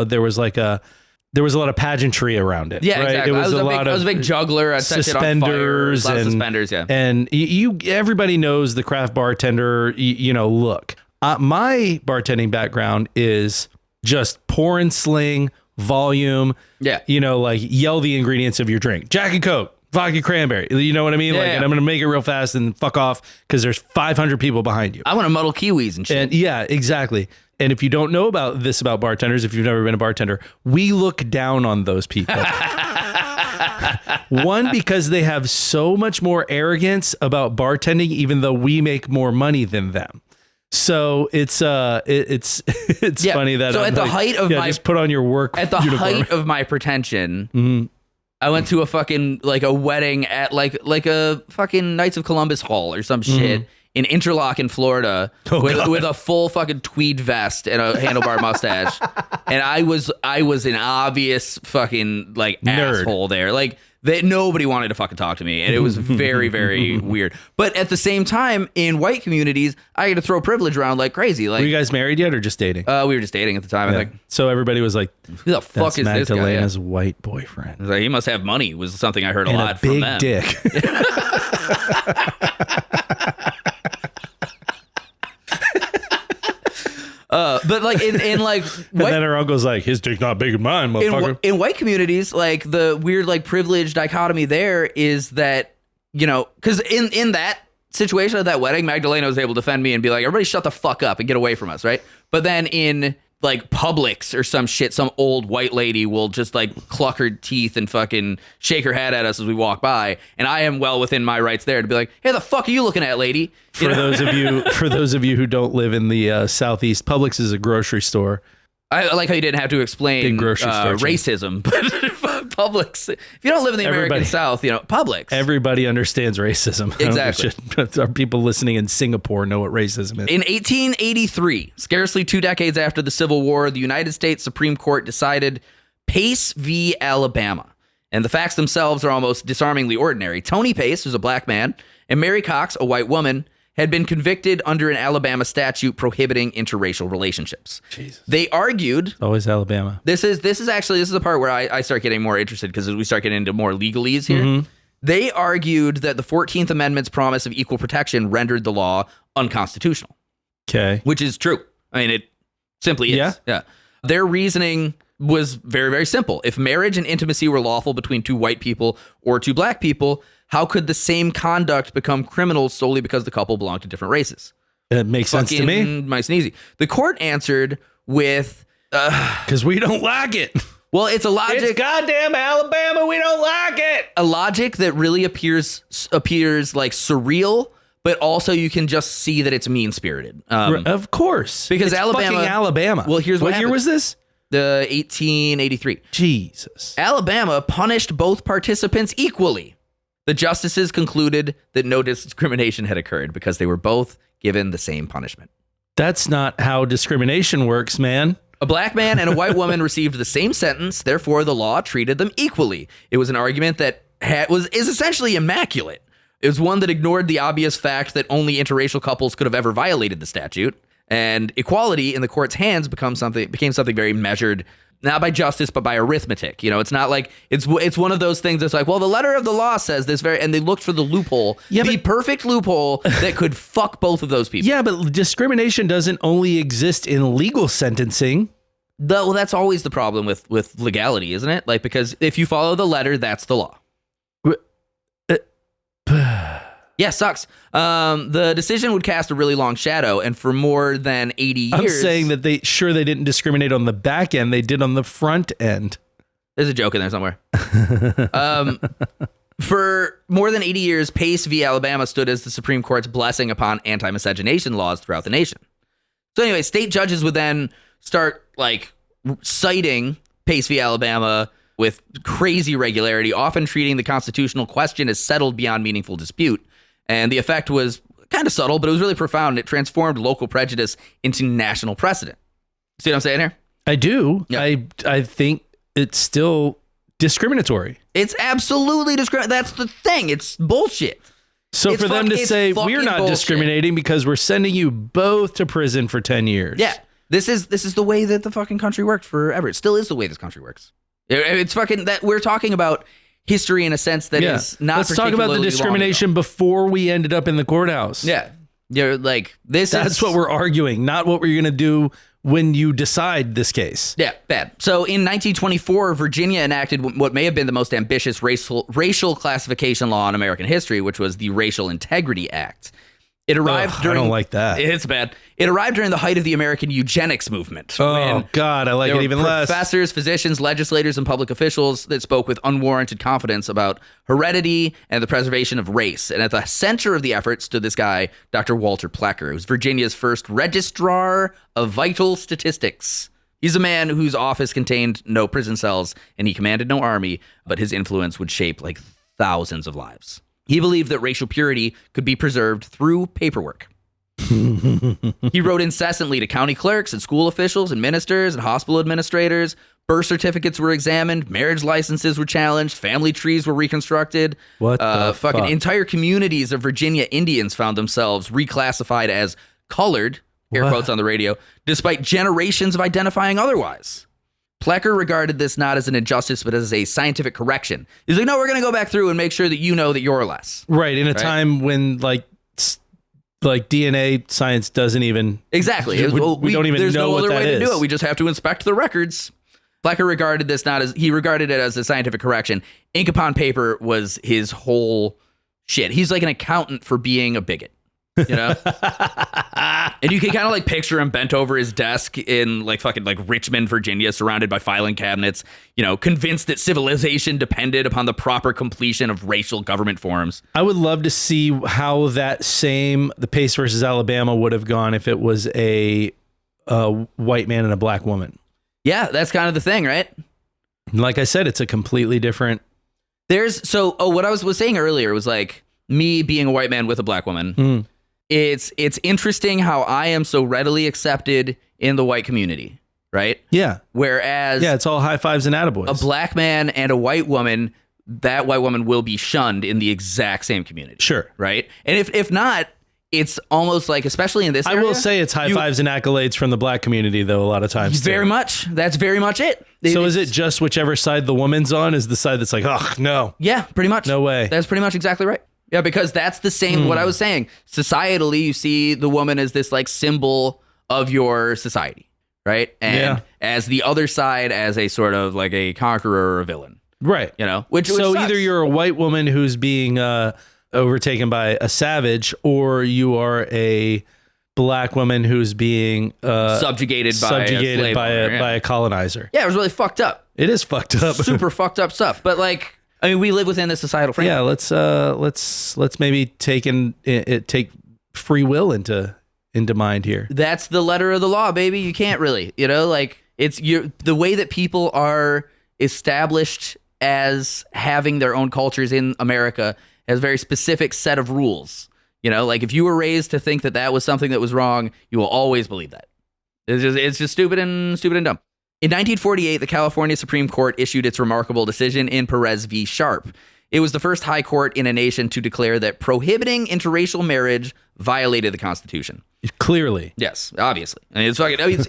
lot of pageantry around it. Yeah, right? exactly. It was I was a big juggler. I set it on fire. A lot of suspenders, yeah. And everybody knows the craft bartender, look. My bartending background is just pour and sling, volume. Yeah. Like yell the ingredients of your drink. Jack and Coke, vodka cranberry. You know what I mean? Yeah, And I'm going to make it real fast and fuck off because there's 500 people behind you. I want to muddle kiwis and shit. And yeah, exactly. And if you don't know about bartenders, if you've never been a bartender, we look down on those people. One, because they have so much more arrogance about bartending, even though we make more money than them. So it's funny that so at the height of my just put on your work uniform. Height of my pretension, I went to a fucking like a wedding at like a fucking Knights of Columbus hall or some shit in Interlochen, Florida, with a full fucking tweed vest and a handlebar mustache, and I was an obvious fucking like nerd. Asshole there, like. That nobody wanted to fucking talk to me, and it was very, very weird. But at the same time, in white communities, I had to throw privilege around like crazy. Like, were you guys married yet, or just dating? We were just dating at the time. Yeah. I think. So everybody was like, "Who the fuck is this guy?" Magdalena's white boyfriend. I was like, he must have money. Was something I heard a lot big from them. Dick. But like in like and then her uncle's like, his dick's not big as mine, motherfucker. In white communities, like the weird like privilege dichotomy there is that, because in that situation at that wedding, Magdalena was able to defend me and be like, everybody shut the fuck up and get away from us, right? But then in like Publix or some shit, some old white lady will just like cluck her teeth and fucking shake her head at us as we walk by, and I am well within my rights there to be like, hey, the fuck are you looking at, lady? For those of you who don't live in the Southeast, Publix is a grocery store. I like how you didn't have to explain racism, but Publix. If you don't live in the American South, Publix. Everybody understands racism. Exactly. Our people listening in Singapore know what racism is. In 1883, scarcely 2 decades after the Civil War, the United States Supreme Court decided Pace v. Alabama. And the facts themselves are almost disarmingly ordinary. Tony Pace, who's a black man, and Mary Cox, a white woman, had been convicted under an Alabama statute prohibiting interracial relationships. Jesus. They argued... Always Alabama. This is the part where I start getting more interested, because as we start getting into more legalese here, they argued that the 14th Amendment's promise of equal protection rendered the law unconstitutional. Okay. Which is true. I mean, it simply is. Yeah. Their reasoning was very, very simple. If marriage and intimacy were lawful between 2 white people or 2 black people, how could the same conduct become criminal solely because the couple belonged to different races? It makes sense to me. Nice and easy. The court answered with... Because we don't like it. Well, it's a logic... It's goddamn Alabama, we don't like it. A logic that really appears like surreal, but also you can just see that it's mean-spirited. Of course. Because it's Alabama... fucking Alabama. Well, here's what year was this? The 1883. Jesus. Alabama punished both participants equally. The justices concluded that no discrimination had occurred because they were both given the same punishment. That's not how discrimination works, man. A black man and a white woman received the same sentence, therefore the law treated them equally. It was an argument that is essentially immaculate. It was one that ignored the obvious fact that only interracial couples could have ever violated the statute, and equality in the court's hands became something very measured, not by justice but by arithmetic. You know, it's not like it's one of those things that's like, well, the letter of the law says this and they looked for the loophole, the perfect loophole that could fuck both of those people. Yeah, but discrimination doesn't only exist in legal sentencing. Well, that's always the problem with legality, isn't it? Like, because if you follow the letter, that's the law. Yeah, sucks. The decision would cast a really long shadow, and for more than 80 years... I'm saying that they didn't discriminate on the back end, they did on the front end. There's a joke in there somewhere. For more than 80 years, Pace v. Alabama stood as the Supreme Court's blessing upon anti-miscegenation laws throughout the nation. So anyway, state judges would then start citing Pace v. Alabama with crazy regularity, often treating the constitutional question as settled beyond meaningful dispute. And the effect was kind of subtle, but it was really profound. It transformed local prejudice into national precedent. See what I'm saying here? I do. Yeah. I think it's still discriminatory. It's absolutely discriminatory. That's the thing. It's bullshit. So for them to say, we're not discriminating because we're sending you both to prison for 10 years. Yeah. This is the way that the fucking country worked forever. It still is the way this country works. It's fucking that we're talking about history in a sense that is not. Let's talk about the discrimination before we ended up in the courthouse. Yeah. You're like, that's what we're arguing, not what we're going to do when you decide this case. Yeah, bad. So in 1924, Virginia enacted what may have been the most ambitious racial classification law in American history, which was the Racial Integrity Act. It arrived during... I don't like that. It's bad. It arrived during the height of the American eugenics movement. Oh, God, I like it even less. Professors, physicians, legislators, and public officials that spoke with unwarranted confidence about heredity and the preservation of race. And at the center of the effort stood this guy, Dr. Walter Plecker, who's Virginia's first registrar of vital statistics. He's a man whose office contained no prison cells, and he commanded no army, but his influence would shape thousands of lives. He believed that racial purity could be preserved through paperwork. He wrote incessantly to county clerks and school officials and ministers and hospital administrators. Birth certificates were examined. Marriage licenses were challenged. Family trees were reconstructed. What the fuck? Entire communities of Virginia Indians found themselves reclassified as colored, air quotes on the radio, despite generations of identifying otherwise. Plecker regarded this not as an injustice, but as a scientific correction. He's like, no, we're going to go back through and make sure that you know that you're less. Right. In a time when DNA science doesn't even... Exactly. We don't even know what that is. There's no other way to do it. We just have to inspect the records. Plecker regarded this he regarded it as a scientific correction. Ink upon paper was his whole shit. He's like an accountant for being a bigot. You know? And you can kind of picture him bent over his desk in Richmond, Virginia, surrounded by filing cabinets, convinced that civilization depended upon the proper completion of racial government forms. I would love to see how the Pace versus Alabama would have gone if it was a white man and a black woman. Yeah, that's kind of the thing, right? Like I said, it's a completely different... what I was saying earlier was me being a white man with a black woman. It's interesting how I am so readily accepted in the white community, right? Yeah. Whereas... Yeah, it's all high fives and attaboys. A black man and a white woman, that white woman will be shunned in the exact same community. Sure. Right? And if not, it's almost especially in this area... I will say it's high fives and accolades from the black community, though, a lot of times. Very much. That's very much it. So is it just whichever side the woman's on is the side that's no. Yeah, pretty much. No way. That's pretty much exactly right. Yeah, because that's the same, what I was saying. Societally, you see the woman as this symbol of your society, right? And as the other side as a sort of a conqueror or a villain. Right. Which so sucks. Either you're a white woman who's being overtaken by a savage, or you are a black woman who's being subjugated by a colonizer. Yeah, it was really fucked up. It is fucked up. Super fucked up stuff. But we live within this societal framework. Yeah, let's maybe take free will into mind here. That's the letter of the law, baby. You can't really, It's the way that people are established as having their own cultures in America has a very specific set of rules. You know, like if you were raised to think that that was something that was wrong, you will always believe that. It's just stupid and dumb. In 1948, the California Supreme Court issued its remarkable decision in Perez v. Sharp. It was the first high court in a nation to declare that prohibiting interracial marriage violated the Constitution. Clearly. Yes, obviously. I mean,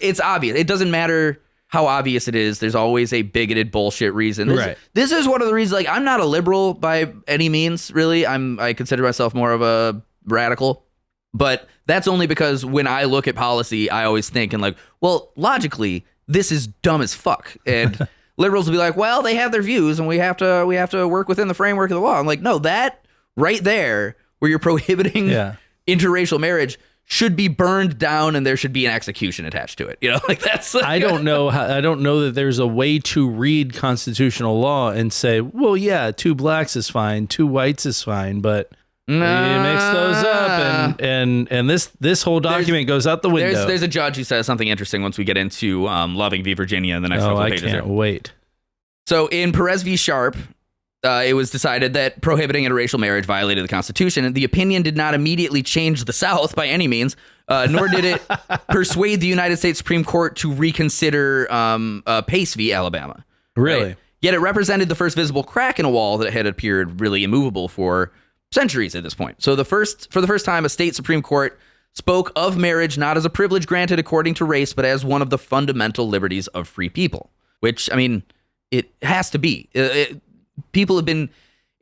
it's obvious. It doesn't matter how obvious it is. There's always a bigoted bullshit reason. This is one of the reasons, like, I'm not a liberal by any means, really. I consider myself more of a radical. But that's only because when I look at policy, I always think and like, well, logically, this is dumb as fuck. And liberals will be like, well, they have their views and we have to work within the framework of the law. I'm like, no, that right there where you're prohibiting interracial marriage should be burned down and there should be an execution attached to it. You know, like that's I don't know that there's a way to read constitutional law and say, well, yeah, 2 blacks is fine, 2 whites is fine, but you mix those up and this whole document goes out the window. There's a judge who says something interesting once we get into Loving v. Virginia in the next couple of pages. I can't wait. So in Perez v. Sharp, it was decided that prohibiting interracial marriage violated the Constitution, and the opinion did not immediately change the South by any means, nor did it persuade the United States Supreme Court to reconsider Pace v. Alabama. Really? Right? Yet it represented the first visible crack in a wall that had appeared really immovable for centuries at this point. So for the first time, a state Supreme Court spoke of marriage not as a privilege granted according to race, but as one of the fundamental liberties of free people, which, I mean, it has to be. People have been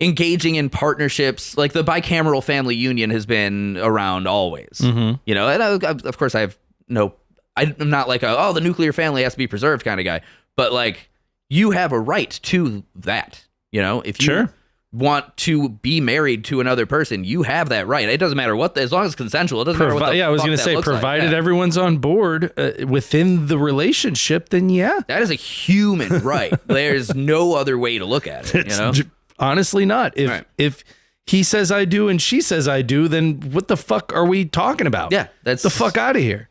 engaging in partnerships, like the bicameral family union has been around always, you know, and of course I'm not like the nuclear family has to be preserved kind of guy, but like you have a right to that, you know, if you want to be married to another person, you have that right. It doesn't matter as long as it's consensual. It doesn't matter what the I was going to say, provided everyone's on board within the relationship, then that is a human right. There's no other way to look at it. You know? Honestly, not. If he says I do and she says I do, then what the fuck are we talking about? Yeah, that's the fuck out of here.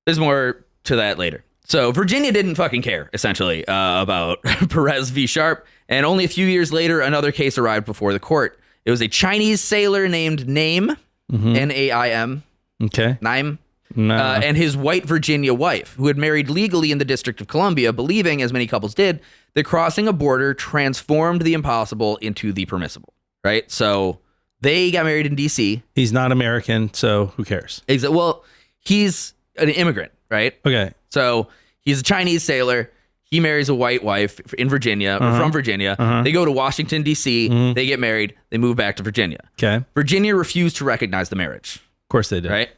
There's more to that later. So Virginia didn't fucking care, essentially, about Perez v. Sharp. And only a few years later, another case arrived before the court. It was a Chinese sailor named Naim, N-A-I-M. Okay. Naim. And his white Virginia wife, who had married legally in the District of Columbia, believing, as many couples did, that crossing a border transformed the impossible into the permissible. Right? So they got married in D.C. He's not American, so who cares? Well, he's an immigrant, right? Okay. So he's a Chinese sailor. He marries a white wife in Virginia, or from Virginia. They go to Washington, D.C. They get married. They move back to Virginia. Okay. Virginia refused to recognize the marriage. Of course they did. Right?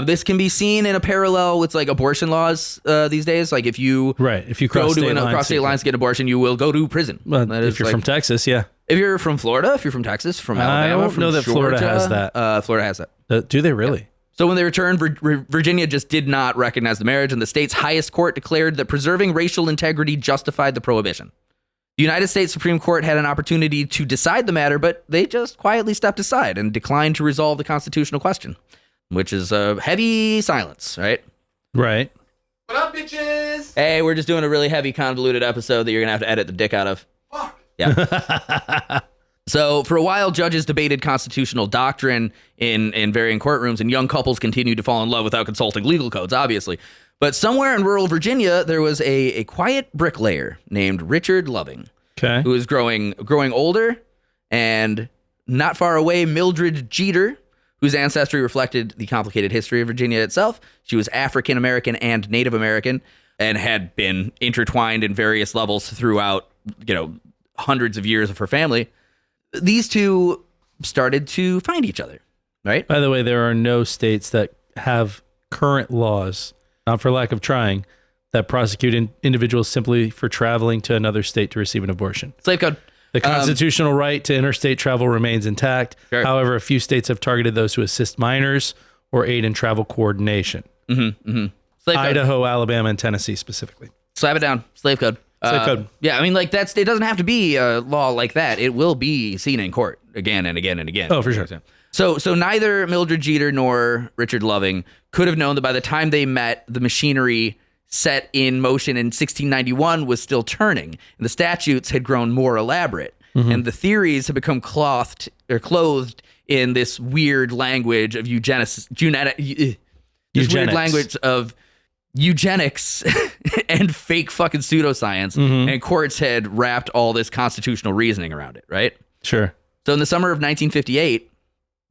This can be seen in a parallel with like abortion laws these days. Like if you cross state lines to get an abortion, you will go to prison. Well, if you're from Texas, yeah. If you're from Florida, if you're from Texas, from Alabama, I don't know that Georgia, Florida has that. Florida has that. Do they really? Yeah. So when they returned, Virginia just did not recognize the marriage, and the state's highest court declared that preserving racial integrity justified the prohibition. The United States Supreme Court had an opportunity to decide the matter, but they just quietly stepped aside and declined to resolve the constitutional question, which is a heavy silence, right? Right. What up, bitches? Hey, we're just doing a really heavy, convoluted episode that you're going to have to edit the dick out of. Fuck. Yeah. So for a while, judges debated constitutional doctrine in varying courtrooms, and young couples continued to fall in love without consulting legal codes, obviously. But somewhere in rural Virginia, there was a quiet bricklayer named Richard Loving, who was growing older, and not far away, Mildred Jeter, whose ancestry reflected the complicated history of Virginia itself. She was African American and Native American, and had been intertwined in various levels throughout, hundreds of years of her family. These two started to find each other, right? By the way, there are no states that have current laws, not for lack of trying, that prosecute individuals simply for traveling to another state to receive an abortion. Slave code. The constitutional right to interstate travel remains intact. Sure. However, a few states have targeted those who assist minors or aid in travel coordination. Slave code. Idaho, Alabama, and Tennessee specifically. Slap it down. Slave code. Slave code. Yeah, I mean, like it doesn't have to be a law like that. It will be seen in court again and again and again. Oh, for sure. So neither Mildred Jeter nor Richard Loving could have known that by the time they met, the machinery set in motion in 1691 was still turning, and the statutes had grown more elaborate, and the theories had become clothed in this weird language of eugenics and fake fucking pseudoscience, and courts had wrapped all this constitutional reasoning around it, right? Sure. So in the summer of 1958,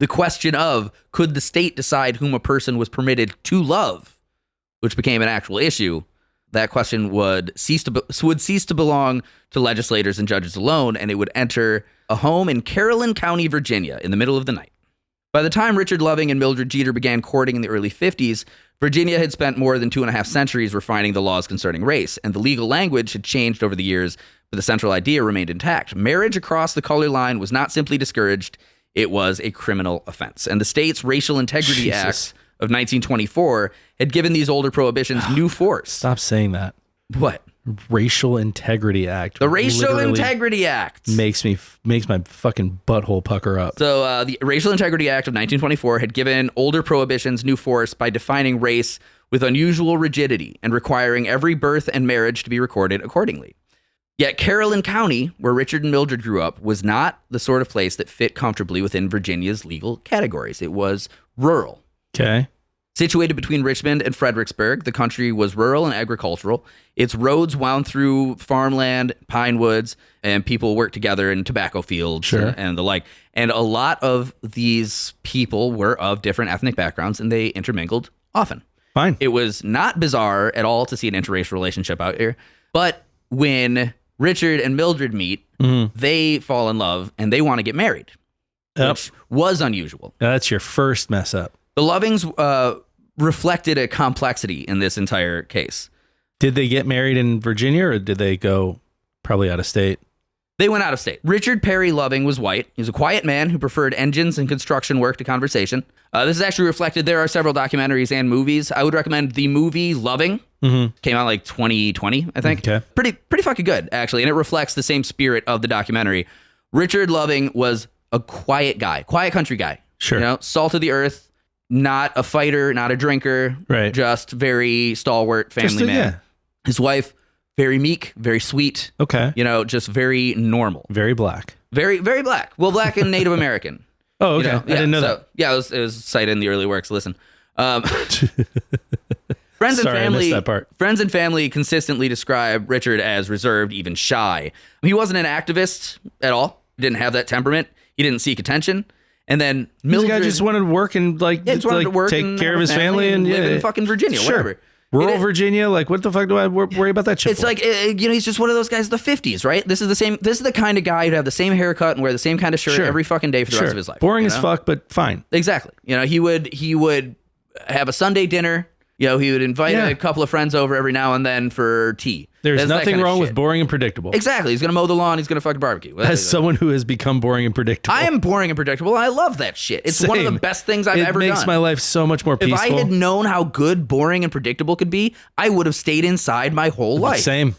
the question of could the state decide whom a person was permitted to love, which became an actual issue, that question would cease to belong to legislators and judges alone, and it would enter a home in Caroline County, Virginia, in the middle of the night. By the time Richard Loving and Mildred Jeter began courting in the early 50s, Virginia had spent more than 2.5 centuries refining the laws concerning race, and the legal language had changed over the years, but the central idea remained intact. Marriage across the color line was not simply discouraged, it was a criminal offense. And the state's Racial Integrity Act of 1924 had given these older prohibitions new force. Stop saying that. What? Racial Integrity Act. The Racial Integrity Act makes my fucking butthole pucker up. So the Racial Integrity Act of 1924 had given older prohibitions new force by defining race with unusual rigidity and requiring every birth and marriage to be recorded accordingly. Yet Caroline County, where Richard and Mildred grew up, was not the sort of place that fit comfortably within Virginia's legal categories. It was rural. Okay. Situated between Richmond and Fredericksburg, the country was rural and agricultural. Its roads wound through farmland, pine woods, and people worked together in tobacco fields and the like. And a lot of these people were of different ethnic backgrounds, and they intermingled often. Fine. It was not bizarre at all to see an interracial relationship out here. But when Richard and Mildred meet, they fall in love, and they want to get married, which was unusual. That's your first mess up. The Lovings reflected a complexity in this entire case. Did they get married in Virginia, or did they go probably out of state? They went out of state. Richard Perry Loving was white. He was a quiet man who preferred engines and construction work to conversation. This is actually reflected. There are several documentaries and movies. I would recommend the movie Loving. Came out like 2020, I think. Okay. Pretty fucking good, actually. And it reflects the same spirit of the documentary. Richard Loving was a quiet guy, quiet country guy. Sure. You know, salt of the earth. Not a fighter, not a drinker, right? Just very stalwart family man. Yeah. His wife, very meek, very sweet. Okay. You know, just very normal. Very black. Very, very black. Well, black and Native American. Oh, okay. You know? I didn't know that. Yeah, it was cited in the early works. Listen. Sorry, I missed that part. Friends and family consistently describe Richard as reserved, even shy. He wasn't an activist at all. He didn't have that temperament. He didn't seek attention. And then Mildred, the guy just wanted to work and take care of his family and live in fucking Virginia, whatever. Rural Virginia, like what the fuck do I worry about that shit? It's like he's just one of those guys of the 50s, right? This is the kind of guy who'd have the same haircut and wear the same kind of shirt every fucking day for the rest of his life. Boring as fuck, but fine. Exactly. You know, he would have a Sunday dinner. You know, he would invite a couple of friends over every now and then for tea. There's nothing wrong with boring and predictable. Exactly. He's going to mow the lawn. He's going to fucking barbecue. As someone who has become boring and predictable. I am boring and predictable, and I love that shit. It's one of the best things I've ever done. It makes my life so much more peaceful. If I had known how good, boring, and predictable could be, I would have stayed inside my whole life. Same.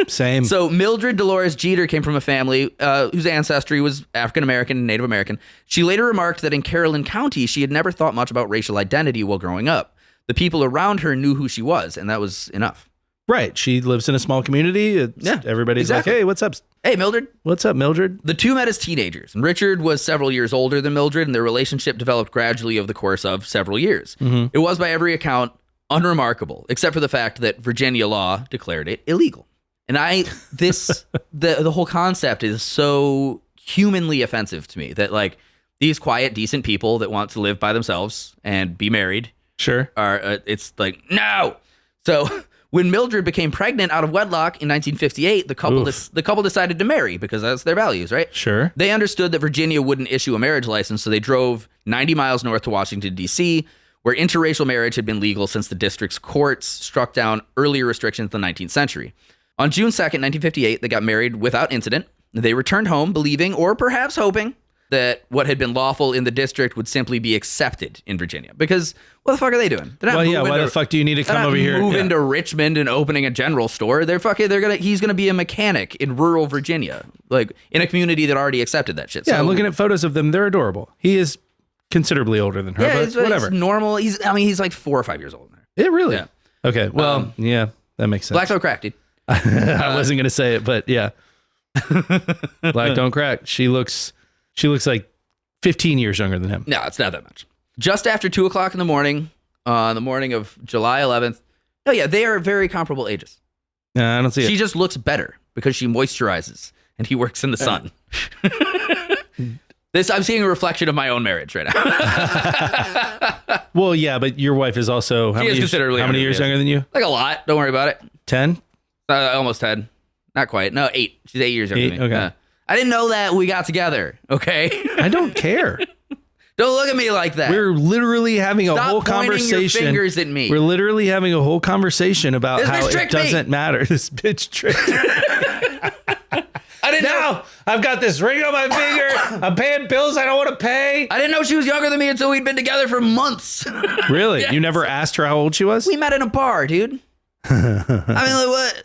So Mildred Dolores Jeter came from a family whose ancestry was African-American and Native American. She later remarked that in Caroline County, she had never thought much about racial identity while growing up. The people around her knew who she was, and that was enough. Right. She lives in a small community. Everybody's like, hey, what's up? Hey, Mildred. What's up, Mildred? The two met as teenagers, and Richard was several years older than Mildred, and their relationship developed gradually over the course of several years. It was, by every account, unremarkable, except for the fact that Virginia law declared it illegal. And the whole concept is so humanly offensive to me that, like, these quiet, decent people that want to live by themselves and be married are it's like, no. So when Mildred became pregnant out of wedlock in 1958, the couple decided to marry because that's their values, right? Sure. They understood that Virginia wouldn't issue a marriage license, so they drove 90 miles north to Washington, D.C., where interracial marriage had been legal since the district's courts struck down earlier restrictions in the 19th century. On June 2nd, 1958, they got married without incident. They returned home believing, or perhaps hoping, that what had been lawful in the district would simply be accepted in Virginia. Because what the fuck are they doing? Why the fuck do you need to come over here? Move into Richmond and opening a general store. He's gonna be a mechanic in rural Virginia, like in a community that already accepted that shit. Yeah, I'm looking at photos of them. They're adorable. He is considerably older than her, but whatever. He's normal. He's like 4 or 5 years older than her. It really? Yeah. Okay. Well, yeah, that makes sense. Black don't crack, dude. I wasn't going to say it, but yeah. Black don't crack. She looks like 15 years younger than him. No, it's not that much. Just after 2 o'clock in the morning, on the morning of July 11th. Oh yeah, they are very comparable ages. I don't see it. She just looks better because she moisturizes and he works in the sun. I'm seeing a reflection of my own marriage right now. Well, yeah, but your wife is also how many years younger than you? Like a lot. Don't worry about it. 10? Almost 10. Not quite. No, 8. She's 8 years younger than me. Okay. I didn't know that we got together. Okay. I don't care. Don't look at me like that. We're literally having a whole conversation. Stop pointing your fingers at me. We're literally having a whole conversation about This how bitch it tricked me. doesn't matter. This bitch tricked me. I didn't know. I've got this ring on my finger. I'm paying bills I don't want to pay. I didn't know she was younger than me until we'd been together for months. Really? Yes. You never asked her how old she was? We met in a bar, dude. I mean, like, what?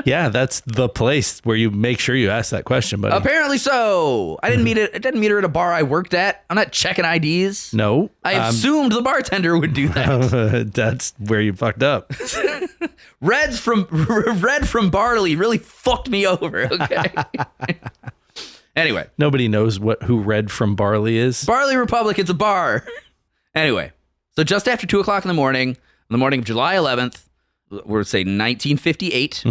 Yeah, that's the place where you make sure you ask that question, buddy. Apparently so. I didn't meet her at a bar I worked at. I'm not checking IDs. No. I assumed the bartender would do that. That's where you fucked up. Red from barley really fucked me over. Okay. Anyway, Nobody knows who Red from Barley is. Barley Republic, it's a bar. Anyway, so just after 2 o'clock in the morning of July 11th, we'll say 1958,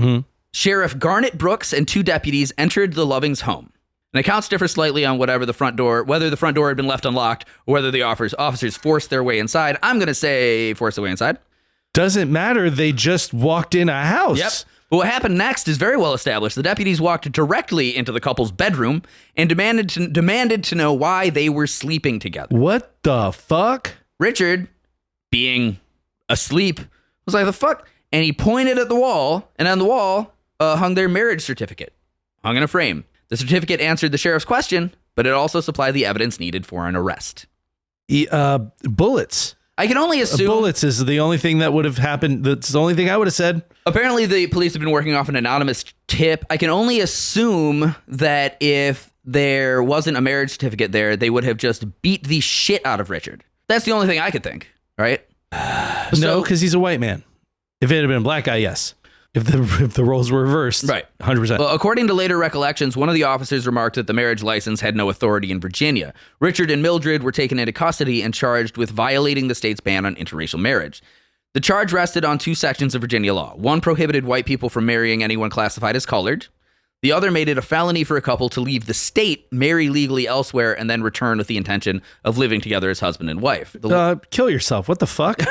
Sheriff Garnet Brooks and 2 deputies entered the Lovings' home. And accounts differ slightly on whether the front door had been left unlocked or whether the officers forced their way inside. I'm going to say forced their way inside. Doesn't matter. They just walked in a house. Yep. But what happened next is very well established. The deputies walked directly into the couple's bedroom and demanded to know why they were sleeping together. What the fuck? Richard, being asleep, was like, the fuck? And he pointed at the wall, and on the wall hung their marriage certificate, hung in a frame. The certificate answered the sheriff's question, but it also supplied the evidence needed for an arrest. Bullets. I can only assume... Bullets is the only thing that would have happened. That's the only thing I would have said. Apparently, the police have been working off an anonymous tip. I can only assume that if there wasn't a marriage certificate there, they would have just beat the shit out of Richard. That's the only thing I could think, right? No, because he's a white man. If it had been a black guy, yes. If the roles were reversed, right, 100%. Well, according to later recollections, one of the officers remarked that the marriage license had no authority in Virginia. Richard and Mildred were taken into custody and charged with violating the state's ban on interracial marriage. The charge rested on 2 sections of Virginia law. One prohibited white people from marrying anyone classified as colored. The other made it a felony for a couple to leave the state, marry legally elsewhere, and then return with the intention of living together as husband and wife. Kill yourself. What the fuck?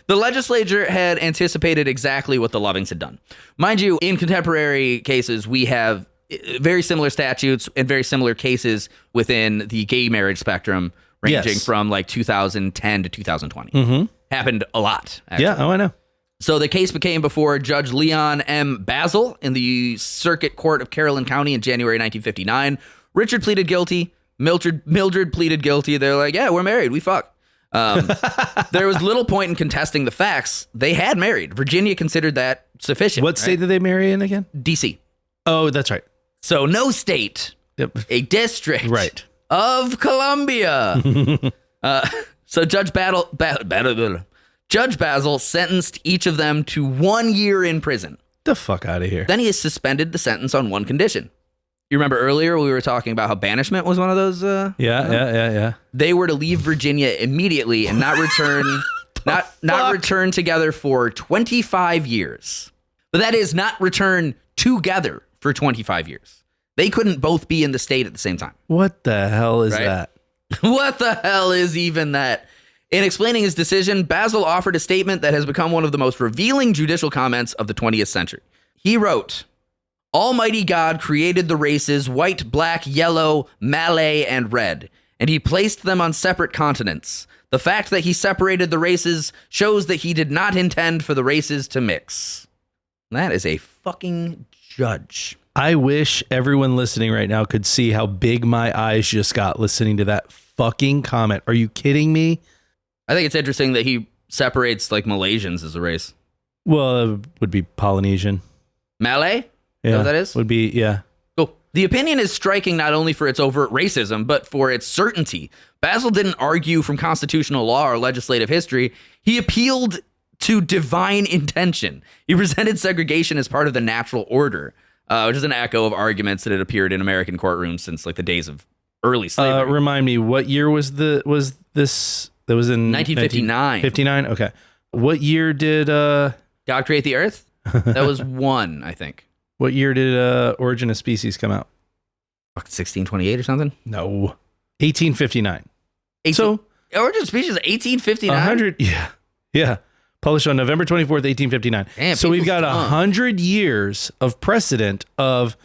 The legislature had anticipated exactly what the Lovings had done. Mind you, in contemporary cases, we have very similar statutes and very similar cases within the gay marriage spectrum, ranging from like 2010 to 2020. Happened a lot, actually. Yeah, I know. So the case became before Judge Leon M. Basil in the Circuit Court of Caroline County in January 1959. Richard pleaded guilty. Mildred pleaded guilty. They're like, yeah, we're married. We fuck. There was little point in contesting the facts. They had married. Virginia considered that sufficient. What state did they marry in again? D.C. Oh, that's right. So no state, a district of Columbia. So Judge Basil sentenced each of them to 1 year in prison. The fuck out of here. Then he has suspended the sentence on one condition. You remember earlier we were talking about how banishment was one of those? Yeah. They were to leave Virginia immediately and not return, not return together for 25 years. But that is not return together for 25 years. They couldn't both be in the state at the same time. What the hell is that? What the hell is even that? In explaining his decision, Basil offered a statement that has become one of the most revealing judicial comments of the 20th century. He wrote, Almighty God created the races white, black, yellow, Malay, and red, and he placed them on separate continents. The fact that he separated the races shows that he did not intend for the races to mix. That is a fucking judge. I wish everyone listening right now could see how big my eyes just got listening to that fucking comment. Are you kidding me? I think it's interesting that he separates like Malaysians as a race. Well, it would be Polynesian. Malay? Yeah, what that is? Would be, yeah. Cool. The opinion is striking not only for its overt racism, but for its certainty. Basil didn't argue from constitutional law or legislative history. He appealed to divine intention. He presented segregation as part of the natural order, which is an echo of arguments that had appeared in American courtrooms since like the days of early slavery. Remind me, what year was this? That was in 1959. 59? Okay. What year did... God Create the Earth? That was one, I think. What year did Origin of Species come out? 1628 or something? No. 1859. So Origin of Species 1859? 100, yeah. Published on November 24th, 1859. Damn, so we've got 100 years of precedent of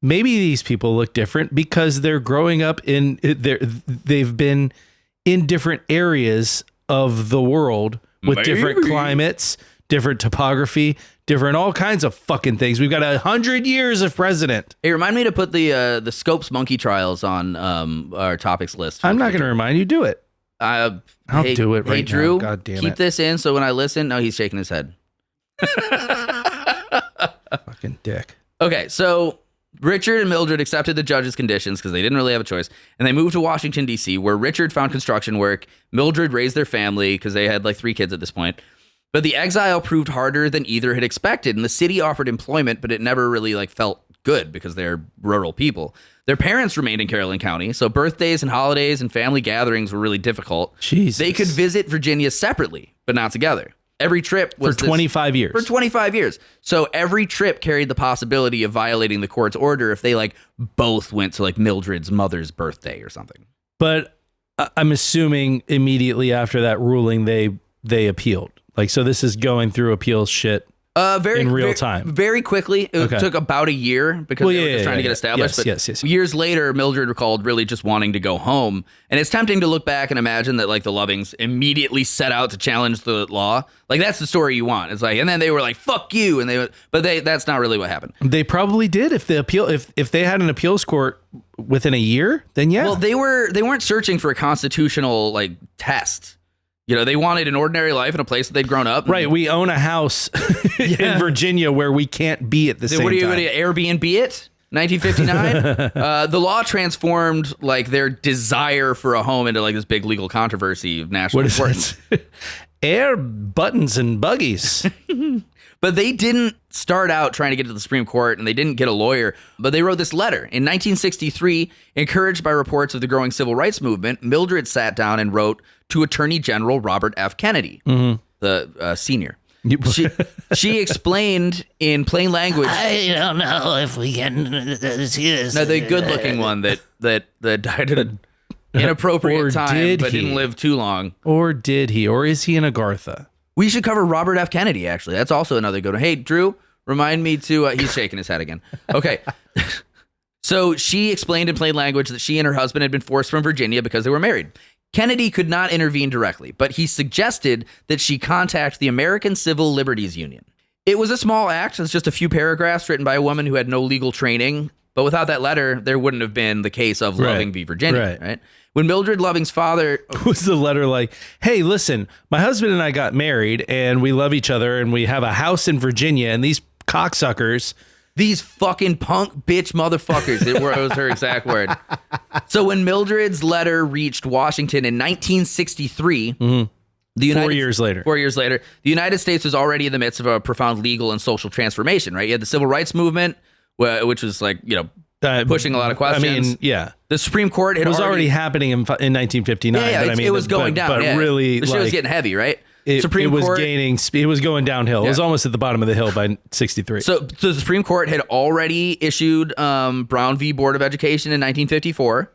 maybe these people look different because they're growing up they've been in different areas of the world with different climates, different topography, different all kinds of fucking things. We've got 100 years of precedent. Hey, remind me to put the Scopes monkey trials on our topics list. I'm not going to remind you. Do it. I'll do it right Drew, now. God damn keep it. this in so when I listen, no, he's shaking his head. Fucking dick. Okay, so Richard and Mildred accepted the judge's conditions because they didn't really have a choice, and they moved to Washington, D.C., where Richard found construction work. Mildred raised their family because they had like 3 kids at this point. But the exile proved harder than either had expected, and the city offered employment, but it never really like felt good because they're rural people. Their parents remained in Caroline County, so birthdays and holidays and family gatherings were really difficult. Jesus. They could visit Virginia separately, but not together. Every trip was for 25 years. For 25 years. So every trip carried the possibility of violating the court's order if they like both went to like Mildred's mother's birthday or something. But I'm assuming immediately after that ruling, they appealed. Like, so this is going through appeals shit in real time. Very quickly. It took about a year because they were just trying to get established. Yes. Years later, Mildred recalled really just wanting to go home. And it's tempting to look back and imagine that like the Lovings immediately set out to challenge the law. Like that's the story you want. It's like, and then they were like, fuck you. And that's not really what happened. They probably did if they had an appeals court within a year, then yeah. Well, they weren't searching for a constitutional like test. You know, they wanted an ordinary life in a place that they'd grown up. Right. We own a house in Virginia where we can't be at the same time. What are you going to Airbnb it? 1959? The law transformed like their desire for a home into like this big legal controversy of national importance. Air buttons and buggies. But they didn't start out trying to get to the Supreme Court, and they didn't get a lawyer, but they wrote this letter. In 1963, encouraged by reports of the growing civil rights movement, Mildred sat down and wrote to Attorney General Robert F. Kennedy, the senior. She explained in plain language. I don't know if we can see this. No, the good-looking one that died at an inappropriate time, but didn't live too long. Or did he? Or is he an Agartha? We should cover Robert F. Kennedy, actually. That's also another good one. Hey, Drew, remind me to... he's shaking his head again. Okay. So she explained in plain language that she and her husband had been forced from Virginia because they were married. Kennedy could not intervene directly, but he suggested that she contact the American Civil Liberties Union. It was a small act. It's just a few paragraphs written by a woman who had no legal training. But without that letter, there wouldn't have been the case of Loving v. Virginia, right? When Mildred Loving's father... Was the letter like, hey, listen, my husband and I got married and we love each other and we have a house in Virginia and these cocksuckers... These fucking punk bitch motherfuckers. It was her exact word. So when Mildred's letter reached Washington in 1963... The 4 years later. 4 years later, the United States was already in the midst of a profound legal and social transformation, right? You had the civil rights movement, which was like, you know, pushing a lot of questions. I mean, yeah. The Supreme Court had was already happening in 1959. Yeah, but I mean, it was going down. But really, the shit was getting heavy, right? Supreme Court it was going downhill. Yeah. It was almost at the bottom of the hill by 63. So the Supreme Court had already issued Brown v. Board of Education in 1954.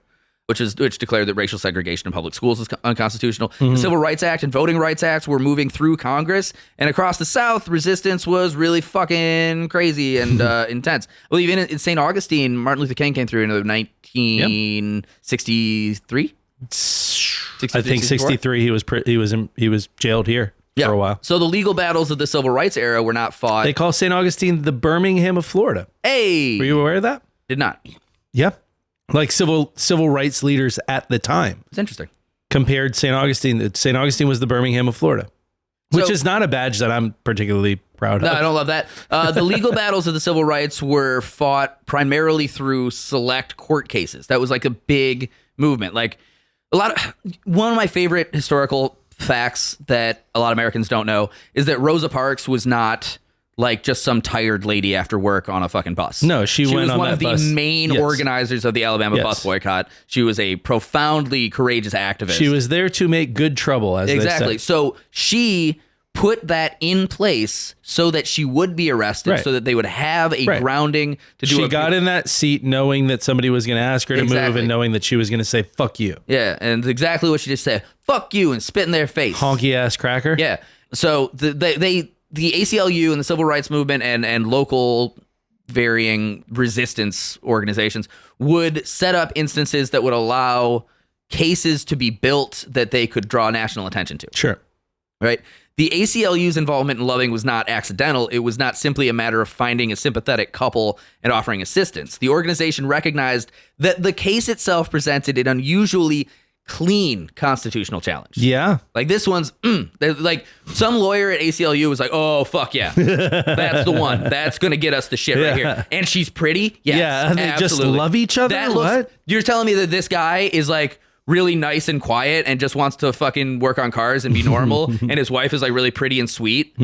Which declared that racial segregation in public schools is unconstitutional. The Civil Rights Act and Voting Rights Acts were moving through Congress, and across the South, resistance was really fucking crazy and intense. Well, even in St. Augustine, Martin Luther King came through in 1963. I think 63. He was jailed here for a while. So the legal battles of the Civil Rights era were not fought. They call St. Augustine the Birmingham of Florida. Hey, were you aware of that? Did not. Yeah. Like civil rights leaders at the time. It's interesting. Compared St. Augustine. St. Augustine was the Birmingham of Florida. Which So- is not a badge that I'm particularly proud No, of. I don't love that. The legal battles of the civil rights were fought primarily through select court cases. That was like a big movement. Like one of my favorite historical facts that a lot of Americans don't know is that Rosa Parks was not like just some tired lady after work on a fucking bus. No, she went was on one that of the bus. main Yes. organizers of the Alabama Yes. bus boycott. She was a profoundly courageous activist. She was there to make good trouble, as Exactly. they say. So she put that in place so that she would be arrested, Right. so that they would have a Right. grounding to do. She got in that seat knowing that somebody was going to ask her to move Exactly. and knowing that she was going to say, fuck you. Yeah, and exactly what she just said. Fuck you, and spit in their face. Honky ass cracker. Yeah. So the ACLU and the civil rights movement and local varying resistance organizations would set up instances that would allow cases to be built that they could draw national attention to. Sure. Right? The ACLU's involvement in Loving was not accidental. It was not simply a matter of finding a sympathetic couple and offering assistance. The organization recognized that the case itself presented an unusually clean constitutional challenge. Yeah. Like this one's, like some lawyer at ACLU was like, oh, fuck yeah. That's the one. That's going to get us the shit right here. And she's pretty. Yes, Yeah, they just absolutely. love each other? That looks, What? You're telling me that this guy is like really nice and quiet and just wants to fucking work on cars and be normal, and his wife is like really pretty and sweet?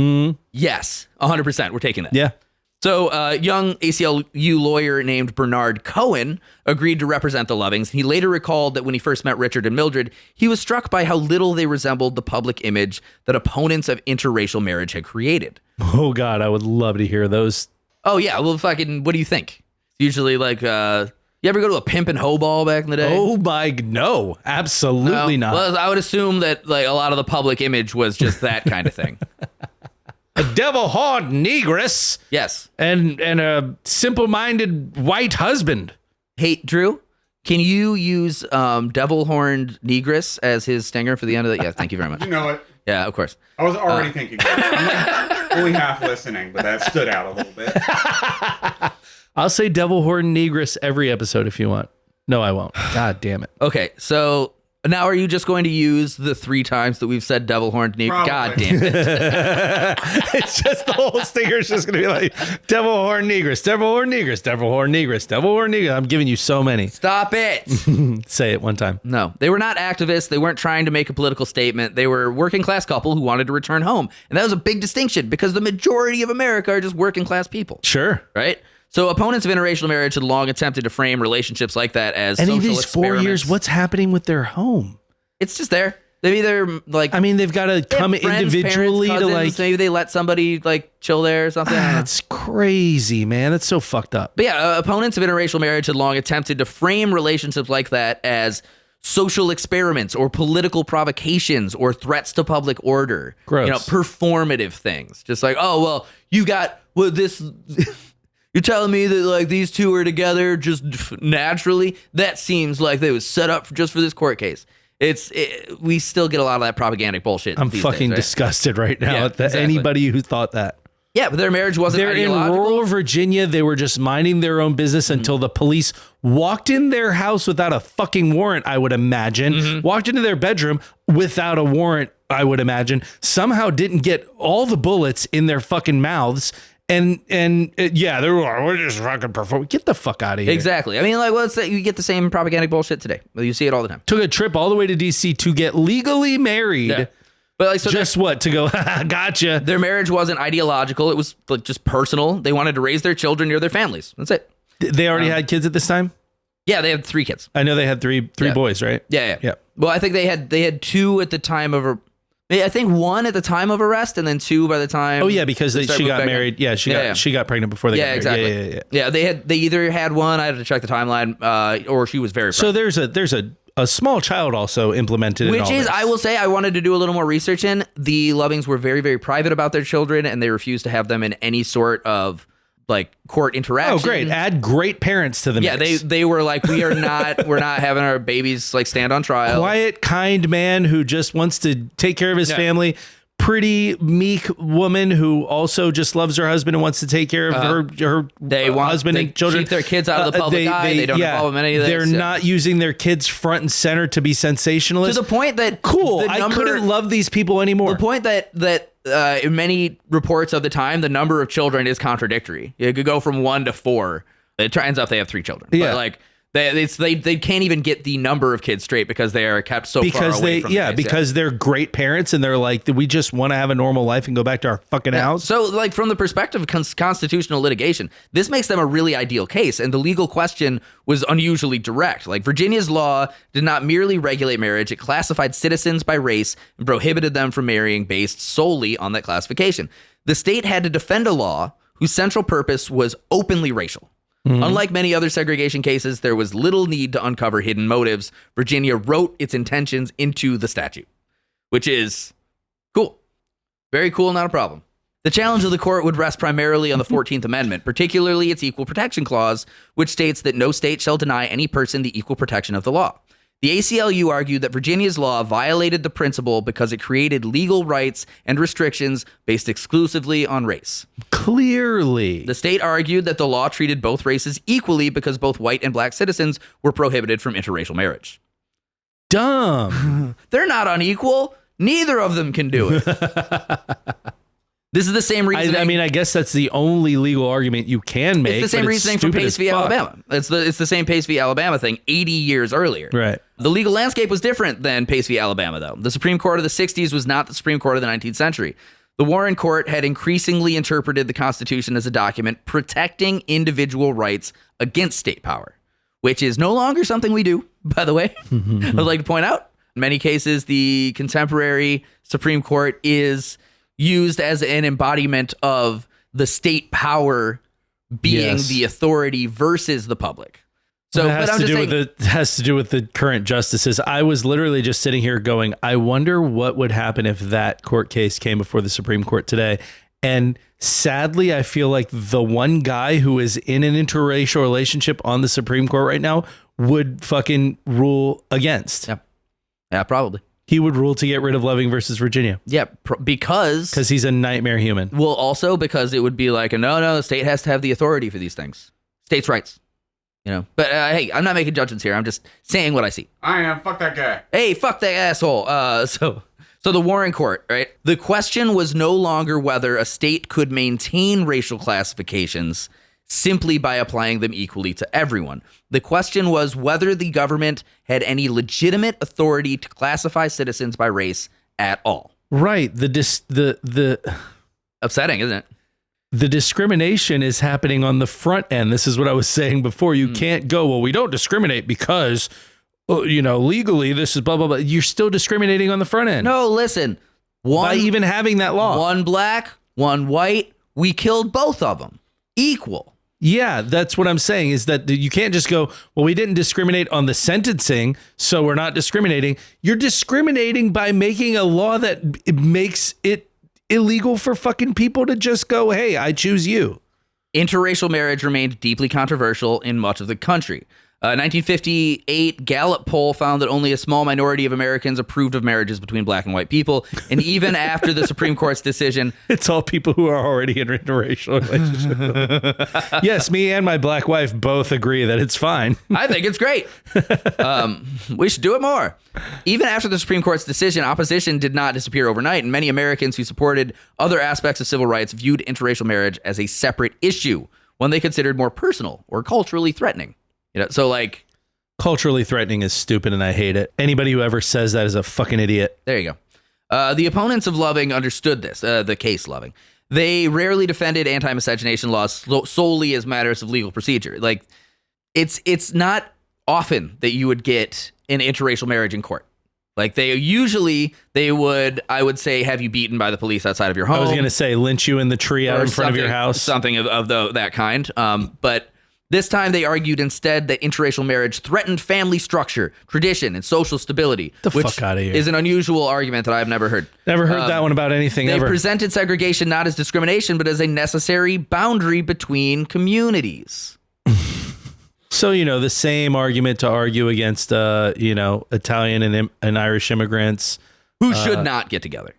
Yes, 100%. We're taking that. Yeah. So a young ACLU lawyer named Bernard Cohen agreed to represent the Lovings. He later recalled that when he first met Richard and Mildred, he was struck by how little they resembled the public image that opponents of interracial marriage had created. Oh, God. I would love to hear those. Oh, yeah. Well, fucking, what do you think? Usually, like, you ever go to a pimp and hoe ball back in the day? Oh, my. No, absolutely No? not. Well, I would assume that like a lot of the public image was just that kind of thing. A devil-horned negress Yes. and a simple-minded white husband. Hey, Drew, can you use devil-horned negress as his stinger for the end of the? Yeah, thank you very much. You know it. Yeah, of course. I was already thinking. I'm like only half listening, but that stood out a little bit. I'll say devil-horned negress every episode if you want. No, I won't. God damn it. Okay, so now are you just going to use the 3 times that we've said devil-horned negress? God Probably. damn it. It's just the whole stinger's just going to be like devil-horned negress, devil-horned negress, devil-horned negress, devil-horned negress. I'm giving you so many. Stop it. Say it one time. No, they were not activists. They weren't trying to make a political statement. They were a working class couple who wanted to return home. And that was a big distinction because the majority of America are just working class people, Sure. right? So opponents of interracial marriage had long attempted to frame relationships like that as And in social these 4 years, experiments. what's happening with their home? It's just there. They either like I mean, they've got to they have come friends, individually parents, to cousins, like. maybe they let somebody like chill there or something. I don't know. That's crazy, man. That's so fucked up. But yeah, opponents of interracial marriage had long attempted to frame relationships like that as social experiments or political provocations or threats to public order. Gross. You know, performative things. Just like, oh, well, you got this. You're telling me that like these two are together just naturally? That seems like they was set up just for this court case. We still get a lot of that propagandic bullshit. I'm these fucking days, right? disgusted right now Yeah, at exactly. anybody who thought that. Yeah, but their marriage wasn't They're in ideological. rural Virginia. They were just minding their own business until the police walked in their house without a fucking warrant, I would imagine. Walked into their bedroom without a warrant, I would imagine. Somehow didn't get all the bullets in their fucking mouths. And yeah, we're just fucking performing. Get the fuck out of here. Exactly. I mean, like, what's that? You get the same propagandic bullshit today. You see it all the time. Took a trip all the way to DC to get legally married. Yeah. But like, so Just what? To go, gotcha. their marriage wasn't ideological. It was like just personal. They wanted to raise their children near their families. That's it. They already had kids at this time? Yeah, they had 3 kids. I know they had three Yeah. boys, right? Yeah. Yeah. Well, I think they had 2 at the time of I think 1 at the time of arrest, and then 2 by the time. Oh yeah, because they started she moving got back in. married. Yeah, she got pregnant before they Yeah, got married. exactly. Yeah. They either had 1. I had to check the timeline, or she was very. So pregnant. there's a small child also implemented in Which all is, this. I will say, I wanted to do a little more research in. The Lovings were very, very private about their children, and they refused to have them in any sort of like court interaction. Oh great, add great parents to the Yeah, mix. they were like, we're not having our babies like stand on trial. Quiet, kind man who just wants to take care of his Yeah. family. Pretty meek woman who also just loves her husband and wants to take care of her husband and children. Keep their kids out of the public eye. They don't involve them in any of this. They're Yeah. not using their kids front and center to be To sensationalist. the point that Cool. the I couldn't love these people anymore. The point that in many reports of the time, the number of children is contradictory. It could go from 1 to 4. It turns out they have 3 children. Yeah. But like they can't even get the number of kids straight because they are kept so far away from the kids. Because they're great parents and they're like, we just want to have a normal life and go back to our fucking house. So like from the perspective of constitutional litigation, this makes them a really ideal case. And the legal question was unusually direct. Like Virginia's law did not merely regulate marriage. It classified citizens by race and prohibited them from marrying based solely on that classification. The state had to defend a law whose central purpose was openly racial. Unlike many other segregation cases, there was little need to uncover hidden motives. Virginia wrote its intentions into the statute, which is cool. Very cool, not a problem. The challenge of the court would rest primarily on the 14th Amendment, particularly its Equal Protection Clause, which states that no state shall deny any person the equal protection of the law. The ACLU argued that Virginia's law violated the principle because it created legal rights and restrictions based exclusively on race. Clearly. The state argued that the law treated both races equally because both white and black citizens were prohibited from interracial marriage. Dumb. They're not unequal. Neither of them can do it. This is the same reason. I mean, I guess that's the only legal argument you can make. It's the same reasoning for Pace v. Alabama. It's the same Pace v. Alabama thing 80 years earlier. Right. The legal landscape was different than Pace v. Alabama, though. The Supreme Court of the 60s was not the Supreme Court of the 19th century. The Warren Court had increasingly interpreted the Constitution as a document protecting individual rights against state power, which is no longer something we do, by the way. I'd like to point out, in many cases, the contemporary Supreme Court is used as an embodiment of the state power being the authority versus the public. So, it has to do with the current justices. I was literally just sitting here going, I wonder what would happen if that court case came before the Supreme Court today. And sadly, I feel like the one guy who is in an interracial relationship on the Supreme Court right now would fucking rule against. Yeah, probably. He would rule to get rid of Loving versus Virginia. Yeah, because he's a nightmare human. Well, also because it would be like, no, the state has to have the authority for these things. States' rights. You know, but hey, I'm not making judgments here. I'm just saying what I see. I am. Fuck that guy. Hey, fuck that asshole. So the Warren Court, right? The question was no longer whether a state could maintain racial classifications simply by applying them equally to everyone. The question was whether the government had any legitimate authority to classify citizens by race at all. Right. The upsetting, isn't it? The discrimination is happening on the front end. This is what I was saying before. You can't go, well, we don't discriminate because, legally this is blah, blah, blah. You're still discriminating on the front end. No, listen. By even having that law. One black, one white, we killed both of them. Equal. Yeah, that's what I'm saying is that you can't just go, well, we didn't discriminate on the sentencing, so we're not discriminating. You're discriminating by making a law that makes it illegal for fucking people to just go, hey, I choose you. Interracial marriage remained deeply controversial in much of the country. 1958 Gallup poll found that only a small minority of Americans approved of marriages between black and white people. And even after the Supreme Court's decision... It's all people who are already in an interracial relationship. Yes, me and my black wife both agree that it's fine. I think it's great. We should do it more. Even after the Supreme Court's decision, opposition did not disappear overnight, and many Americans who supported other aspects of civil rights viewed interracial marriage as a separate issue, one they considered more personal or culturally threatening. So like culturally threatening is stupid and I hate it. Anybody who ever says that is a fucking idiot. There you go. The opponents of Loving understood this, the case Loving. They rarely defended anti-miscegenation laws solely as matters of legal procedure. Like it's not often that you would get an interracial marriage in court. Like they would, I would say, have you beaten by the police outside of your home. I was going to say lynch you in the tree out in front of your house. Something of that kind. But this time they argued instead that interracial marriage threatened family structure, tradition, and social stability. Fuck out of here. Is an unusual argument that I've never heard. Never heard that one about anything ever. They presented segregation not as discrimination, but as a necessary boundary between communities. So, the same argument to argue against, Italian and Irish immigrants. Who should not get together.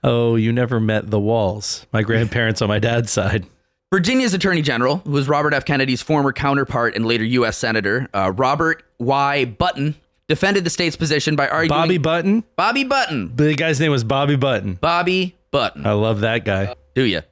Oh, you never met the Walls. My grandparents on my dad's side. Virginia's Attorney General, who was Robert F. Kennedy's former counterpart and later U.S. Senator, Robert Y. Button, defended the state's position by arguing... Bobby Button? Bobby Button. The guy's name was Bobby Button. Bobby Button. I love that guy. Do you?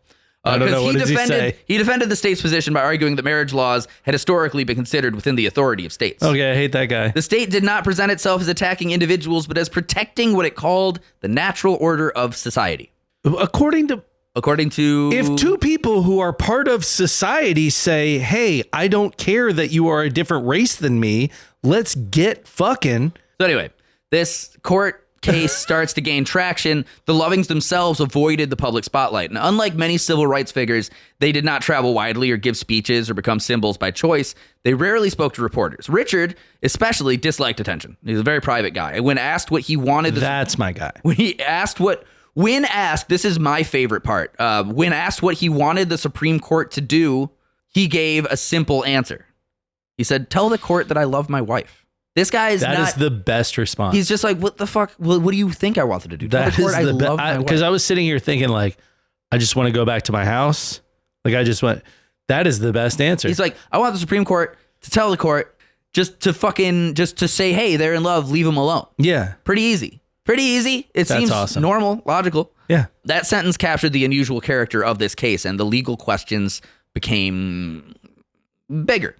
I don't know. What does he say? He defended the state's position by arguing that marriage laws had historically been considered within the authority of states. Okay, I hate that guy. The state did not present itself as attacking individuals, but as protecting what it called the natural order of society. According to... If two people who are part of society say, hey, I don't care that you are a different race than me, let's get fucking... So anyway, this court case starts to gain traction. The Lovings themselves avoided the public spotlight. And unlike many civil rights figures, they did not travel widely or give speeches or become symbols by choice. They rarely spoke to reporters. Richard especially disliked attention. He was a very private guy. When asked what he wanted... That's my guy. When asked, this is my favorite part. When asked what he wanted the Supreme Court to do, he gave a simple answer. He said, tell the court that I love my wife. This guy is That is the best response. He's just like, what the fuck? What do you think I wanted to do? Tell That the court is I the love my wife. Because I was sitting here thinking, like, I just want to go back to my house. Like, I just want... That is the best answer. He's like, I want the Supreme Court to tell the court just to say, hey, they're in love, leave them alone. Yeah. Pretty easy. It That's seems awesome. normal, logical. Yeah. That sentence captured the unusual character of this case, and the legal questions became bigger.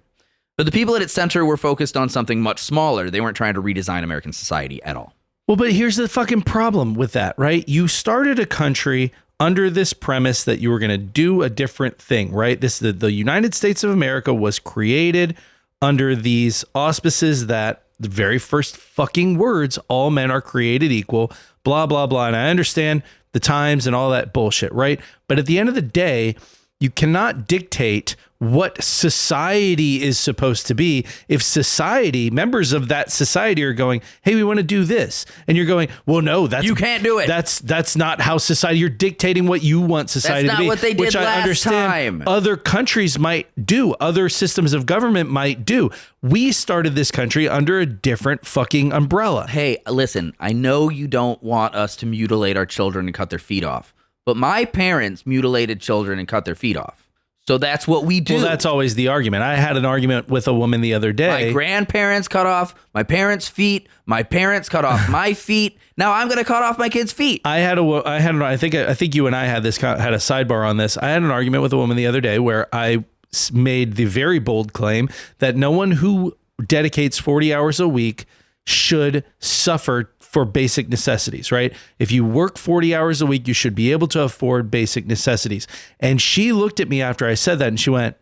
But the people at its center were focused on something much smaller. They weren't trying to redesign American society at all. Well, but here's the fucking problem with that, right? You started a country under this premise that you were going to do a different thing, right? The United States of America was created under these auspices that the very first fucking words, all men are created equal, blah, blah, blah. And I understand the times and all that bullshit, right? But at the end of the day, you cannot dictate what society is supposed to be. If society, members of that society are going, hey, we want to do this. And you're going, well, no, you can't do it. That's not how society, you're dictating what you want society to be. That's not what they did which I last understand time. Other countries might do, other systems of government might do. We started this country under a different fucking umbrella. Hey, listen, I know you don't want us to mutilate our children and cut their feet off, but my parents mutilated children and cut their feet off. So that's what we do. Well, that's always the argument. I had an argument with a woman the other day. My grandparents cut off my parents' feet. My parents cut off my feet. Now I'm going to cut off my kids' feet. I think you and I had a sidebar on this. I had an argument with a woman the other day where I made the very bold claim that no one who dedicates 40 hours a week should suffer for basic necessities, right? If you work 40 hours a week, you should be able to afford basic necessities. And she looked at me after I said that and she went,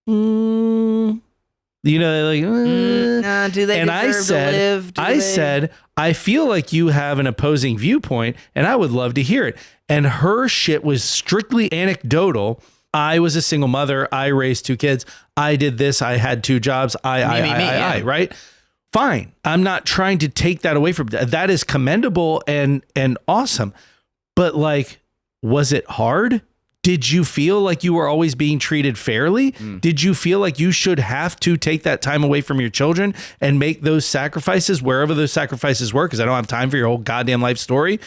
do they and deserve to live? I said, I feel like you have an opposing viewpoint and I would love to hear it. And her shit was strictly anecdotal. I was a single mother. I raised 2 kids. I did this. I had 2 jobs. I, right? Fine. I'm not trying to take that away from that. Is commendable and awesome. But like, was it hard? Did you feel like you were always being treated fairly? Did you feel like you should have to take that time away from your children and make those sacrifices wherever those sacrifices were? Because I don't have time for your whole goddamn life story.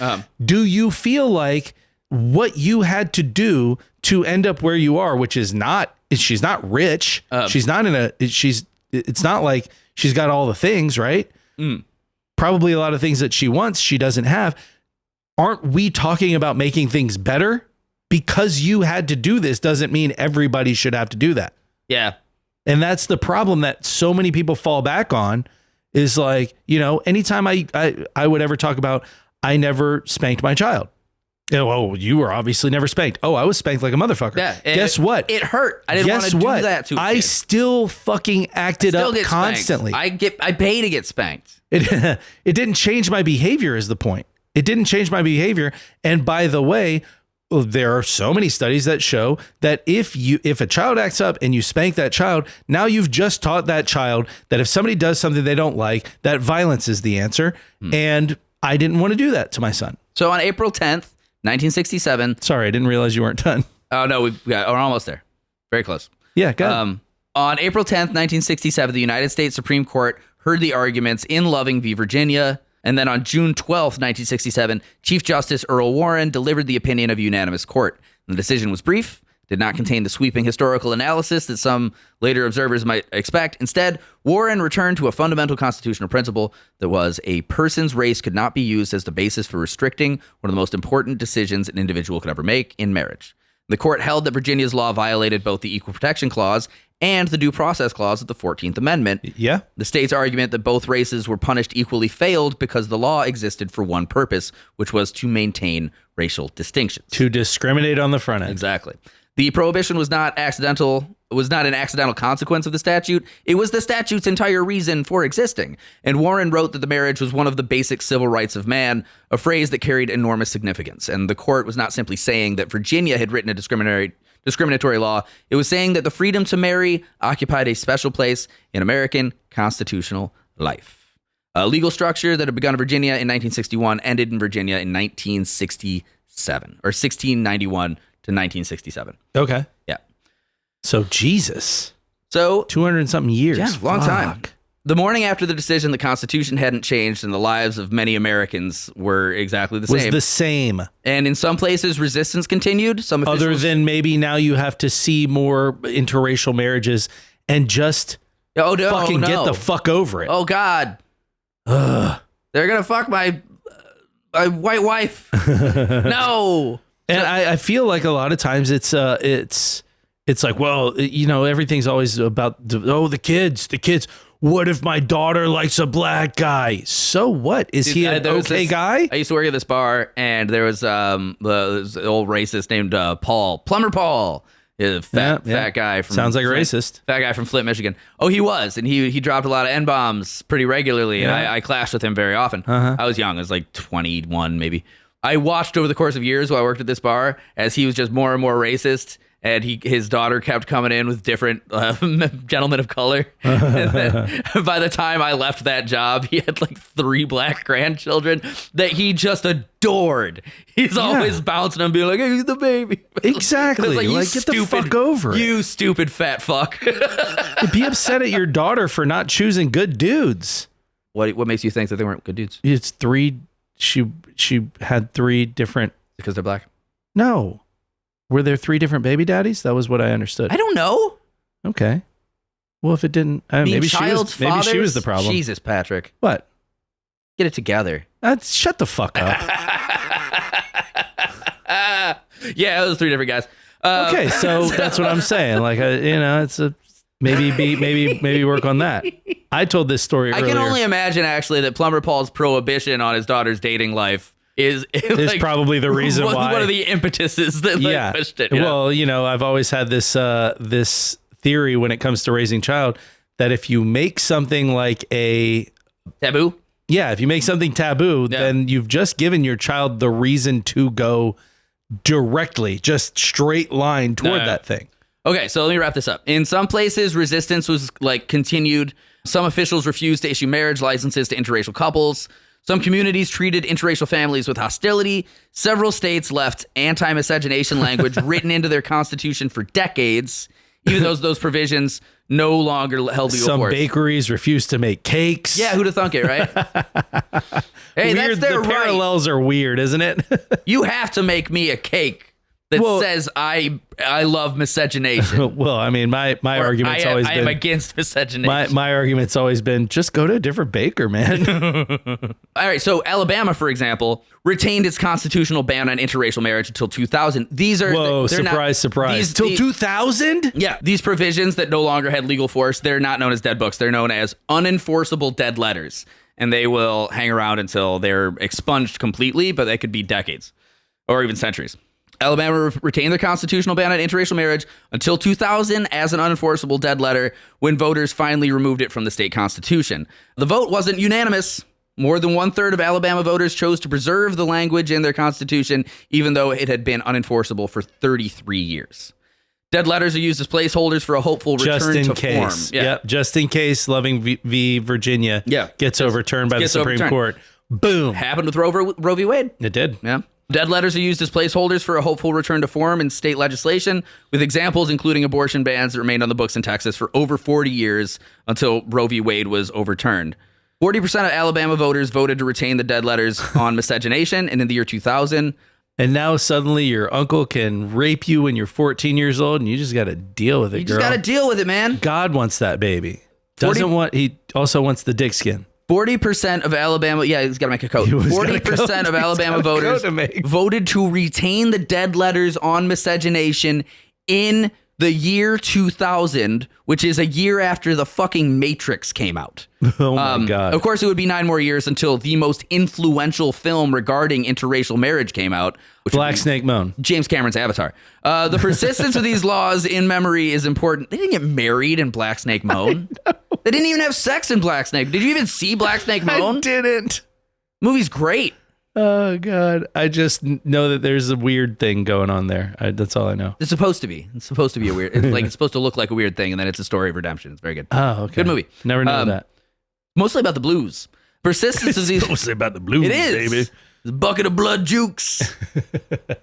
Do you feel like what you had to do to end up where you are, which is not, she's not rich. She's not it's not like she's got all the things, right? Probably a lot of things that she wants, she doesn't have. Aren't we talking about making things better? Because you had to do this doesn't mean everybody should have to do that. Yeah. And that's the problem that so many people fall back on is like, anytime I would ever talk about, I never spanked my child. Oh, you were obviously never spanked. Oh, I was spanked like a motherfucker. Yeah. Guess what? It hurt. I didn't want to do that to a kid. I still fucking acted up constantly. I pay to get spanked. It didn't change my behavior is the point. It didn't change my behavior. And by the way, there are so many studies that show that if a child acts up and you spank that child, now you've just taught that child that if somebody does something they don't like, that violence is the answer. And I didn't want to do that to my son. So on April 10th, 1967. Sorry, I didn't realize you weren't done. Oh, no, we're almost there. Very close. Yeah, go ahead. On April 10th, 1967, the United States Supreme Court heard the arguments in Loving v. Virginia. And then on June 12th, 1967, Chief Justice Earl Warren delivered the opinion of a unanimous court. The decision was brief, did not contain the sweeping historical analysis that some later observers might expect. Instead, Warren returned to a fundamental constitutional principle that was a person's race could not be used as the basis for restricting one of the most important decisions an individual could ever make in marriage. The court held that Virginia's law violated both the Equal Protection Clause and the Due Process Clause of the 14th Amendment. Yeah. The state's argument that both races were punished equally failed because the law existed for one purpose, which was to maintain racial distinctions. To discriminate on the front end. Exactly. The prohibition was not an accidental consequence of the statute. It was the statute's entire reason for existing. And Warren wrote that the marriage was one of the basic civil rights of man, a phrase that carried enormous significance. And the court was not simply saying that Virginia had written a discriminatory law. It was saying that the freedom to marry occupied a special place in American constitutional life. A legal structure that had begun in Virginia in 1961 ended in Virginia in 1967, or 1691 to 1967. Okay. Yeah. So Jesus. So 200 and something years. Yeah, long time. Fuck. The morning after the decision, the Constitution hadn't changed and the lives of many Americans were exactly the Was same. the same. And in some places, resistance continued. Some Other officials, than maybe now you have to see more interracial marriages and just oh, no, fucking no. get the fuck over it. Oh, God. Ugh. They're going to fuck my white wife. No. And I feel like a lot of times it's like, well, you know, everything's always about, the kids. What if my daughter likes a black guy? So what? Is Dude, he an okay guy? I used to work at this bar, and there was this old racist named Plumber Paul. Fat guy from Sounds like a Flint, racist. Fat guy from Flint, Michigan. Oh, he was, and he dropped a lot of N-bombs pretty regularly, and I clashed with him very often. I was young. I was like 21 maybe. I watched over the course of years while I worked at this bar as he was just more and more racist, and his daughter kept coming in with different gentlemen of color. And then by the time I left that job, he had like 3 black grandchildren that he just adored. He's always bouncing and being like, "Hey, he's the baby." Exactly. Like, Like, get the fuck over it. You stupid fat fuck. Be upset at your daughter for not choosing good dudes. What makes you think that they weren't good dudes? It's 3. She had 3 different. Because they're black? No. Were there 3 different baby daddies? That was what I understood. I don't know. Okay. Well, if it didn't, maybe she was the problem. Jesus, Patrick. What? Get it together. Shut the fuck up. Yeah, it was 3 different guys. Okay, so that's what I'm saying. Like, it's a maybe work on that. I told this story earlier. I can only imagine actually that Plumber Paul's prohibition on his daughter's dating life is like, probably the reason why. One of the impetuses that pushed it. Well, I've always had this theory when it comes to raising child that if you make something like a taboo, if you make something taboo, then you've just given your child the reason to go directly, just straight line toward that thing. Okay, so let me wrap this up. In some places, resistance was continued. Some officials refused to issue marriage licenses to interracial couples. Some communities treated interracial families with hostility. Several states left anti-miscegenation language written into their constitution for decades, even though those provisions no longer held legal force. Some bakeries refused to make cakes. Yeah, who'd have thunk it, right? Hey, that's their right. The parallels are weird, isn't it? You have to make me a cake that says I love miscegenation. Well, I mean, my argument's always been... I am against miscegenation. My argument's always been, just go to a different baker, man. All right, so Alabama, for example, retained its constitutional ban on interracial marriage until 2000. These are... Whoa, surprise. Till 2000? Yeah, these provisions that no longer had legal force, they're not known as dead books. They're known as unenforceable dead letters. And they will hang around until they're expunged completely, but they could be decades or even centuries. Alabama retained their constitutional ban on interracial marriage until 2000 as an unenforceable dead letter when voters finally removed it from the state constitution. The vote wasn't unanimous. More than 1/3 of Alabama voters chose to preserve the language in their constitution, even though it had been unenforceable for 33 years. Dead letters are used as placeholders for a hopeful return to form. Yeah. Yep. Just in case Loving v. Virginia gets overturned by the Supreme Court. Boom. Happened with Roe v. Wade. It did. Yeah. Dead letters are used as placeholders for a hopeful return to form in state legislation, with examples including abortion bans that remained on the books in Texas for over 40 years until Roe v. Wade was overturned. 40% of Alabama voters voted to retain the dead letters on miscegenation, and in the year 2000, And now suddenly your uncle can rape you when you're 14 years old, and you just got to deal with it, You girl. just got to deal with it, man. God wants that baby. 40 He also wants the dick skin. 40% of Alabama, yeah, he's got to make a coat. 40% of Alabama voters voted to retain the dead letters on miscegenation in the year 2000, which is a year after the fucking Matrix came out. Oh my God. Of course, it would be 9 more years until the most influential film regarding interracial marriage came out. Which Black Snake Moan. James Cameron's Avatar. The persistence of these laws in memory is important. They didn't get married in Black Snake Moan. They didn't even have sex in Black Snake. Did you even see Black Snake Moan? I didn't. Movie's great. Oh God. I just know that there's a weird thing going on there. That's all I know. It's supposed to be. It's supposed to be a weird. It's supposed to look like a weird thing, and then it's a story of redemption. It's very good. Oh, okay. Good movie. Never know that. Mostly about the blues. Persistence of these. Mostly about the blues, It is. baby. It's a bucket of blood jukes.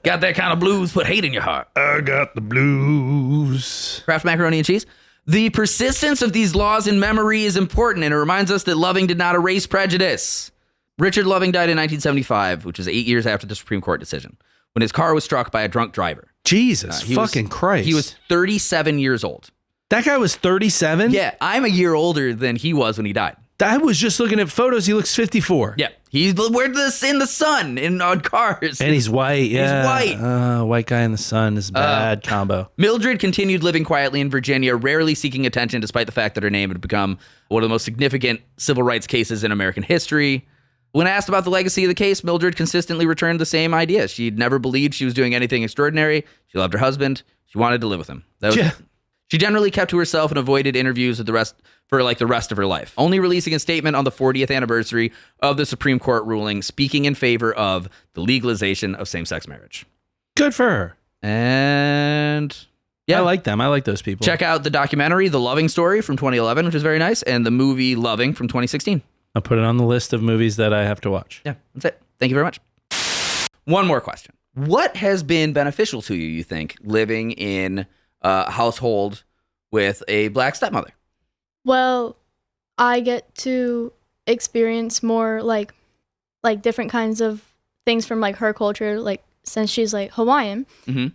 Got that kind of blues. Put hate in your heart. I got the blues. Kraft macaroni and cheese. The persistence of these laws in memory is important, and it reminds us that Loving did not erase prejudice. Richard Loving died in 1975, which is 8 years after the Supreme Court decision, when his car was struck by a drunk driver. Jesus fucking Christ. He was 37 years old. That guy was 37? Yeah, I'm a year older than he was when he died. I was just looking at photos. He looks 54. Yeah, we're this in the sun on cars. And he's white. Yeah. He's white. White guy in the sun is a bad combo. Mildred continued living quietly in Virginia, rarely seeking attention despite the fact that her name had become one of the most significant civil rights cases in American history. When asked about the legacy of the case, Mildred consistently returned the same idea. She'd never believed she was doing anything extraordinary. She loved her husband. She wanted to live with him. That was it. She generally kept to herself and avoided interviews with the rest of her life, only releasing a statement on the 40th anniversary of the Supreme Court ruling speaking in favor of the legalization of same-sex marriage. Good for her. And yeah, I like them. I like those people. Check out the documentary, The Loving Story from 2011, which is very nice, and the movie Loving from 2016. I'll put it on the list of movies that I have to watch. Yeah, that's it. Thank you very much. One more question. What has been beneficial to you, you think, living in a household with a black stepmother? Well, I get to experience more like different kinds of things from like her culture. Like since she's like Hawaiian,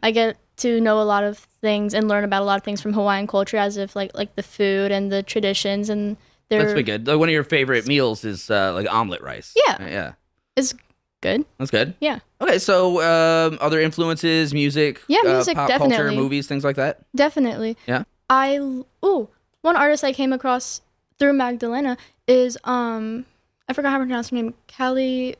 I get to know a lot of things and learn about a lot of things from Hawaiian culture, as if like the food and the traditions and their. That's pretty good. One of your favorite meals is like omelet rice. Yeah. Yeah. It's good. That's good. Yeah. Okay, so other influences, music, Yeah, music, pop definitely. culture, movies, things like that. Definitely. Yeah. One artist I came across through Magdalena is I forgot how to pronounce her name. Kelly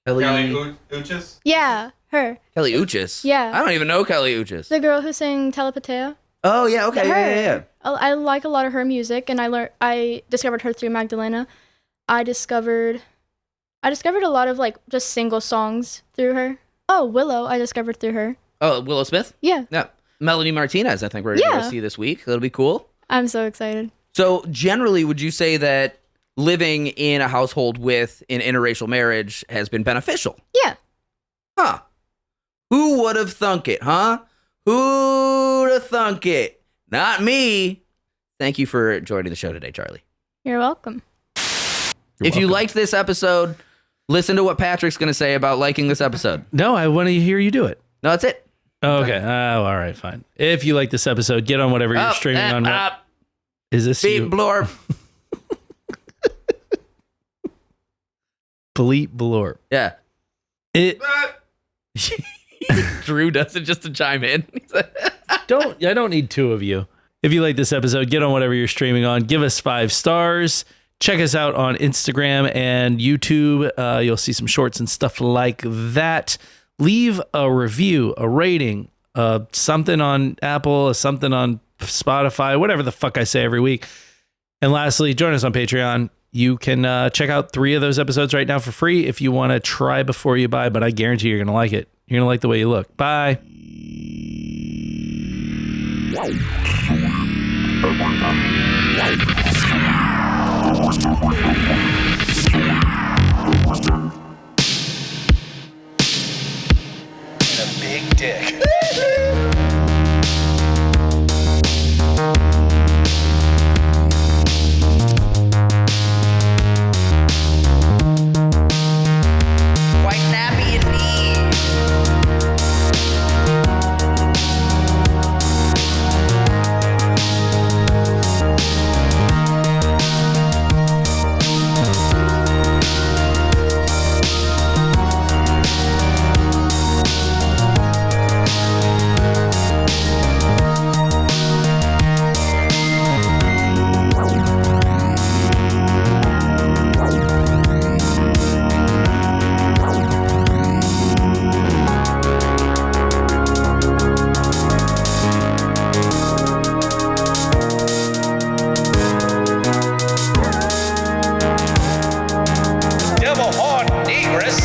Uchis? Yeah, her. Kelly Uchis. Yeah. I don't even know Kelly Uchis. The girl who sang Telepatea. Oh yeah, okay, Her. yeah. I like a lot of her music, and I discovered her through Magdalena. I discovered a lot of like just single songs through her. Oh, Willow, I discovered through her. Oh, Willow Smith. Yeah. Yeah. Melanie Martinez, I think we're going to see this week. That'll be cool. I'm so excited. So generally, would you say that living in a household with an interracial marriage has been beneficial? Yeah. Huh. Who would have thunk it, huh? Who'd have thunk it? Not me. Thank you for joining the show today, Charlie. You're welcome. If you liked this episode, listen to what Patrick's going to say about liking this episode. No, I want to hear you do it. No, that's it. Okay. Oh, all right, fine. If you like this episode, get on whatever you're streaming on. Is this Beep you? blorp. Bleep blorp. Yeah. It. Drew does it just to chime in. I don't need two of you. If you like this episode, get on whatever you're streaming on. Give us 5 stars. Check us out on Instagram and YouTube. You'll see some shorts and stuff like that. Leave a review, a rating, something on Apple, something on Spotify, whatever the fuck I say every week. And lastly, join us on Patreon. You can check out 3 of those episodes right now for free if you want to try before you buy, but I guarantee you're going to like it. You're going to like the way you look. Bye. A big dick. Quite snappy indeed. Negress.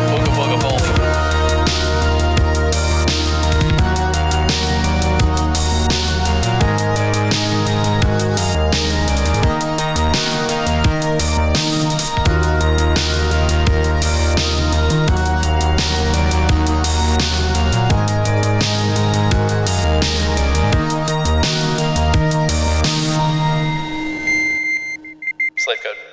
Booga booga boogie. Slave code.